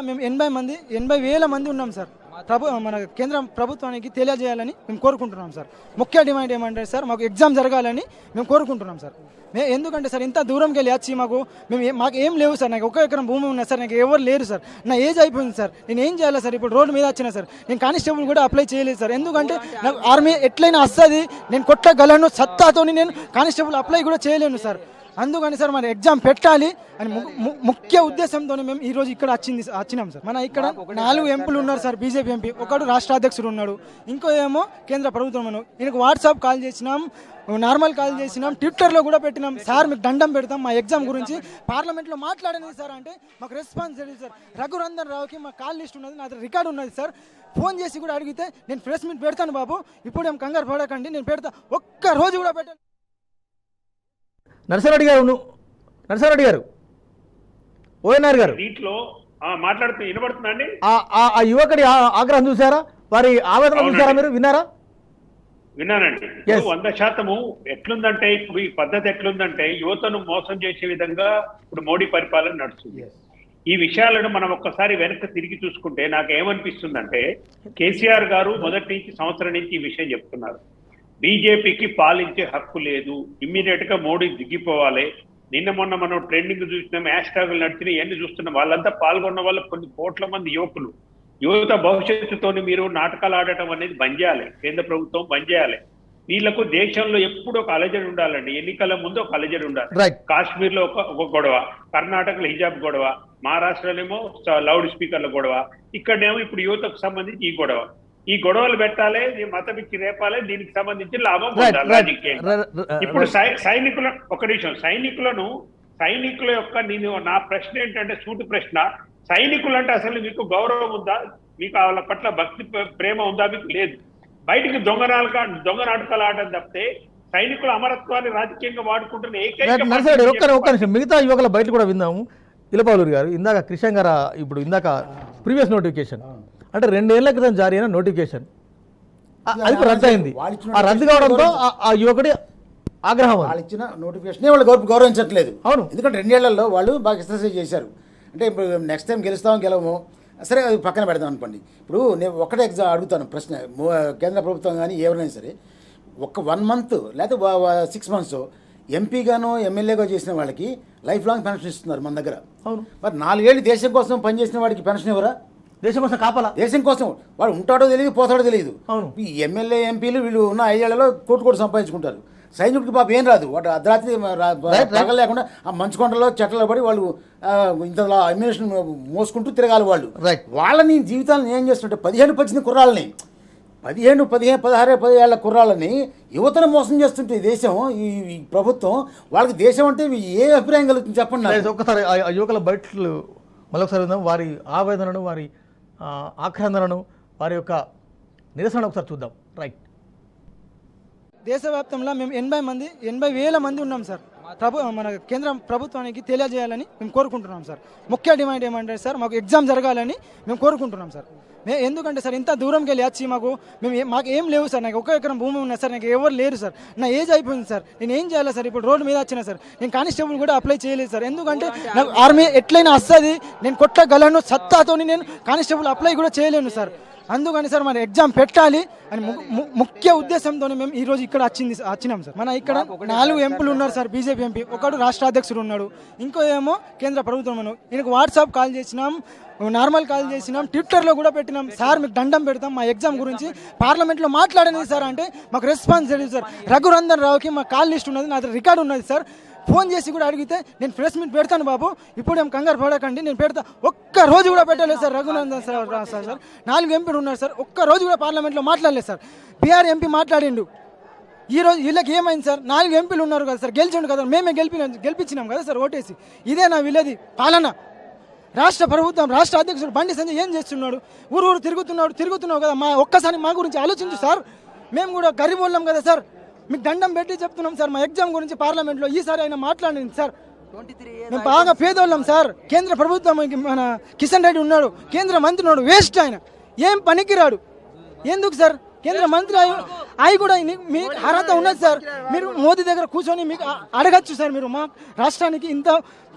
[SPEAKER 14] మేము 80,000 మంది ఉన్నాం సార్. మన కేంద్ర ప్రభుత్వానికి తెలియజేయాలని మేము కోరుకుంటున్నాం సార్. ముఖ్య డిమాండ్ ఏమంటే సార్, మాకు ఎగ్జామ్ జరగాలని మేము కోరుకుంటున్నాం సార్. ఎందుకంటే సార్ ఇంత దూరంకి వెళ్ళి వచ్చి మాకు ఏం లేవు సార్. నాకు 1 ఎకరం భూమి ఉన్నది సార్, నాకు ఎవరు లేరు సార్. నా ఏజ్ అయిపోయింది సార్, నేను ఏం చేయాలి సార్? ఇప్పుడు రోడ్డు మీద వచ్చినా సార్, నేను కానిస్టేబుల్ కూడా అప్లై చేయలేదు సార్. ఎందుకంటే నాకు ఆర్మీ ఎట్లయినా వస్తుంది, నేను కొట్టగలను సత్తాతో, నేను కానిస్టేబుల్ అప్లై కూడా చేయలేను సార్. అందుకని సార్ మరి ఎగ్జామ్ పెట్టాలి అని ముఖ్య ఉద్దేశంతోనే మేము ఈ రోజు ఇక్కడ వచ్చినాం సార్. మన ఇక్కడ 4 ఎంపీలు ఉన్నారు సార్, బీజేపీ ఎంపీ, ఒకడు రాష్ట్ర అధ్యక్షుడు ఉన్నాడు, ఇంకో ఏమో కేంద్ర ప్రభుత్వం. ఈయనకు వాట్సాప్ కాల్ చేసినాం, నార్మల్ కాల్ చేసినాం, ట్విట్టర్లో కూడా పెట్టినాం. సార్ మీకు దండం పెడతాం, మా ఎగ్జామ్ గురించి పార్లమెంట్లో మాట్లాడని సార్ అంటే మాకు రెస్పాన్స్ లేదు సార్. రఘునందన్ రావుకి మా కాల్ లిస్ట్ ఉన్నది, నా రికార్డు ఉన్నది సార్. ఫోన్ చేసి కూడా అడిగితే నేను ప్రెస్ మీట్ పెడతాను బాబు, ఇప్పుడు ఏం కంగారు పడకండి, నేను పెడతా, ఒక్క రోజు కూడా పెట్టాను.
[SPEAKER 1] నరసింహారెడ్డి గారు ఓఎన్ఆర్ గారు
[SPEAKER 7] దీంట్లో మాట్లాడుతూ వినబడుతుందండి.
[SPEAKER 1] ఆ యువకుడి ఆగ్రహం చూసారా, వారి ఆవేదన చూసారా, మీరు విన్నారా?
[SPEAKER 7] విన్నానండి. 100% ఎట్లుందంటే ఇప్పుడు ఈ పద్ధతి ఎట్లుందంటే యువతను మోసం చేసే విధంగా ఇప్పుడు మోడీ పరిపాలన నడుస్తుంది. ఈ విషయాలను మనం ఒక్కసారి వెనక్కి తిరిగి చూసుకుంటే నాకు ఏమనిపిస్తుందంటే కేసీఆర్ గారు మొదటి నుంచి సంవత్సరం నుంచి ఈ విషయం చెప్తున్నారు. బీజేపీకి పాలించే హక్కు లేదు, ఇమ్మీడియట్ గా మోడీ దిగిపోవాలి. నిన్న మొన్న మనం ట్రెండింగ్ చూసినాం, హ్యాష్ ట్యాగులు నడిచినాయి, ఇవన్నీ చూస్తున్నాం. వాళ్ళంతా పాల్గొన్న వాళ్ళు కొన్ని కోట్ల మంది యువకులు. యువత భవిష్యత్తుతోని మీరు నాటకాలు ఆడటం అనేది బంద్ చేయాలి, కేంద్ర ప్రభుత్వం బంద్ చేయాలి. వీళ్ళకు దేశంలో ఎప్పుడు ఒక అలజడి ఉండాలండి, ఎన్నికల ముందు ఒక అలజడి ఉండాలి. కాశ్మీర్ లో ఒక గొడవ, కర్ణాటకలో హిజాబ్ గొడవ, మహారాష్ట్రలోనేమో లౌడ్ స్పీకర్ల గొడవ, ఇక్కడనేమో ఇప్పుడు యువతకు సంబంధించి ఈ గొడవ. ఈ గొడవలు పెట్టాలి, మత పిచ్చి రేపాలి, దీనికి సంబంధించి లాభం పొందాలి రాజకీయంగా. ఇప్పుడు సైనికుల ఒక నిమిషం, సైనికుల యొక్క నా ప్రశ్న ఏంటంటే సూటి ప్రశ్న, సైనికులు అంటే అసలు మీకు గౌరవం ఉందా, మీకు వాళ్ళ పట్ల భక్తి ప్రేమ ఉందా? మీకు లేదు. బయటికి దొంగ నాటకాలు ఆడడం తప్పితే సైనికుల అమరత్వాన్ని రాజకీయంగా వాడుకుంటున్న
[SPEAKER 1] ఏకైక మిగతా యువకుల బయట కూడా విందాము. ఇలపాలూరు గారు, ఇందాక కృష్ణ గారు ఇప్పుడు ఇందాక ప్రీవియస్ నోటిఫికేషన్ అంటే 2 ఏళ్ల క్రితం జారీ అయిన నోటిఫికేషన్ అది రద్దు అయింది. ఆ రద్దు కావడంతో ఆ యువకుడి ఆగ్రహం,
[SPEAKER 5] వాళ్ళు ఇచ్చిన నోటిఫికేషన్ వాళ్ళు గౌరవించట్లేదు. అవును, ఎందుకంటే 2 ఏళ్లలో వాళ్ళు బాగా ఎక్సర్సైజ్ చేశారు. అంటే ఇప్పుడు నెక్స్ట్ టైం గెలవము సరే, అది పక్కన పెడదాం అనుకోండి. ఇప్పుడు నేను ఒకటే ఎగ్జామ్ అడుగుతాను ప్రశ్న, కేంద్ర ప్రభుత్వం కానీ ఎవరైనా సరే ఒక 1 మంత్ లేకపోతే 6 months ఎంపీగానో ఎమ్మెల్యేగా చేసిన వాళ్ళకి లైఫ్ లాంగ్ పెన్షన్ ఇస్తున్నారు మన దగ్గర. అవును, మరి 4 ఏళ్ళు దేశం కోసం పనిచేసిన వాడికి పెన్షన్ ఎవరా?
[SPEAKER 1] దేశం కోసం కాపాలా,
[SPEAKER 5] దేశం కోసం. వాడు ఉంటాడో తెలియదు, పోతాడో తెలియదు. అవును, ఈ ఎమ్మెల్యే ఎంపీలు వీళ్ళు ఉన్న 5 ఏళ్లలో కోట్లు సంపాదించుకుంటారు. సైనికుడికి పాప ఏం రాదు, వాడు అర్ధరాత్రి పగలు లేకుండా ఆ మంచు కొండలో చెట్లలో పడి వాళ్ళు ఇంతలా అమ్యునేషన్ మోసుకుంటూ తిరగాలి. వాళ్ళు వాళ్ళని జీవితాలను ఏం చేస్తుంటే 15-18 కుర్రాలని 16 ఏళ్ల కుర్రాళ్ళని యువతను మోసం చేస్తుంటే దేశం, ఈ ప్రభుత్వం వాళ్ళకి దేశం అంటే ఏ అభిప్రాయం కలుగుతుంది చెప్పండి.
[SPEAKER 1] ఒక్కసారి ఆ యువకుల బయటలు మరొకసారి విందాం, వారి ఆవేదనను, వారి ఆక్రందనను, వారి యొక్క నిరసన ఒకసారి చూద్దాం. రైట్,
[SPEAKER 14] దేశవ్యాప్తంలో మేము 80,000 మంది ఉన్నాం సార్. మన కేంద్ర ప్రభుత్వానికి తెలియజేయాలని మేము కోరుకుంటున్నాం సార్. ముఖ్య డిమాండ్ ఏమంటే సార్, మాకు ఎగ్జామ్ జరగాలని మేము కోరుకుంటున్నాం సార్. ఎందుకంటే సార్ ఇంత దూరంకి వెళ్ళి వచ్చి మాకు ఏం లేవు సార్. నాకు 1 ఎకరం భూమి ఉన్నది సార్, నాకు ఎవరు లేరు సార్. నా ఏజ్ అయిపోయింది సార్. నేను ఏం చేయాలి సార్? ఇప్పుడు రోడ్డు మీద వచ్చిన సార్, నేను కానిస్టేబుల్ కూడా అప్లై చేయలేదు సార్. ఎందుకంటే నాకు ఆర్మీ ఎట్లయినా వస్తుంది, నేను కొట్టగలను సత్తాతో, నేను కానిస్టేబుల్ అప్లై కూడా చేయలేను సార్. అందుకని సార్ మన ఎగ్జామ్ పెట్టాలి అని ముఖ్య ఉద్దేశంతో మేము ఈరోజు ఇక్కడ వచ్చినాం సార్. మన ఇక్కడ 4 ఎంపీలు ఉన్నారు సార్, బీజేపీ ఎంపీ, ఒకడు రాష్ట్ర అధ్యక్షుడు ఉన్నాడు, ఇంకో ఏమో కేంద్ర ప్రభుత్వం. ఈయనకు వాట్సాప్ కాల్ చేసినాం, నార్మల్ కాల్ చేసినాం, ట్విట్టర్లో కూడా పెట్టినాం. సార్ మీకు దండం పెడతాం, మా ఎగ్జామ్ గురించి పార్లమెంట్లో మాట్లాడలేదు సార్ అంటే మాకు రెస్పాన్స్ లేదు సార్. రఘునందన్ రావుకి మా కాల్ లిస్ట్ ఉన్నది, నా రికార్డు ఉన్నది సార్. ఫోన్ చేసి కూడా అడిగితే నేను ప్రెస్ మీట్ పెడతాను బాబు, ఇప్పుడు ఏం కంగారు పడకండి, నేను పెడతా. ఒక్క రోజు కూడా పెట్టలేదు సార్ రఘునందన్ సార్. 4 ఎంపీలు ఉన్నారు సార్, ఒక్క రోజు కూడా పార్లమెంట్లో మాట్లాడలేదు సార్. బీఆర్ ఎంపీ మాట్లాడిండు. ఈరోజు వీళ్ళకి ఏమైంది సార్? 4 ఎంపీలు ఉన్నారు కదా సార్, గెలిచిండు కదా, మేమే గెలిపించినాం కదా సార్ ఓటేసి. ఇదే నా వీళ్ళది పాలన. రాష్ట్ర ప్రభుత్వం, రాష్ట్ర అధ్యక్షుడు బండి సంజయ్ ఏం చేస్తున్నాడు? ఊరు తిరుగుతున్నావు కదా, ఒక్కసారి మా గురించి ఆలోచించు సార్. మేము కూడా గరీబ్ వాళ్ళం కదా సార్, మీకు దండం పెట్టి చెప్తున్నాం సార్. మా ఎగ్జామ్ గురించి పార్లమెంట్లో ఈసారి అయినా మాట్లాడింది సార్. మేము బాగా పేదోళ్ళం సార్. కేంద్ర ప్రభుత్వం మన కిషన్ రెడ్డి ఉన్నాడు, కేంద్ర మంత్రి ఉన్నాడు, వేస్ట్ ఆయన, ఏం పనికిరాడు. ఎందుకు సార్ కేంద్ర మంత్రి అవి కూడా మీకు అర్హత ఉన్నది సార్. మీరు మోదీ దగ్గర కూర్చొని మీకు అడగచ్చు సార్, మీరు మా రాష్ట్రానికి ఇంత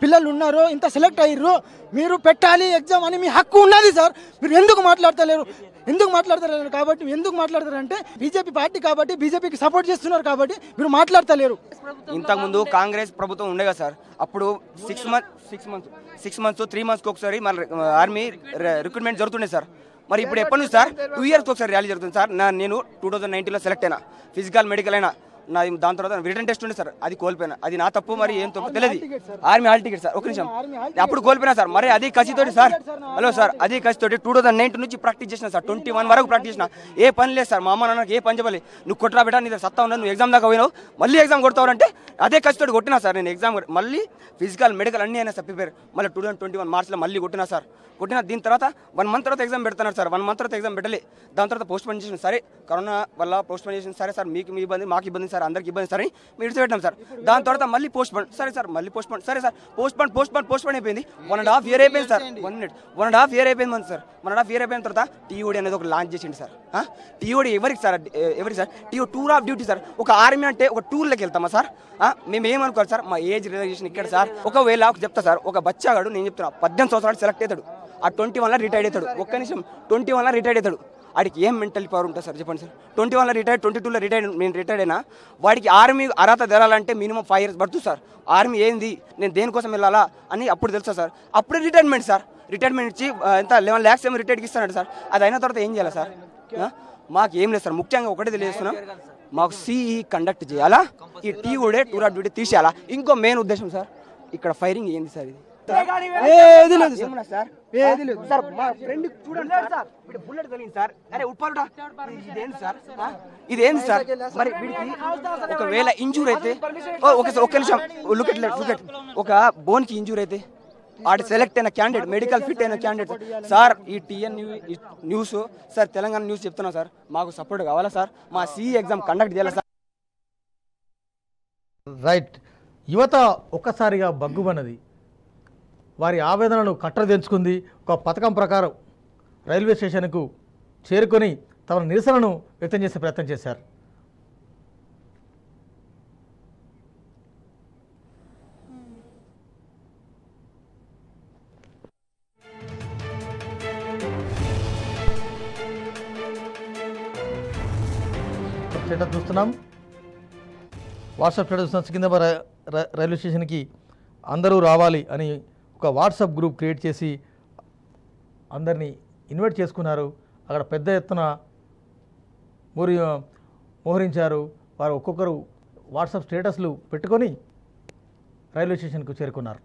[SPEAKER 14] పిల్లలు ఉన్నారు, ఇంత సెలెక్ట్ అయ్యారు, మీరు పెట్టాలి ఎగ్జామ్ అని మీ హక్కు ఉన్నది సార్. మీరు ఎందుకు మాట్లాడతలేరు కాబట్టి ఎందుకు మాట్లాడతారంటే బీజేపీ పార్టీ కాబట్టి, బీజేపీకి సపోర్ట్ చేస్తున్నారు కాబట్టి మీరు మాట్లాడతలేరు.
[SPEAKER 15] ఇంతకుముందు కాంగ్రెస్ ప్రభుత్వం ఉండేగా సార్, అప్పుడు 6 months 3 monthsకి ఒకసారి మన ఆర్మీ రిక్రూట్మెంట్ జరుగుతుండే సార్. మరి ఇప్పుడు ఎప్పటి నుంచి సార్ 2 yearsకి ఒకసారి ర్యాలీ జరుగుతుంది సార్. నేను 2019లో సెలెక్ట్ అయినా, ఫిజికల్ మెడికల్ అయినా, దాని తర్వాత రిటర్న్ టెస్ట్ ఉండే సార్, అది కోల్పోయినా. అది నా తప్పు, మరి ఏం తప్పు తెలియదు. ఆర్మీ హాల్ టికెట్ సార్, ఒక నిమిషం, అప్పుడు కోల్పోయినా సార్. మరి అది కసితోటి సార్, హలో సార్, అది కసితోటి 2019 నుంచి ప్రాక్టీస్ చేసిన సార్, 21 వరకు ప్రాక్టీస్ చేసిన. ఏ పని లేదు సార్, మా అమ్మ నాన్నకి ఏ పని చెప్పాలి, నువ్వు కొట్టరా బిడ్డ, నీ సత్తా ఉన్నా, నువ్వు ఎగ్జామ్ దాకా పోయినావు, మళ్ళీ ఎగ్జామ్ కొడతావు అంటే అదే కసితోటి కొట్టినా సార్. నేను ఎగ్జామ్ మళ్ళీ ఫిజికల్ మెడికల్ అన్నీ అయినా సార్ ప్రిపేర్, మళ్ళీ 2021 మార్చ్లో మళ్ళీ కొట్టినా సార్. దీని తర్వాత 1 month తర్వాత ఎగ్జామ్ పెడుతున్నారు సార్. 1 month తర్వాత ఎగ్జామ్ పెట్టలే, దాని తర్వాత పోస్ట్ పోన్ చేసిన. సరే కరోనా వల్ల పోస్ట్ పోన్ చేసిన, సరే సార్, మీకు మీ ఇబ్బంది, మాకు ఇబ్బంది సార్. సార్ అందరికి ఇబ్బంది సార్ అని మేము విడిచిపెట్టాం సార్. దాని తర్వాత మళ్ళీ పోస్ట్ పోన్ సరే సార్ మళ్ళీ పోస్ట్ పోన్ సరే సార్ పోస్ట్ పోన్ అయిపోయింది. 1.5 year అయిపోయింది సార్. 1.5 year అయిపోయింది సార్. 1.5 year అయిపోయిన తర్వాత టీఓడి అనేది ఒక లాంచ్ చేసింది సార్. టీఓడి ఎవరికి sir TO tour of duty sir. ఒక ఆర్మీ అంటే ఒక టూర్లోకి వెళ్తామా సార్? మేము ఏమనుకోవాలి సార్, మా ఏజ్ రిలాక్సేషన్ ఇక్కడ సార్. ఒకవేళ చెప్తా సార్, ఒక బచ్చాగాడు నేను చెప్తున్నా 18 సంవత్సరాలు సెలెక్ట్ అవుతాడు, ఆ 21 రిటైర్డ్ అవుతాడు. ఒక్క నిమిషం 21 రిటైర్డ్ అవుతాడు. వాడికి ఏం మెంటల్ పవర్ ఉంటుంది సార్ చెప్పండి సార్? 21 రిటైర్డ్ 22 నేను రిటైర్డ్ అయినా వాడికి ఆర్మీ అర్హత తెరాలంటే మినిమం 5 years పడుతుంది సార్. ఆర్మీ ఏంది, నేను దేనికోసం వెళ్ళాలా అని అప్పుడు తెలుసా సార్? అప్పుడే రిటైర్మెంట్ సార్. రిటైర్మెంట్ ఇచ్చి ఎంత 11 lakhs ఏమో రిటైర్డ్కి ఇస్తానంట సార్. అది అయిన తర్వాత ఏం చేయాలి సార్? మాకు ఏం లేదు సార్. ముఖ్యంగా ఒకటే తెలియజేస్తున్నాం, మాకు సిఈ కండక్ట్ చేయాలా, ఈ టీఓడే టూర్ ఆఫ్ డ్యూటీ తీసేయాలా. ఇంకో మెయిన్ ఉద్దేశం సార్, ఇక్కడ ఫైరింగ్ ఏంది సార్? ఇది
[SPEAKER 14] ఏది లేదు
[SPEAKER 15] సార్, ఏది లేదు సార్. మా ఫ్రెండ్ చూడండి సార్, ఇప్పుడు బుల్లెట్ తగిలింది సార్. అరే ఉప్పాలుడా ఇదేంటి సార్? ఇదేంటి సార్? మరి వీడికి ఒకవేళ ఇంజూర్ అయితే ఒక్క నిమిషం లుక్ ఎట్ ఒక బోన్కి ఇంజూర్ అయితే ఆడ సెలెక్ట్ అయిన క్యాండిడేట్, మెడికల్ ఫిట్ అయిన క్యాండిడేట్ సార్. ఈ TN news sir, Telangana news చెప్తున్నా సార్, మాకు సపోర్ట్ కావాలా సార్? మా సిఈ ఎగ్జామ్ కండక్ట్ చేయాలి సార్.
[SPEAKER 1] రైట్. యువత ఒక్కసారిగా బగ్గుమన్నది, వారి ఆవేదనను కట్టదించుకుంది. ఒక పథకం ప్రకారం రైల్వే స్టేషన్కు చేరుకొని తమ నిరసనను వ్యక్తం చేసే ప్రయత్నం చేశారు. స్టేటస్ చూస్తున్నాం, వాట్సాప్ స్టేటస్ చూస్తున్నాం. సికింద్రాబాద్ రైల్వే స్టేషన్కి అందరూ రావాలి అని ఒక వాట్సాప్ గ్రూప్ క్రియేట్ చేసి అందరినీ ఇన్వైట్ చేసుకున్నారు. అక్కడ పెద్ద ఎత్తున మోహరించారు. వారు ఒక్కొక్కరు వాట్సాప్ స్టేటస్లు పెట్టుకొని రైల్వే స్టేషన్కు చేరుకున్నారు.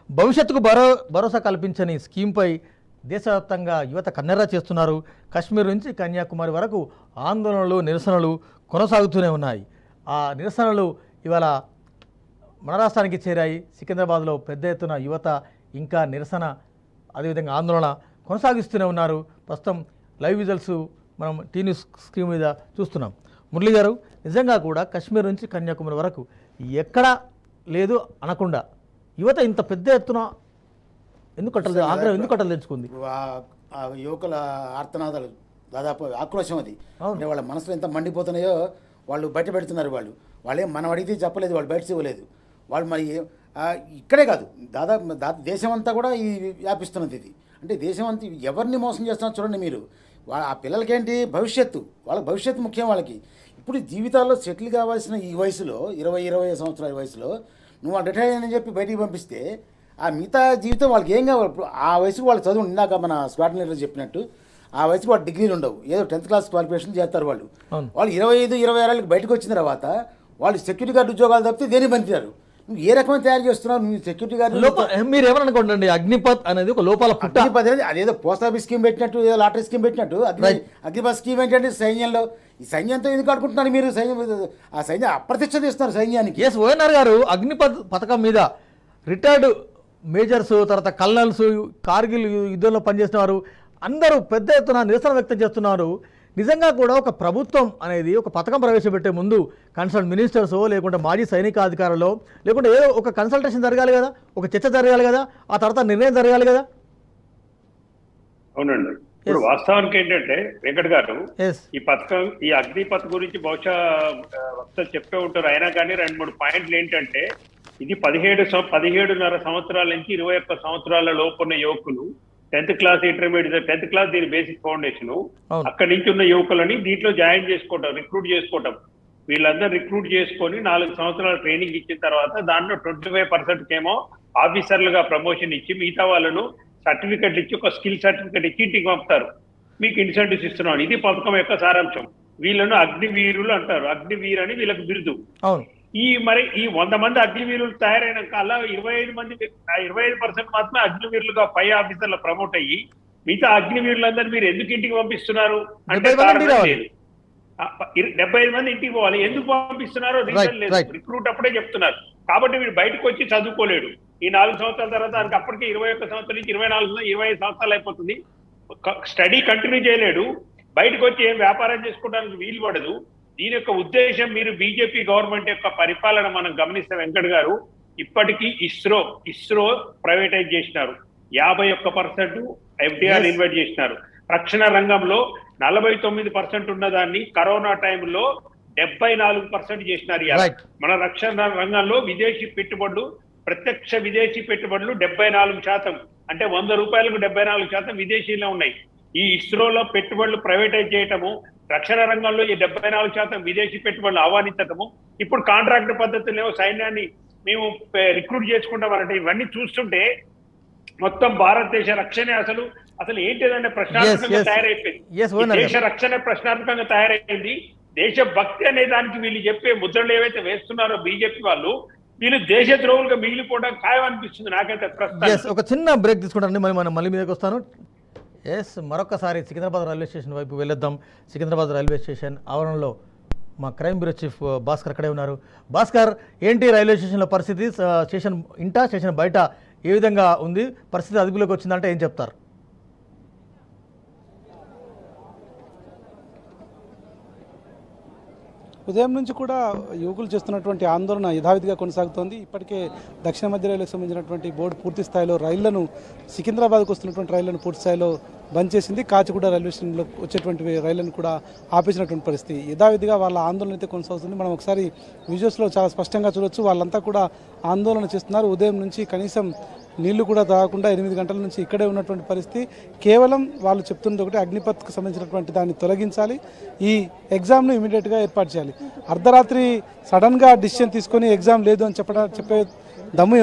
[SPEAKER 1] భవిష్యత్తుకు భరోసా కల్పించని స్కీమ్పై దేశవ్యాప్తంగా యువత కన్నెర్ర చేస్తున్నారు. కశ్మీర్ నుంచి కన్యాకుమారి వరకు ఆందోళనలు, నిరసనలు కొనసాగుతూనే ఉన్నాయి. ఆ నిరసనలు ఇవాళ మన రాష్ట్రానికి చేరాయి. సికింద్రాబాద్లో పెద్ద ఎత్తున యువత ఇంకా నిరసన, అదేవిధంగా ఆందోళన కొనసాగిస్తూనే ఉన్నారు. ప్రస్తుతం లైవ్ విజువల్స్ మనం టీ న్యూస్ స్క్రీన్ మీద చూస్తున్నాం. మురళి గారు, నిజంగా కూడా కశ్మీర్ నుంచి కన్యాకుమారి వరకు ఎక్కడా లేదు అనకుండా యువత ఇంత పెద్ద ఎత్తున ఎందుకు తెచ్చుకుంది?
[SPEAKER 5] ఆ యువకుల ఆర్తనాదాలు, దాదాపు ఆక్రోశం అది. అంటే వాళ్ళ మనసులో ఎంత మండిపోతున్నాయో వాళ్ళు బయట పెడుతున్నారు. వాళ్ళేం మనం అడిగితే చెప్పలేదు, వాళ్ళు బయట ఇవ్వలేదు. వాళ్ళు మరి ఇక్కడే కాదు, దాదాపు దేశం అంతా కూడా ఈ వ్యాపిస్తున్నది. ఇది అంటే దేశం అంతా ఎవరిని మోసం చేస్తున్నారు చూడండి మీరు. ఆ పిల్లలకేంటి భవిష్యత్తు, వాళ్ళ భవిష్యత్తు ముఖ్యం వాళ్ళకి. ఇప్పుడు జీవితాల్లో సెటిల్ కావాల్సిన ఈ వయసులో 20-25 సంవత్సరాల వయసులో నువ్వు రిటైర్ అని చెప్పి బయటికి పంపిస్తే ఆ మిగతా జీవితం వాళ్ళకి ఏం కావాలి? ఆ వయసుకు వాళ్ళు చదువు, ఇందాక మన స్క్వాడ్ లీడర్ చెప్పినట్టు ఆ వయసుకు వాళ్ళు డిగ్రీలు ఉండవు, ఏదో 10th class క్వాలిఫికేషన్ చేస్తారు. వాళ్ళు 25-26 బయటకు వచ్చిన తర్వాత వాళ్ళు సెక్యూరిటీ గార్డ్ ఉద్యోగాలు తప్పితే దేని పనిచేయరు. నువ్వు ఏ రకమైన తయారు చేస్తున్నావు? నువ్వు సెక్యూరిటీ గార్డ్
[SPEAKER 1] మీరు ఏమనుకోండి, అగ్నిపత్ అనేది ఒక లోపాల పుట్ట.
[SPEAKER 5] అగ్నిపత్ అనేది అదేదో పోస్ట్ ఆఫీస్ స్కీమ్ పెట్టినట్టు, ఏదో లాటరీ స్కీమ్ పెట్టినట్టు. అగ్నిపత్ స్కీమ్ ఏంటంటే సైన్యంలో, ఈ సైన్యంతో ఎందుకు ఆడుకుంటున్నారు మీరు? ఆ సైన్యం అప్రత్యక్షత ఇస్తున్నారు సైన్యానికి.
[SPEAKER 1] ఓఎన్ఆర్ గారు అగ్నిపత్ పథకం మీద రిటైర్డ్ మేజర్స్, తర్వాత కల్నల్స్, కార్గిల్ యుద్ధంలో పనిచేసిన వారు అందరూ పెద్ద ఎత్తున నిరసన వ్యక్తం చేస్తున్నారు. నిజంగా కూడా ఒక ప్రభుత్వం అనేది ఒక పథకం ప్రవేశపెట్టే ముందు కన్సల్ట్ మినిస్టర్సో, లేకుంటే మాజీ సైనిక అధికారులు, లేకుంటే ఏదో ఒక కన్సల్టేషన్ జరగాలి కదా, ఒక చర్చ జరగాలి కదా, ఆ తర్వాత నిర్ణయం జరగాలి కదా.
[SPEAKER 7] అవునండి. ఇప్పుడు వాస్తవానికి ఏంటంటే వెంకట్ గారు, ఈ పథకం, ఈ అగ్నిపథ్ గురించి బహుశా వక్తలు చెప్పే ఉంటారు. అయినా కానీ 2-3 పాయింట్లు ఏంటంటే, ఇది 17.5 సంవత్సరాల నుంచి 21 సంవత్సరాల లోపున్న యువకులు, 10th class intermediate, 10th class దీని బేసిక్ ఫౌండేషన్, అక్కడి నుంచి ఉన్న యువకులని దీంట్లో జాయిన్ చేసుకోవటం, రిక్రూట్ చేసుకోవటం. వీళ్ళందరూ రిక్రూట్ చేసుకొని 4 సంవత్సరాల ట్రైనింగ్ ఇచ్చిన తర్వాత దాంట్లో 25% ఏమో ఆఫీసర్లుగా ప్రమోషన్ ఇచ్చి మిగతా వాళ్ళను సర్టిఫికెట్లు ఇచ్చి ఒక స్కిల్ సర్టిఫికెట్ ఇచ్చి ఇంటికి పంపుతారు. మీకు ఇన్సెంటివ్స్ ఇస్తున్నాం. ఇది పథకం యొక్క సారాంశం. వీళ్ళను అగ్నివీరులు అంటారు. అగ్నివీర్ అని వీళ్ళకి బిరుదు. ఈ 100 మంది అగ్నివీరులు తయారైనాక అలా 25 మంది 25% మాత్రమే అగ్నివీరులుగా పై ఆఫీసర్లు ప్రమోట్ అయ్యి మిగతా అగ్నివీరులందరూ మీరు ఎందుకు ఇంటికి పంపిస్తున్నారు అంటే కారణం లేదు. 75 మంది ఇంటికి పోవాలి. ఎందుకు పంపిస్తున్నారో రీజన్ లేదు. రిక్రూట్ అప్పుడే చెప్తున్నారు. కాబట్టి వీడు బయటకు వచ్చి చదువుకోలేడు. ఈ 4 సంవత్సరాల తర్వాత దానికి అప్పటికే 21 సంవత్సరాల నుంచి 25 సంవత్సరాలు అయిపోతుంది. స్టడీ కంటిన్యూ చేయలేడు. బయటకు వచ్చి ఏం వ్యాపారం చేసుకోవడానికి వీలు పడదు. దీని యొక్క ఉద్దేశం మీరు బీజేపీ గవర్నమెంట్ యొక్క పరిపాలన మనం గమనిస్తే వెంకట్ గారు ఇప్పటికీ ఇస్రో ప్రైవేటైజ్ చేసినారు. 51% ఎఫ్డిఆర్ ఇన్వెస్ట్ చేసినారు. రక్షణ రంగంలో 49% ఉన్నదాన్ని కరోనా టైంలో 74% చేసినారు. మన రక్షణ రంగంలో విదేశీ పెట్టుబడులు ప్రత్యక్ష విదేశీ పెట్టుబడులు 74%. అంటే 100 రూపాయలకు 74% విదేశీలో ఉన్నాయి. ఈ ఇస్రోలో పెట్టుబడులు ప్రైవేటైజ్ చేయటము, రక్షణ రంగంలో ఈ 74% విదేశీ పెట్టుబడులు ఆహ్వానించటము, ఇప్పుడు కాంట్రాక్ట్ పద్ధతిలో సైన్యాన్ని మేము రిక్రూట్ చేసుకుంటామంటే ఇవన్నీ చూస్తుంటే మొత్తం భారతదేశ రక్షణే అసలు ఏంటిదంటే ప్రశ్నార్థకంగా తయారైపోయింది. దేశ రక్షణ ప్రశ్నార్థకంగా తయారైంది. దేశభక్తి అనే దానికి వీళ్ళు చెప్పే ముద్రలు ఏవైతే వేస్తున్నారో బీజేపీ వాళ్ళు, వీళ్ళు దేశ ద్రోహులుగా మిగిలిపోవడం ఖాయం అనిపిస్తుంది నాకైతే ప్రస్తుతం.
[SPEAKER 1] ఒక చిన్న బ్రేక్ తీసుకుంటానండి, మనం మళ్ళీ మీదకి వస్తాను. మరొకసారి సికింద్రాబాద్ రైల్వే స్టేషన్ వైపు వెళ్ళొద్దాం. సికింద్రాబాద్ రైల్వే స్టేషన్ ఆవరణలో మా క్రైమ్ బ్యూరో చీఫ్ భాస్కర్ అక్కడే ఉన్నారు. భాస్కర్, ఏంటి రైల్వే స్టేషన్లో పరిస్థితి? స్టేషన్ స్టేషన్ బయట ఏ విధంగా ఉంది? పరిస్థితి అదుపులోకి వచ్చిందంటే ఏం చెప్తారు?
[SPEAKER 8] ఉదయం నుంచి కూడా యువకులు చేస్తున్నటువంటి ఆందోళన యథావిధిగా కొనసాగుతోంది. ఇప్పటికే దక్షిణ మధ్య రైలుకు సంబంధించినటువంటి బోర్డు పూర్తి స్థాయిలో సికింద్రాబాద్కు వస్తున్నటువంటి రైళ్లను పూర్తి స్థాయిలో బంద్ చేసింది. కాచిగూడ రైల్వే స్టేషన్లో వచ్చేటువంటి రైళ్లను కూడా ఆపేసినటువంటి పరిస్థితి. యథావిధిగా వాళ్ళ ఆందోళన అయితే కొనసాగుతుంది. మనం ఒకసారి విజువల్స్లో చాలా స్పష్టంగా చూడొచ్చు. వాళ్ళంతా కూడా ఆందోళన చేస్తున్నారు. ఉదయం నుంచి కనీసం నీళ్లు కూడా తాగకుండా 8 గంటల నుంచి ఇక్కడే ఉన్నటువంటి పరిస్థితి. కేవలం వాళ్ళు చెప్తున్నది ఒకటి, అగ్నిపథ్కు సంబంధించినటువంటి దాన్ని తొలగించాలి, ఈ ఎగ్జామ్ను ఇమీడియట్గా ఏర్పాటు చేయాలి. అర్ధరాత్రి సడన్గా డిసిషన్ తీసుకొని ఎగ్జామ్ లేదు అని చెప్పే దమ్ము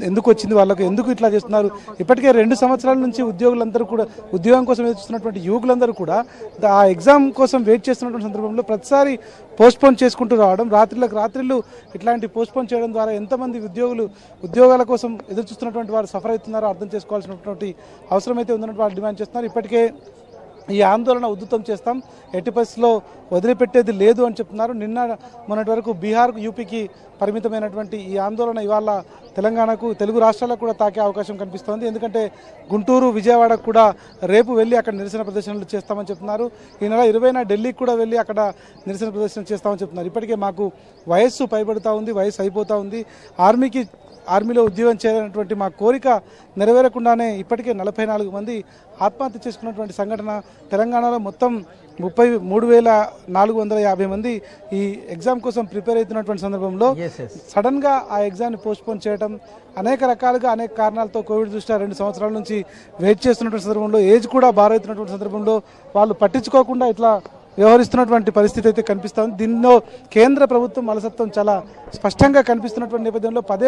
[SPEAKER 8] ఎందుకు వచ్చింది వాళ్ళకు? ఎందుకు ఇట్లా చేస్తున్నారు? ఇప్పటికే 2 సంవత్సరాల నుంచి ఉద్యోగులందరూ కూడా, ఉద్యోగం కోసం ఎదురుస్తున్నటువంటి యువకులందరూ కూడా ఆ ఎగ్జామ్ కోసం వెయిట్ చేస్తున్నటువంటి సందర్భంలో ప్రతిసారి పోస్ట్పోన్ చేసుకుంటూ రావడం, రాత్రిళ్ళు ఇట్లాంటి పోస్ట్పోన్ చేయడం ద్వారా ఎంతమంది ఉద్యోగాల కోసం ఎదురు చూస్తున్నటువంటి వారు సఫర్ అవుతున్నారో అర్థం చేసుకోవాల్సినటువంటి అవసరం అయితే ఉందన్నట్టు వాళ్ళు డిమాండ్ చేస్తున్నారు. ఇప్పటికే ఈ ఆందోళన ఉధృతం చేస్తాం, ఎట్టి పరిస్థితుల్లో వదిలిపెట్టేది లేదు అని చెప్తున్నారు. మొన్నటి వరకు బీహార్, యూపీకి పరిమితమైనటువంటి ఈ ఆందోళన ఇవాళ తెలంగాణకు, తెలుగు రాష్ట్రాలకు కూడా తాకే అవకాశం కనిపిస్తోంది. ఎందుకంటే గుంటూరు, విజయవాడకు కూడా రేపు వెళ్ళి అక్కడ నిరసన ప్రదర్శనలు చేస్తామని చెప్తున్నారు. ఈ నెల 20న ఢిల్లీకి కూడా వెళ్ళి అక్కడ నిరసన ప్రదర్శన చేస్తామని చెప్తున్నారు. ఇప్పటికే మాకు వయస్సు పైబడుతూ ఉంది, వయసు అయిపోతూ ఉంది. ఆర్మీలో ఉద్యోగం చేయాలన్నటువంటి మా కోరిక నెరవేరకుండానే ఇప్పటికే 44 మంది ఆత్మహత్య చేసుకున్నటువంటి సంఘటన తెలంగాణలో. మొత్తం 33,450 మంది ఈ ఎగ్జామ్ కోసం ప్రిపేర్ అవుతున్నటువంటి సందర్భంలో సడన్గా ఆ ఎగ్జామ్ని పోస్ట్పోన్ చేయడం, అనేక రకాలుగా అనేక కారణాలతో కోవిడ్ దృష్ట్యా 2 సంవత్సరాల నుంచి వెయిట్ చేస్తున్నటువంటి సందర్భంలో, ఏజ్ కూడా బారైతున్నటువంటి సందర్భంలో వాళ్ళు పట్టించుకోకుండా ఇట్లా వ్యవహరిస్తున్నటువంటి పరిస్థితి అయితే కనిపిస్తుంది. దీనిలో కేంద్ర ప్రభుత్వం అలసత్వం చాలా స్పష్టంగా కనిపిస్తున్నటువంటి నేపథ్యంలో పదే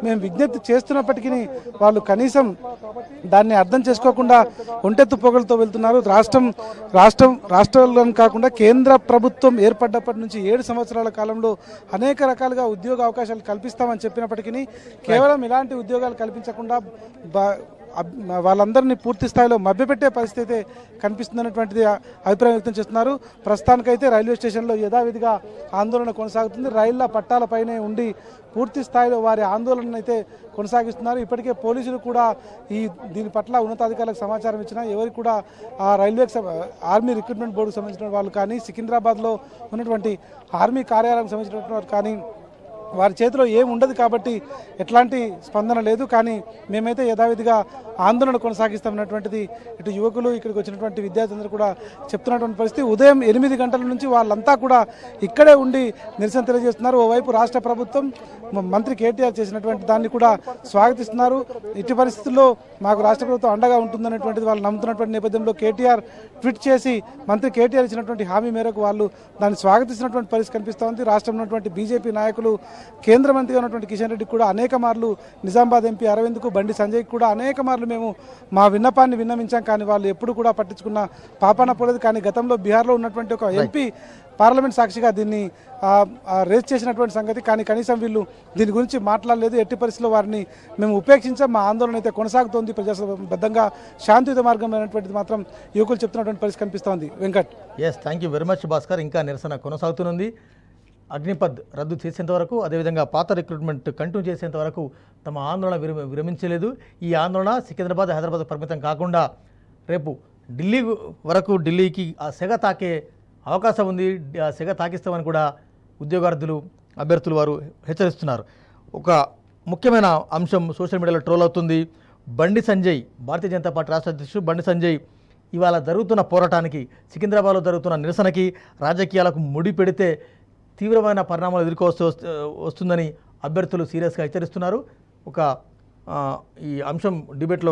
[SPEAKER 8] మేము విజ్ఞప్తి చేస్తున్నప్పటికీ వాళ్ళు కనీసం దాన్ని అర్థం చేసుకోకుండా ఒంటెత్తు పొగలతో వెళ్తున్నారు. రాష్ట్రాలను కాకుండా కేంద్ర ప్రభుత్వం ఏర్పడ్డప్పటి నుంచి 7 సంవత్సరాల కాలంలో అనేక రకాలుగా ఉద్యోగ అవకాశాలు కల్పిస్తామని చెప్పినప్పటికీ కేవలం ఇలాంటి ఉద్యోగాలు కల్పించకుండా వాళ్ళందరినీ పూర్తి స్థాయిలో మభ్యపెట్టే పరిస్థితి అయితే కనిపిస్తుందన్నటువంటిది అభిప్రాయం వ్యక్తం చేస్తున్నారు. ప్రస్తుతానికైతే రైల్వే స్టేషన్లో యథావిధిగా ఆందోళన కొనసాగుతుంది. రైళ్ల పట్టాలపైనే ఉండి పూర్తి స్థాయిలో వారి ఆందోళన అయితే కొనసాగిస్తున్నారు. ఇప్పటికే పోలీసులు కూడా దీని పట్ల ఉన్నతాధికారులకు సమాచారం ఇచ్చినా ఎవరికి కూడా ఆ ఆర్మీ రిక్రూట్మెంట్ బోర్డుకు సంబంధించిన వాళ్ళు కానీ, సికింద్రాబాద్లో ఉన్నటువంటి ఆర్మీ కార్యాలయానికి సంబంధించినటువంటి వారు కానీ వారి చేతిలో ఏం ఉండదు కాబట్టి ఎట్లాంటి స్పందన లేదు. కానీ మేమైతే యథావిధిగా ఆందోళన కొనసాగిస్తామన్నటువంటిది ఇటు యువకులు ఇక్కడికి వచ్చినటువంటి విద్యార్థులందరూ కూడా చెప్తున్నటువంటి పరిస్థితి. ఉదయం 8 గంటల నుంచి వాళ్ళంతా కూడా ఇక్కడే ఉండి నిరసన తెలియజేస్తున్నారు. ఓవైపు రాష్ట్ర ప్రభుత్వం మంత్రి కేటీఆర్ చేసినటువంటి దాన్ని కూడా స్వాగతిస్తున్నారు. ఇట్టి పరిస్థితుల్లో మాకు రాష్ట్ర ప్రభుత్వం అండగా ఉంటుందనేటువంటిది వాళ్ళు నమ్ముతున్నటువంటి నేపథ్యంలో కేటీఆర్ ట్వీట్ చేసి మంత్రి కేటీఆర్ ఇచ్చినటువంటి హామీ మేరకు వాళ్ళు దాన్ని స్వాగతిస్తున్నటువంటి పరిస్థితి కనిపిస్తూ ఉంది. రాష్ట్రంలో ఉన్నటువంటి బీజేపీ నాయకులు, కేంద్ర మంత్రిగా ఉన్నటువంటి కిషన్ రెడ్డికి కూడా అనేక మార్లు, నిజామాబాద్ ఎంపీ అరవింద్కు, బండి సంజయ్కి కూడా అనేక మార్లు మేము మా విన్నపాన్ని విన్నవించాం. కానీ వాళ్ళు ఎప్పుడు కూడా పట్టించుకున్న పాపాన పోలేదు. కానీ గతంలో బీహార్లో ఉన్నటువంటి ఒక ఎంపీ పార్లమెంట్ సాక్షిగా దీన్ని రేస్ చేసినటువంటి సంగతి. కానీ కనీసం వీళ్ళు దీని గురించి మాట్లాడలేదు. ఎట్టి పరిస్థితుల్లో వారిని మేము ఉపేక్షించాం. మా ఆందోళన అయితే కొనసాగుతోంది. ప్రజాస్వామ్యబద్ధంగా శాంతియుత మార్గం అనేటువంటిది మాత్రం యువకులు చెప్తున్నటువంటి పరిస్థితి కనిపిస్తోంది. Venkat.
[SPEAKER 1] Thank you very much Bhaskar. ఇంకా నిరసన కొనసాగుతున్నది. అగ్నిపథ్ రద్దు చేసేంత వరకు, అదేవిధంగా పాత రిక్రూట్మెంట్ కంటిన్యూ చేసేంత వరకు తమ ఆందోళన విరమించలేదు. ఈ ఆందోళన సికింద్రాబాద్, హైదరాబాద్ పరిమితం కాకుండా రేపు ఢిల్లీ వరకు, ఢిల్లీకి ఆ సెగ తాకే అవకాశం ఉంది. ఆ సెగ తాకిస్తామని కూడా ఉద్యోగార్థులు, అభ్యర్థులు వారు హెచ్చరిస్తున్నారు. ఒక ముఖ్యమైన అంశం సోషల్ మీడియాలో ట్రోల్ అవుతుంది. బండి సంజయ్, భారతీయ జనతా పార్టీ రాష్ట్ర అధ్యక్షుడు బండి సంజయ్ ఇవాళ జరుగుతున్న పోరాటానికి, సికింద్రాబాద్లో జరుగుతున్న నిరసనకి రాజకీయాలకు ముడి పెడితే తీవ్రమైన పరిణామాలు ఎదుర్కోవాల్సి వస్తుందని అభ్యర్థులు సీరియస్గా హెచ్చరిస్తున్నారు. ఒక ఈ అంశం డిబేట్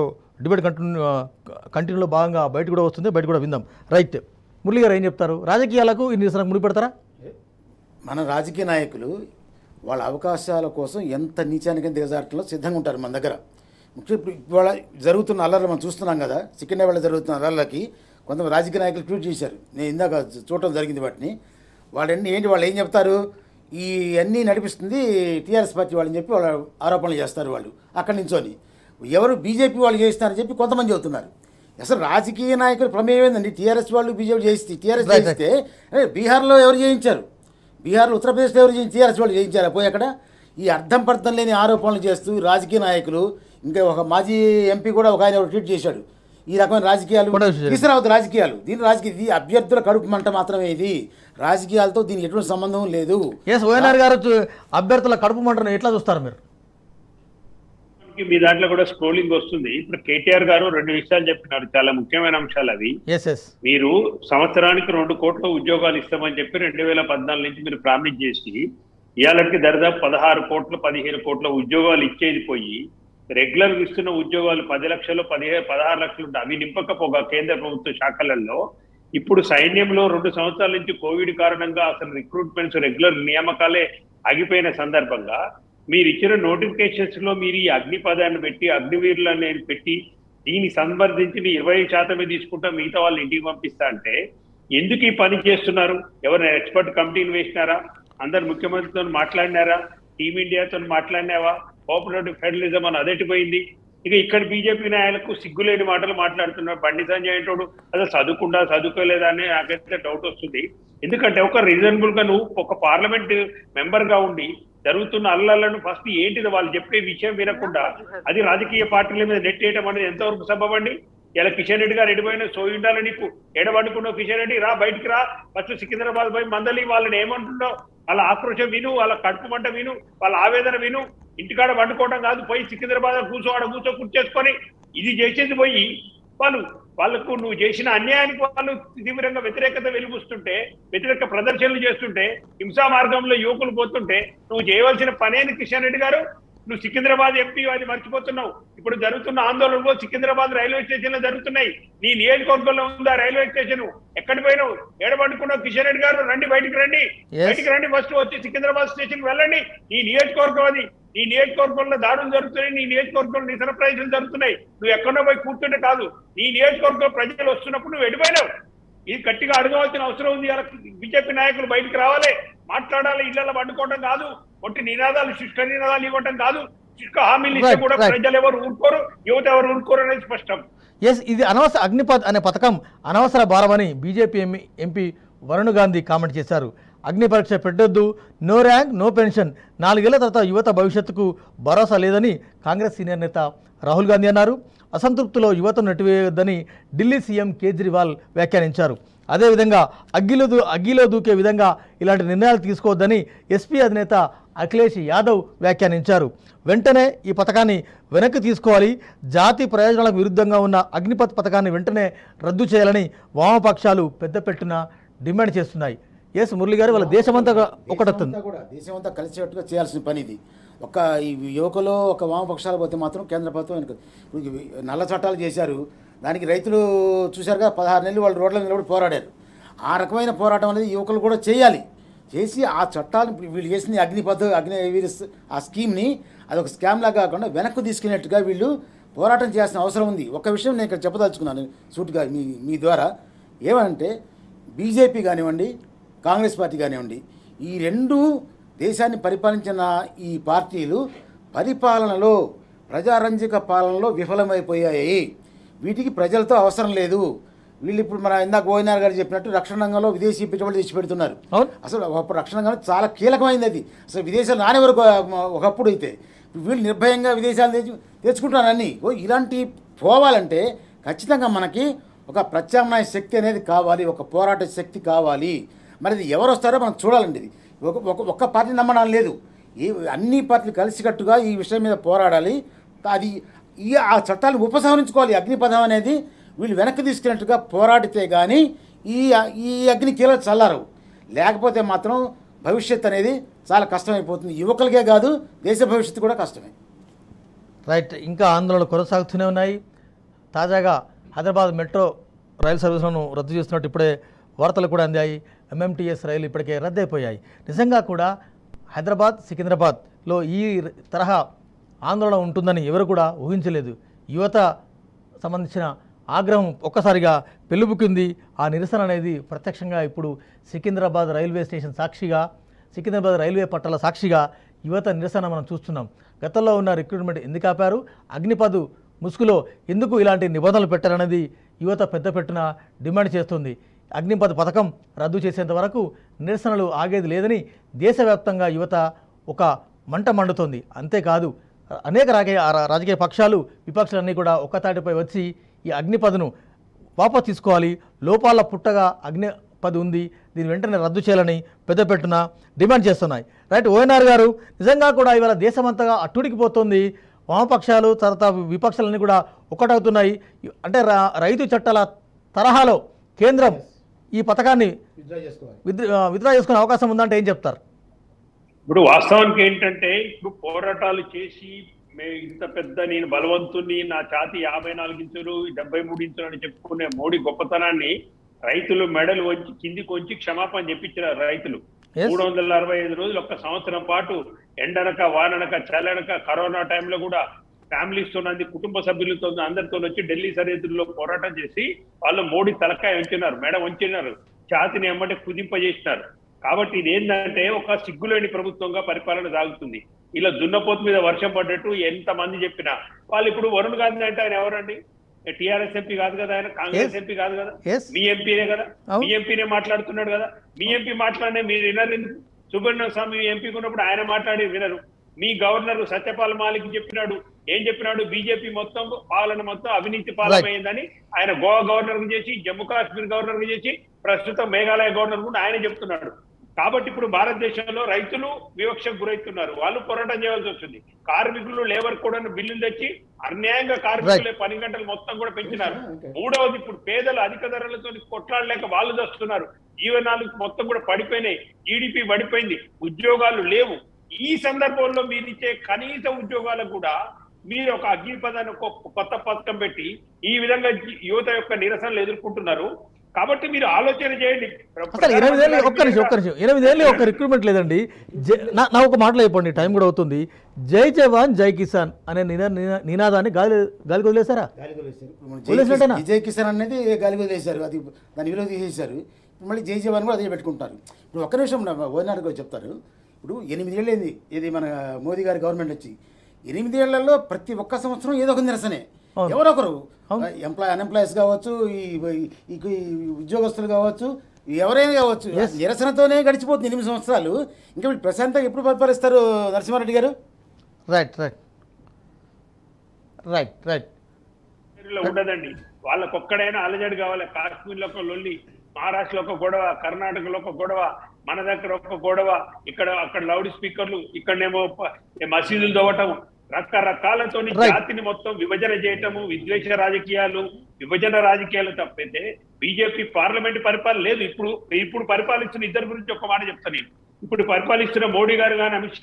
[SPEAKER 1] కంటిన్యూలో భాగంగా బయట కూడా వస్తుంది, బయట కూడా విందాం. రైట్, మురళి గారు ఏం చెప్తారు? రాజకీయాలకు ఈ నిరసనకు ముడి పెడతారా?
[SPEAKER 5] మన రాజకీయ నాయకులు వాళ్ళ అవకాశాల కోసం ఎంత నీచానికైనా దిగజారటంలో సిద్ధంగా ఉంటారు మన దగ్గర. ముఖ్యంగా ఇవాళ జరుగుతున్న అల్లర్లు మనం చూస్తున్నాం కదా. సికింద్రాబాద్లో జరుగుతున్న అల్లర్లకి కొంతమంది రాజకీయ నాయకులు ట్వీట్ చేశారు. నేను ఇందాక చూడటం జరిగింది వాటిని. వాళ్ళు ఏం చెప్తారు, ఈ అన్నీ నడిపిస్తుంది టీఆర్ఎస్ పార్టీ వాళ్ళని చెప్పి వాళ్ళు ఆరోపణలు చేస్తారు. వాళ్ళు అక్కడి నుంచోని ఎవరు బీజేపీ వాళ్ళు చేస్తారని చెప్పి కొంతమంది చెబుతున్నారు. అసలు రాజకీయ నాయకులు ప్రమేయం ఏందండి? టీఆర్ఎస్ వాళ్ళు బీజేపీ చేస్తే, టీఆర్ఎస్ చేస్తే బీహార్లో ఎవరు చేయించారు? బీహార్లో, ఉత్తరప్రదేశ్లో ఎవరు టీఆర్ఎస్ వాళ్ళు చేయించారా పోయి అక్కడ? ఈ అర్థం పర్థం లేని ఆరోపణలు చేస్తూ రాజకీయ నాయకులు, ఇంకా ఒక మాజీ ఎంపీ కూడా ఒక ఆయన ట్వీట్ చేశాడు, ఈ రకమైన రాజకీయాలు తీసుకురావద్దు. రాజకీయాలు ఇది అభ్యర్థుల కడుపు మంట మాత్రమే. ఇది రాజకీయాలతో దీనికి ఎటువంటి సంబంధం లేదు.
[SPEAKER 1] ఓఎన్ఆర్ గారు అభ్యర్థుల కడుపు మంటను ఎట్లా చూస్తారు మీరు?
[SPEAKER 7] మీ దాంట్లో కూడా స్క్రోలింగ్ వస్తుంది. ఇప్పుడు కేటీఆర్ గారు 2 విషయాలు చెప్పినారు, చాలా ముఖ్యమైన అంశాలు అవి. మీరు సంవత్సరానికి 2 కోట్ల ఉద్యోగాలు ఇస్తామని చెప్పి 2014 నుంచి మీరు ప్రామిస్ చేసి ఇవాళకి దరిదాపు 16 కోట్లు 15 కోట్ల ఉద్యోగాలు ఇచ్చేది పోయి రెగ్యులర్ ఇస్తున్న ఉద్యోగాలు 10 లక్షలు 16 లక్షలు ఉంటే అవి నింపకపోగా కేంద్ర ప్రభుత్వ శాఖలలో ఇప్పుడు సైన్యంలో 2 సంవత్సరాల నుంచి కోవిడ్ కారణంగా అసలు రిక్రూట్మెంట్స్, రెగ్యులర్ నియామకాలే ఆగిపోయిన సందర్భంగా మీరు ఇచ్చిన నోటిఫికేషన్స్ లో మీరు ఈ అగ్నిపదాన్ని పెట్టి, అగ్నివీరులను పెట్టి దీన్ని సంబంధించి 20% తీసుకుంటా మిగతా వాళ్ళు ఇంటికి పంపిస్తా అంటే ఎందుకు ఈ పని చేస్తున్నారు? ఎవరైనా ఎక్స్పర్ట్ కమిటీని వేసినారా? అందరు ముఖ్యమంత్రితో మాట్లాడినారా? టీమిండియాతో మాట్లాడినావా? కోఆపరేటివ్ ఫెడరలిజం అని అదెట్టిపోయింది. ఇక ఇక్కడ బీజేపీ నాయకులకు సిగ్గులేని మాటలు మాట్లాడుతున్నారు. బండి సంజయ్ అంటాడు అసలు చదువుకోలేదా అని నాకైతే డౌట్ వస్తుంది. ఎందుకంటే ఒక రీజనబుల్ గా నువ్వు ఒక పార్లమెంట్ మెంబర్ గా ఉండి జరుగుతున్న అల్లర్లను ఫస్ట్ ఏంటిది వాళ్ళు చెప్పే విషయం వినకుండా అది రాజకీయ పార్టీల మీద నెట్టేయడం అనేది ఎంతవరకు సబబండి? ఇలా కిషన్ రెడ్డి గారు ఎడిపోయినా సోయి ఉండాలి నీకు. ఎడబడుకున్నావు కిషన్ రెడ్డి, రా బయటికి రా, ఫస్ట్ సికింద్రాబాద్ పోయి మందలి వాళ్ళని ఏమంటున్నావు, వాళ్ళ ఆక్రోశం విను, వాళ్ళ కడుపు మంట విను, వాళ్ళ ఆవేదన విను. ఇంటికాడ వండుకోవడం కాదు, పోయి సికింద్రాబాద్ కూర్చోసుకొని ఇది చేసేది పోయి వాళ్ళకు నువ్వు చేసిన అన్యాయానికి వాళ్ళు తీవ్రంగా వ్యతిరేకత వెలుగుస్తుంటే, వ్యతిరేక ప్రదర్శనలు చేస్తుంటే, హింసా మార్గంలో యువకులు పోతుంటే నువ్వు చేయవలసిన పనేని కిషన్ రెడ్డి గారు? నువ్వు సికింద్రాబాద్ ఎంపీ అది మర్చిపోతున్నావు. ఇప్పుడు జరుగుతున్న ఆందోళనలో సికింద్రాబాద్ రైల్వే స్టేషన్ లో జరుగుతున్నాయి. నీ నియోజకవర్గంలో ఉందా రైల్వే స్టేషన్? ఎక్కడికి పోయినావు? ఏడబడుకున్నావు? కిషన్ రెడ్డి గారు రండి, బయటికి రండి. ఫస్ట్ వచ్చి సికింద్రాబాద్ స్టేషన్ వెళ్ళండి. నీ నియోజకవర్గం అది. నీ నియోజకవర్గంలో దాడులు జరుగుతున్నాయి, నీ నియోజకవర్గంలో నిరసన ప్రదర్శనలు జరుగుతున్నాయి. నువ్వు ఎక్కడో పోయి కూర్చుంటే కాదు. నీ నియోజకవర్గంలో ప్రజలు వస్తున్నప్పుడు నువ్వు ఎడిపోయినావు. ఇది గట్టిగా అడగవలసిన అవసరం ఉంది. బీజేపీ నాయకులు బయటకు రావాలి, మాట్లాడాలి. ఇళ్లలో పండుకోవడం కాదు, ఒట్టి నినాదాలు, శుష్క నినాదాలు ఇవ్వటం కాదు. శుష్క హామీలు ఇస్తే కూడా ప్రజలు ఎవరు ఊరుకోరు, యువత ఎవరు ఊరుకోరు అనేది స్పష్టం.
[SPEAKER 1] ఇది అనవసర అగ్నిపథ్ అనే పథకం అనవసర భారమని BJP MP Varun Gandhi comment చేశారు. అగ్ని పరీక్ష పెట్టొద్దు, నో ర్యాంక్ నో పెన్షన్, 4 ఏళ్ల తర్వాత యువత భవిష్యత్తుకు భరోసా లేదని కాంగ్రెస్ సీనియర్ నేత రాహుల్ గాంధీ అన్నారు. అసంతృప్తిలో యువతను నెట్టివేయొద్దని ఢిల్లీ సీఎం కేజ్రీవాల్ వ్యాఖ్యానించారు. అదేవిధంగా అగ్గిలో దూకే విధంగా ఇలాంటి నిర్ణయాలు తీసుకోవద్దని ఎస్పీ అధినేత అఖిలేష్ యాదవ్ వ్యాఖ్యానించారు. వెంటనే ఈ పథకాన్ని వెనక్కి తీసుకోవాలి, జాతి ప్రయోజనాలకు విరుద్ధంగా ఉన్న అగ్నిపథ్ పథకాన్ని వెంటనే రద్దు చేయాలని వామపక్షాలు పెద్దపెట్టున డిమాండ్ చేస్తున్నాయి. ఎస్ మురళి గారు, వాళ్ళ దేశమంతా ఒకటవుతుంది,
[SPEAKER 5] దేశమంతా కలిసేట్టుగా చేయాల్సిన పని ఇది. ఒక ఈ యువకులు ఒక వామపక్షాలు పోతే మాత్రం కేంద్ర ప్రభుత్వం వెనుక నల్ల చట్టాలు చేశారు. దానికి రైతులు చూశారుగా 16 నెలలు వాళ్ళు రోడ్ల నిలబడి పోరాడారు. ఆ రకమైన పోరాటం అనేది యువకులు కూడా చేయాలి. చేసి ఆ చట్టాలను వీళ్ళు చేసిన అగ్నివీర్ ఆ స్కీమ్ని అదొక స్కామ్లా కాకుండా వెనక్కు తీసుకునేట్టుగా వీళ్ళు పోరాటం చేయాల్సిన అవసరం ఉంది. ఒక విషయం నేను ఇక్కడ చెప్పదలుచుకున్నాను సూటిగా మీ ద్వారా, ఏమంటే బీజేపీ కానివ్వండి, కాంగ్రెస్ పార్టీ కానివ్వండి, ఈ రెండు దేశాన్ని పరిపాలించిన ఈ పార్టీలు పరిపాలనలో, ప్రజారంజక పాలనలో విఫలమైపోయాయి. వీటికి ప్రజలతో అవసరం లేదు. వీళ్ళు ఇప్పుడు మన ఇందాక ఓఎన్ఆర్ గారు చెప్పినట్టు రక్షణ రంగంలో విదేశీ పెట్టుబడులు తెచ్చి పెడుతున్నారు. అసలు ఒకప్పుడు రక్షణ రంగంలో చాలా కీలకమైంది అది. అసలు విదేశాలు రాని వరకు ఒకప్పుడు అయితే వీళ్ళు నిర్భయంగా విదేశాలు తెచ్చుకుంటున్నారు అన్నీ. ఇలాంటి పోవాలంటే ఖచ్చితంగా మనకి ఒక ప్రత్యామ్నాయ శక్తి అనేది కావాలి, ఒక పోరాట శక్తి కావాలి. మరి ఇది ఎవరు వస్తారో మనం చూడాలండి. ఇది ఒక్క పార్టీ నమ్మడం లేదు, అన్ని పార్టీలు కలిసికట్టుగా ఈ విషయం మీద పోరాడాలి. అది ఆ చట్టాలను ఉపసంహరించుకోవాలి. అగ్నిపథం అనేది వీళ్ళు వెనక్కి తీసుకున్నట్టుగా పోరాడితే కానీ ఈ అగ్ని కీలలు చల్లారు. లేకపోతే మాత్రం భవిష్యత్ అనేది చాలా కష్టమైపోతుంది. యువకులకే కాదు, దేశ భవిష్యత్తు కూడా కష్టమే.
[SPEAKER 1] రైట్, ఇంకా ఆందోళనలు కొనసాగుతూనే ఉన్నాయి. తాజాగా హైదరాబాద్ మెట్రో రైలు సర్వీసులను రద్దు చేస్తున్నట్టు ఇప్పుడే వార్తలు కూడా అందాయి. ఎంఎంటీఎస్ రైలు ఇప్పటికే రద్దయిపోయాయి. నిజంగా కూడా హైదరాబాద్ సికింద్రాబాద్లో ఈ తరహా ఆందోళన ఉంటుందని ఎవరు కూడా ఊహించలేదు. యువత సంబంధించిన ఆగ్రహం ఒక్కసారిగా పెళ్ళుబుకింది. ఆ నిరసన అనేది ప్రత్యక్షంగా ఇప్పుడు సికింద్రాబాద్ రైల్వే స్టేషన్ సాక్షిగా, సికింద్రాబాద్ రైల్వే పట్టాల సాక్షిగా యువత నిరసన మనం చూస్తున్నాం. గతంలో ఉన్న రిక్రూట్మెంట్ ఎందుకు ఆపారు, అగ్నిపథ్ ముసుగులో ఎందుకు ఇలాంటి నిబంధనలు పెట్టారనేది యువత పెద్దపెట్టున డిమాండ్ చేస్తుంది. అగ్నిపథ్ పథకం రద్దు చేసేంత వరకు నిరసనలు ఆగేది లేదని దేశవ్యాప్తంగా యువత ఒక మంట మండుతోంది. అంతేకాదు అనేక రాజకీయ పక్షాలు, విపక్షాలన్నీ కూడా ఒక్కతాటిపై వచ్చి ఈ అగ్నిపథ్ను వాపసు తీసుకోవాలి, లోపాల పుట్టగా అగ్నిపథ్ ఉంది, దీన్ని వెంటనే రద్దు చేయాలని పెద్దపెట్టున డిమాండ్ చేస్తున్నాయి. రైట్, ఓఎన్ఆర్ గారు, నిజంగా కూడా ఇవాళ దేశమంతగా అట్టుడికిపోతుంది. వామపక్షాలు తర్వాత విపక్షాలన్నీ కూడా ఒక్కటవుతున్నాయి. అంటే రైతు చట్టాల తరహాలో కేంద్రం ఈ పథకాన్ని విత్డ్రా చేసుకునే అవకాశం ఉందంటే ఏం చెప్తారు?
[SPEAKER 7] ఇప్పుడు వాస్తవానికి ఏంటంటే, ఇప్పుడు పోరాటాలు చేసి ఇంత పెద్ద నేను బలవంతుని, నా ఛాతి 54 ఇంచులు 73 ఇంచులు అని చెప్పుకునే మోడీ గొప్పతనాన్ని రైతులు మెడలు వంచి కిందికి వంచి క్షమాపణ చెప్పించారు. రైతులు 365 రోజులు, ఒక్క సంవత్సరం పాటు ఎండనక వాననక చల్లనక కరోనా టైంలో కూడా ఫ్యామిలీస్తో, కుటుంబ సభ్యులతో, అందరితో వచ్చి ఢిల్లీ సరిహద్దుల్లో పోరాటం చేసి వాళ్ళు మోడీ తలకాయ వంచినారు, మెడ వంచినారు, ఛాతిని ఎమ్మటే కుదింపజేసినారు. కాబట్టి ఇది ఏంటంటే ఒక సిగ్గులేని ప్రభుత్వంగా పరిపాలన సాగుతుంది. ఇలా దున్నపోతు మీద వర్షం పడ్డట్టు ఎంతమంది చెప్పినా వాళ్ళు ఇప్పుడు వరుణ్ గాంధీ అంటే ఆయన ఎవరండి? టీఆర్ఎస్ ఎంపీ కాదు కదా, ఆయన కాంగ్రెస్ ఎంపీ కాదు కదా, మీ ఎంపీనే కదా, మీ ఎంపీనే మాట్లాడుతున్నాడు కదా. మీ ఎంపీ మాట్లాడినే మీరు వినరు ఎందుకు? సుబ్రహ్మణ్య స్వామి ఎంపీకి ఉన్నప్పుడు ఆయన మాట్లాడి వినరు. మీ గవర్నర్ సత్యపాల్ మాలిక్ చెప్పినాడు, ఏం చెప్పినాడు? బీజేపీ మొత్తం పాలన మొత్తం అవినీతి పాలమైందని ఆయన గోవా గవర్నర్ చేసి, జమ్మూ కాశ్మీర్ గవర్నర్ చేసి, ప్రస్తుతం మేఘాలయ గవర్నర్ కూడా ఆయన చెప్తున్నాడు. కాబట్టి ఇప్పుడు భారతదేశంలో రైతులు వివక్షకు గురవుతున్నారు, వాళ్ళు పోరాటం చేయాల్సి వస్తుంది. కార్మికులు లేబర్ కూడా బిల్లులు తెచ్చి అన్యాయంగా కార్మికులే 10 గంటలు మొత్తం కూడా పెంచినారు. మూడవది, ఇప్పుడు పేదలు అధిక ధరలతో కొట్లాడలేక వాళ్ళు చేస్తున్నారు. జీవనాలు మొత్తం కూడా పడిపోయినాయి, జీడిపి పడిపోయింది, ఉద్యోగాలు లేవు. ఈ సందర్భంలో మీరు ఇచ్చే కనీస ఉద్యోగాలకు కూడా మీరు ఒక అగ్నిపథాన్ని కొత్త పథకం పెట్టి ఈ విధంగా యువత యొక్క నిరసనలు ఎదుర్కొంటున్నారు. కాబట్టి మీరు ఆలోచన చేయండి.
[SPEAKER 1] అసలు 8 ఏళ్ళు ఒక్క నిమిషం ఒక రిక్రూట్మెంట్ లేదండి. నా ఒక మాటలో చెప్పండి, టైం కూడా అవుతుంది. జై జవాన్ జై కిసాన్ అనే నినాదాన్ని గాలి వదిలేశారా?
[SPEAKER 5] జై కిసాన్ అనేది గాలి వదిలేశారు, అది దాని విలువ తీసేశారు. మళ్ళీ జై జవాన్ కూడా అదే పెట్టుకుంటారు. ఇప్పుడు ఒక్క నిమిషం ఓనాడు కూడా చెప్తారు. ఇప్పుడు 8 ఏళ్ళు అయింది ఇది మన మోదీ గారి గవర్నమెంట్ వచ్చి. 8 ఏళ్లలో ప్రతి ఒక్క సంవత్సరం ఏదో ఒక నిరసనే, ఎవరో ఒకరు అన్ఎంప్లాయీస్ కావచ్చు, ఈ ఉద్యోగస్తులు కావచ్చు, ఎవరైనా కావచ్చు, నిరసనతోనే గడిచిపోతుంది 8 సంవత్సరాలు. ఇంకా వీళ్ళు ప్రశాంతంగా ఎప్పుడు పరిపాలిస్తారు నరసింహారెడ్డి గారు?
[SPEAKER 1] రైట్ రైట్ రైట్ రైట్
[SPEAKER 7] ఉండదండి. వాళ్ళకొక్కడైనా అలజడి కావాలి. కాశ్మీర్లో ఒక లొల్లి, మహారాష్ట్రలో ఒక గొడవ, కర్ణాటకలో ఒక గొడవ, మన దగ్గర ఒక గొడవ, అక్కడ లౌడ్ స్పీకర్లు, ఇక్కడనేమో మసీదులు తవ్వటం, రకరకాలతో జాతిని మొత్తం విభజన చేయటము, విద్వేష రాజకీయాలు, విభజన రాజకీయాలు తప్పితే బీజేపీ పార్లమెంట్ పరిపాలన లేదు. ఇప్పుడు పరిపాలిస్తున్న ఇద్దరు గురించి ఒక మాట చెప్తాను నేను. ఇప్పుడు పరిపాలిస్తున్న మోడీ గారు కానీ అమిత్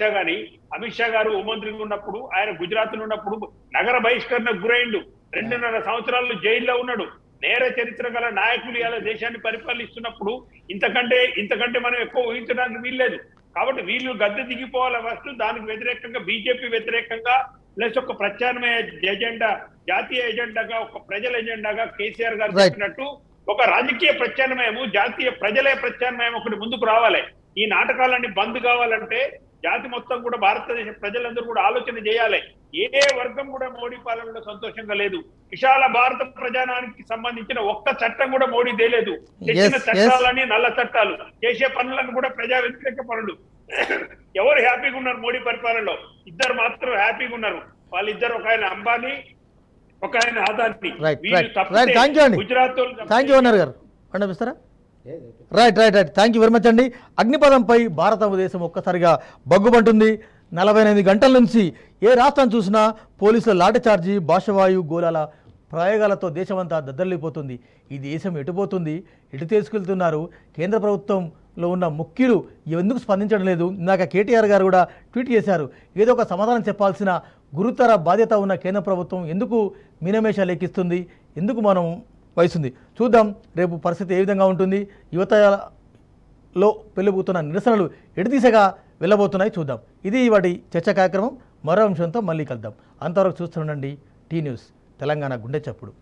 [SPEAKER 7] షా గారు హోంమంత్రిగా ఉన్నప్పుడు, ఆయన గుజరాత్ లో ఉన్నప్పుడు నగర బహిష్కరణకు గురైండు. 2.5 సంవత్సరాలు జైల్లో ఉన్నాడు. నేర చరిత్ర గల నాయకులు ఇలా దేశాన్ని పరిపాలిస్తున్నప్పుడు ఇంతకంటే మనం ఎక్కువ ఊహించడానికి వీల్లేదు. కాబట్టి వీళ్ళు గద్దె దిగిపోవాలి ఫస్ట్. దానికి వ్యతిరేకంగా బీజేపీ వ్యతిరేకంగా ప్లస్ ఒక ప్రత్యామ్నాయ ఎజెండా, జాతీయ ఎజెండాగా, ఒక ప్రజల ఎజెండాగా కేసీఆర్ గారు చెప్పినట్టు ఒక రాజకీయ ప్రత్యామ్నాయము, జాతీయ ప్రజలే ప్రత్యామ్నాయం ఒకటి ముందుకు రావాలి. ఈ నాటకాలన్నీ బంద్ కావాలంటే జాతి మొత్తం కూడా, భారతదేశ ప్రజలందరూ కూడా ఆలోచన చేయాలి. ఏ వర్గం కూడా మోడీ పాలనలో సంతోషంగా లేదు. విశాల భారత ప్రజానానికి సంబంధించిన ఒక్క చట్టం కూడా మోడీ తేలేదు. తెచ్చిన చట్టాలని నల్ల చట్టాలు, చేసే పనులను కూడా ప్రజా వ్యతిరేక పనులు. ఎవరు హ్యాపీగా ఉన్నారు మోడీ పరిపాలనలో? ఇద్దరు మాత్రం హ్యాపీగా ఉన్నారు. వాళ్ళిద్దరు, ఒక ఆయన అంబానీ, ఒక ఆయన Adani. Gujarat
[SPEAKER 1] right. Thank you very much అండి. అగ్నిపథంపై భారతదేశం ఒక్కసారిగా బగ్గుమంటుంది. 48 గంటల నుంచి ఏ రాష్ట్రం చూసినా పోలీసుల లాఠీచార్జీ, భాషవాయు గోళాల ప్రయోగాలతో దేశమంతా దద్దరిల్లిపోతుంది. ఈ దేశం ఎటుపోతుంది, ఎటు తీసుకెళ్తున్నారు? కేంద్ర ప్రభుత్వంలో ఉన్న ముఖ్యులు ఎందుకు స్పందించడం లేదు? ఇందాక కేటీఆర్ గారు కూడా ట్వీట్ చేశారు. ఏదో ఒక సమాధానం చెప్పాల్సిన గురుతర బాధ్యత ఉన్న కేంద్ర ప్రభుత్వం ఎందుకు మీనమేషాలు ఎక్కిస్తుంది, ఎందుకు మనం వహిస్తుంది? చూద్దాం రేపు పరిస్థితి ఏ విధంగా ఉంటుంది. యువతలో పెళ్ళిపోతున్న నిరసనలు ఎటు దిశగా వెళ్ళబోతున్నాయి చూద్దాం. ఇది వాటి చర్చా కార్యక్రమం. మరో అంశంతో మళ్ళీ కలుద్దాం. అంతవరకు చూస్తుండండి టీ న్యూస్, తెలంగాణ గుండె చప్పుడు.